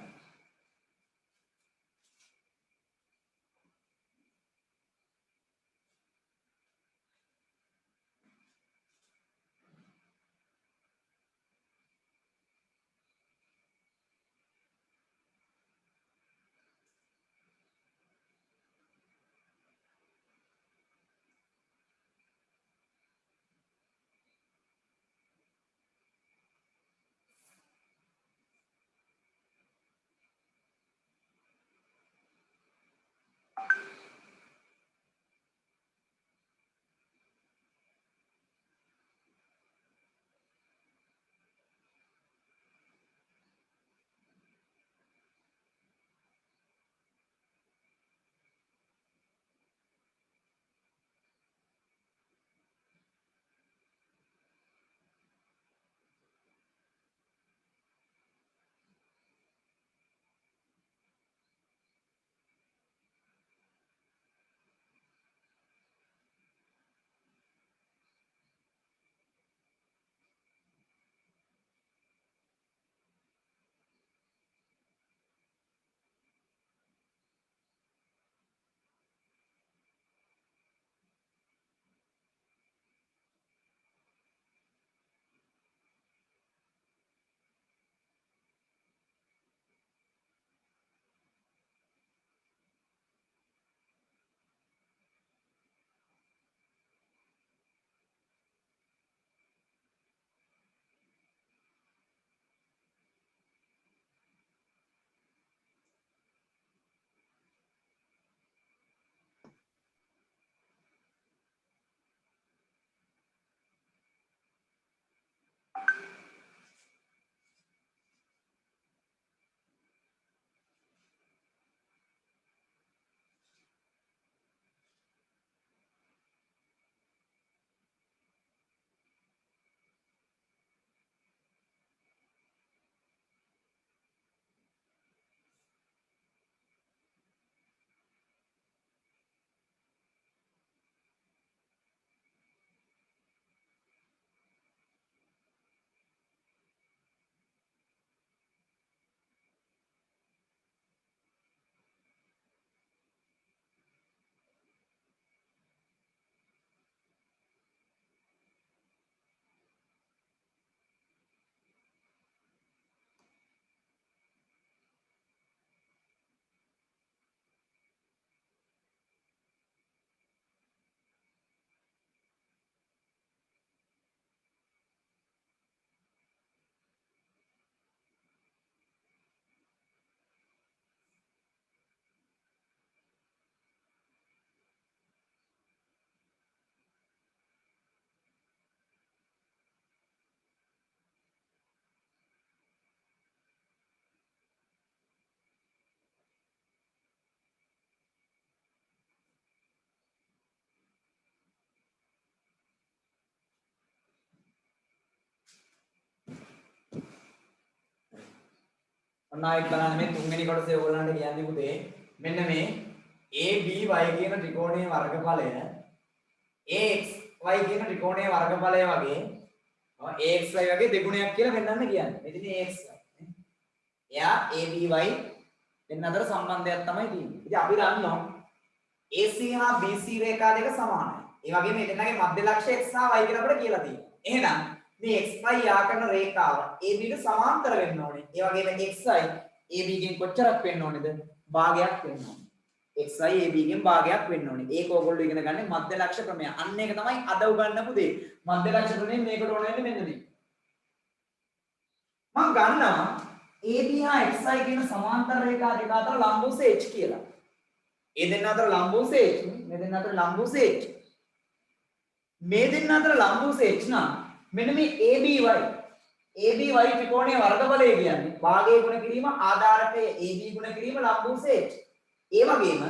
ඔන්න ආයෙත් බලන්න මේ තුන්වෙනි කොටසේ ඕගොල්ලන්ට කියන්නේ පුතේ මෙන්න මේ ABY කියන ත්‍රිකෝණයේ වර්ගඵලය AXY කියන ත්‍රිකෝණයේ වර්ගඵලය වගේ AXY වගේ දෙගුණයක් කියලා පෙන්වන්න කියන්නේ. මෙතන AXY එයා ABY දෙන්න අතර සම්බන්ධයක් තමයි තියෙන්නේ. ඉතින් අපි දන්නවා AC හා BC රේඛා දෙක සමානයි. ඒ වගේම මෙතනගේ මධ්‍ය ලක්ෂ්‍ය x හා y කියලා අපිට කියලා තියෙනවා. එහෙනම් මේ xy යා කරන රේඛාව AB ට සමාන්තර වෙන්න ඕනේ. ඒ වගේම xy AB ගෙන් කොච්චරක් වෙන්න ඕනේද? භාගයක් වෙන්න ඕනේ. xy AB ගෙන් භාගයක් වෙන්න ඕනේ. ඒක ඕගොල්ලෝ ඉගෙන ගන්න මධ්‍ය ලක්ෂ්‍ය ප්‍රමේය. අන්න ඒක තමයි අද උගන්වපු දේ. මධ්‍ය ලක්ෂ්‍ය ප්‍රමේය මේකට ඕන වෙන්නේ මෙන්න මේ. මම ගන්නවා AB හා xy කියන සමාන්තර රේඛා දෙක අතර ලම්බෝස h කියලා. ඒ දෙන්න අතර ලම්බෝස h, මේ දෙන්න අතර ලම්බෝස h. මේ දෙන්න අතර ලම්බෝස h නම් මෙන්න මේ ABY ත්‍රිකෝණයේ වර්ගඵලය කියන්නේ භාගය ගුණ කිරීම ආධාරකය AB ගුණ කිරීම ලම්බෝස h. ඒ වගේම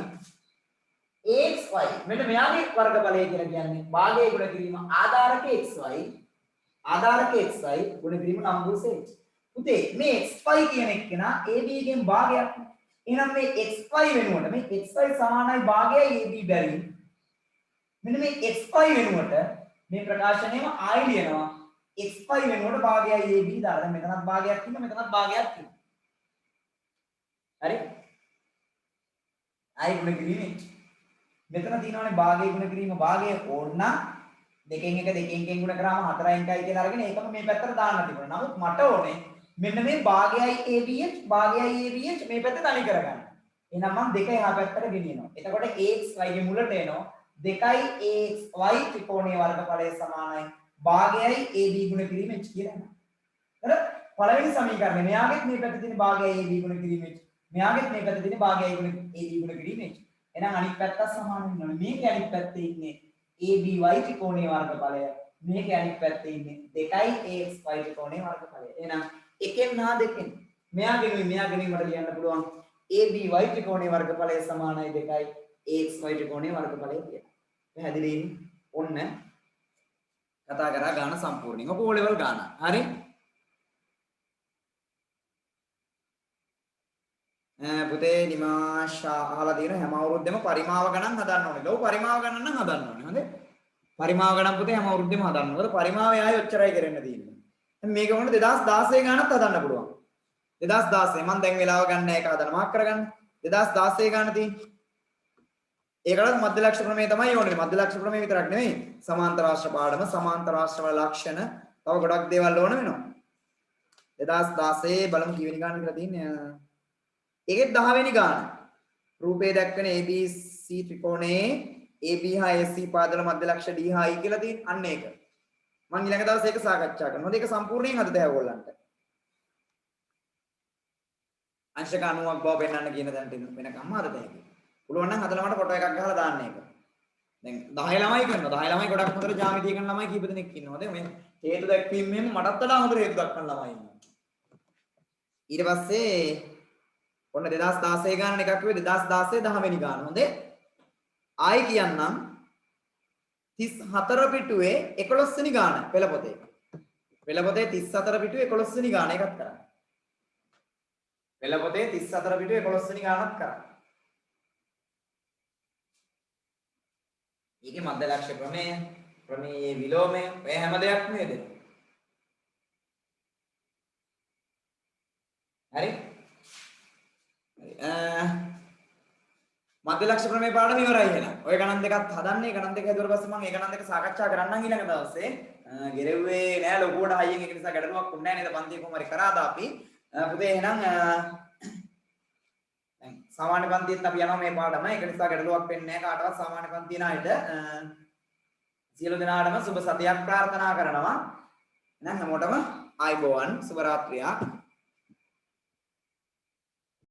AXY මෙන්න මෙයාගේ වර්ගඵලය කියලා කියන්නේ භාගය ගුණ කිරීම ආධාරක XY ගුණ කිරීම ලම්බෝස h. පුතේ මේ xy කියන එක නා AB ගෙන් භාගයක්. එහෙනම් මේ xy වෙනුවට මේ xy සමානයි භාගයයි AB බැරි. මෙන්න මේ xy වෙනුවට මේ ප්‍රකාශනයම ආයි ලියනවා xy වෙනුවට භාගයයි AB දාලා. දැන් මෙතනත් භාගයක් තියෙනවා මෙතනත් භාගයක් තියෙනවා. හරි? ආයි ගුණ කිරීමේ මෙතන තියෙනවානේ භාගය ගුණ කිරීම භාගය ඕන්න දෙකෙන් එක ගුණ කරාම 4න් එකයි කියලා අරගෙන ඒකම මේ පැත්තට දාන්න තිබුණා. නමුත් මට ඕනේ මෙන්න මේ භාගයයි ABH මේ පැත්ත තනි කරගන්න. එහෙනම් මම දෙක එහා පැත්තට ගෙනියනවා. එතකොට AXY ගේ මුලට එනවා 2AXY ත්‍රිකෝණයේ වර්ගඵලය සමානයි භාගයයි AB ගුණ කිරීම h කියලා එනවා. හරි? පළවෙනි සමීකරණය මෙයාගෙත් මේ පැත්තේ තියෙන භාගයයි AB ගුණ කිරීම h. මෙයාගෙත් මේ පැත්තේ තියෙන භාගයයි AB ගුණ කිරීම h. එහෙනම් අනිත් පැත්තත් සමාන වෙනවා. මේකේ අනිත් පැත්තේ ඉන්නේ ABY ත්‍රිකෝණයේ වර්ගඵලය. මේකේ අනිත් පැත්තේ ඉන්නේ 2AXY ත්‍රිකෝණයේ වර්ගඵලය. එහෙනම් එකෙන් හා දෙකෙන් මෙයාගෙන් මට ලියන්න පුළුවන් ABY ත්‍රිකෝණයේ වර්ගඵලය සමානයි 2යි AXY ත්‍රිකෝණයේ වර්ගඵලය කියලා. පැහැදිලි? ඔන්න කතා කරා ගාන සම්පූර්ණයෙන්. ඔක O level ගාන. හරි? පුතේ නිමාෂා අහලා තියෙන හැම අවුරුද්දෙම පරිමාව ගණන් හදන්න ඕනේ. ලොව පරිමාව ගණන් නම් හදන්න ඕනේ. හොඳේ? පරිමාව ගණන් පුතේ හැම අවුරුද්දෙම හදන්න ඕනේ. මොකද පරිමාවේ ආයෙ ඔච්චරයි කරන්න තියෙන්නේ. මේක වුණ 2016 ගානත් හදන්න පුළුවන්. 2016 මම දැන් වෙලාව ගන්න එක හදන්න මාක් කරගන්න. 2016 ගාන තියෙන්නේ. ඒකලත් මධ්‍ය ලක්ෂ්‍ය ප්‍රමේය තමයි ඕනේ. මධ්‍ය ලක්ෂ්‍ය ප්‍රමේය විතරක් නෙමෙයි. සමාන්තර ආශ්‍ර පාඩම, සමාන්තර ආශ්‍රව ලක්ෂණ, තව ගොඩක් දේවල් ඕන වෙනවා. 2016 බලමු කීවෙනි ගාන කියලා තියෙන්නේ. ඒකෙත් 10 වෙනි ගාන. රූපේ දක්වන ABC ත්‍රිකෝණයේ AB හා AC පාදවල මධ්‍ය ලක්ෂ්‍ය D හා E කියලා තියෙන අන්න ඒක. මම ඊළඟ දවසේ ඒක සාකච්ඡා කරනවා. ඒක සම්පූර්ණයෙන් හදද හැවෝලන්ට. අංශක 90ක් බව පෙන්වන්න කියන දැනට වෙනකම්ම හදද හැකියි. පුළුවන් නම් හදලා මට ෆොටෝ එකක් ගහලා දාන්න ඒක. දැන් 10 ළමයි කරනවා. 10 ළමයි ගොඩක් හොඳට ජ්‍යාමිතිය කරන ළමයි කීප දෙනෙක් ඉන්නවා. දැන් මේ හේතු දැක්වීම මෙහෙම මටත් වඩා හොඳට හේතු දක්වන ළමයි ඉන්නවා. ඊට පස්සේ ඔන්න 2016 ගානන එකක් වෙයි 2016 10 වෙනි ගාන. හොඳේ. ආයි කියන්නම් 34 පිටුවේ 11 වෙනි ගාන පෙළපොතේ. පෙළපොතේ 34 පිටුවේ 11 වෙනි ගාන එකක් කරන්න. පෙළපොතේ 34 පිටුවේ 11 වෙනි ගානක් කරන්න. ඊගේ මධ්‍ය ලක්ෂ්‍ය ප්‍රමේය, ප්‍රමේයයේ විලෝමය, ඔය හැම දෙයක්ම නේද? හරි? මධ්‍ය ලක්ෂ්‍ය ප්‍රමේය පාඩම ඉවරයි එහෙනම්. ඔය ගණන් දෙකත් හදන්නේ ගණන් දෙක හදුවට පස්සේ මම ඒ ගණන් දෙක සාකච්ඡා කරන්නම් ඊළඟ දවසේ. ගෙරෙව්වේ නෑ ලොකුවට හයියෙන් ඒක නිසා ගැටලුවක් වුණේ නෑ නේද පන්තියේ කොහොම හරි කරාද අපි. පුතේ එහෙනම් දැන් සාමාන්‍ය පන්තියෙත් අපි යනවා මේ පාඩම. ඒක නිසා ගැටලුවක් වෙන්නේ නෑ කාටවත් සාමාන්‍ය පන්තියේ නායට. සියලු දෙනාටම සුබ සතියක් ප්‍රාර්ථනා කරනවා. එහෙනම් හැමෝටම ආයුබෝවන් සුබ රාත්‍රියක්.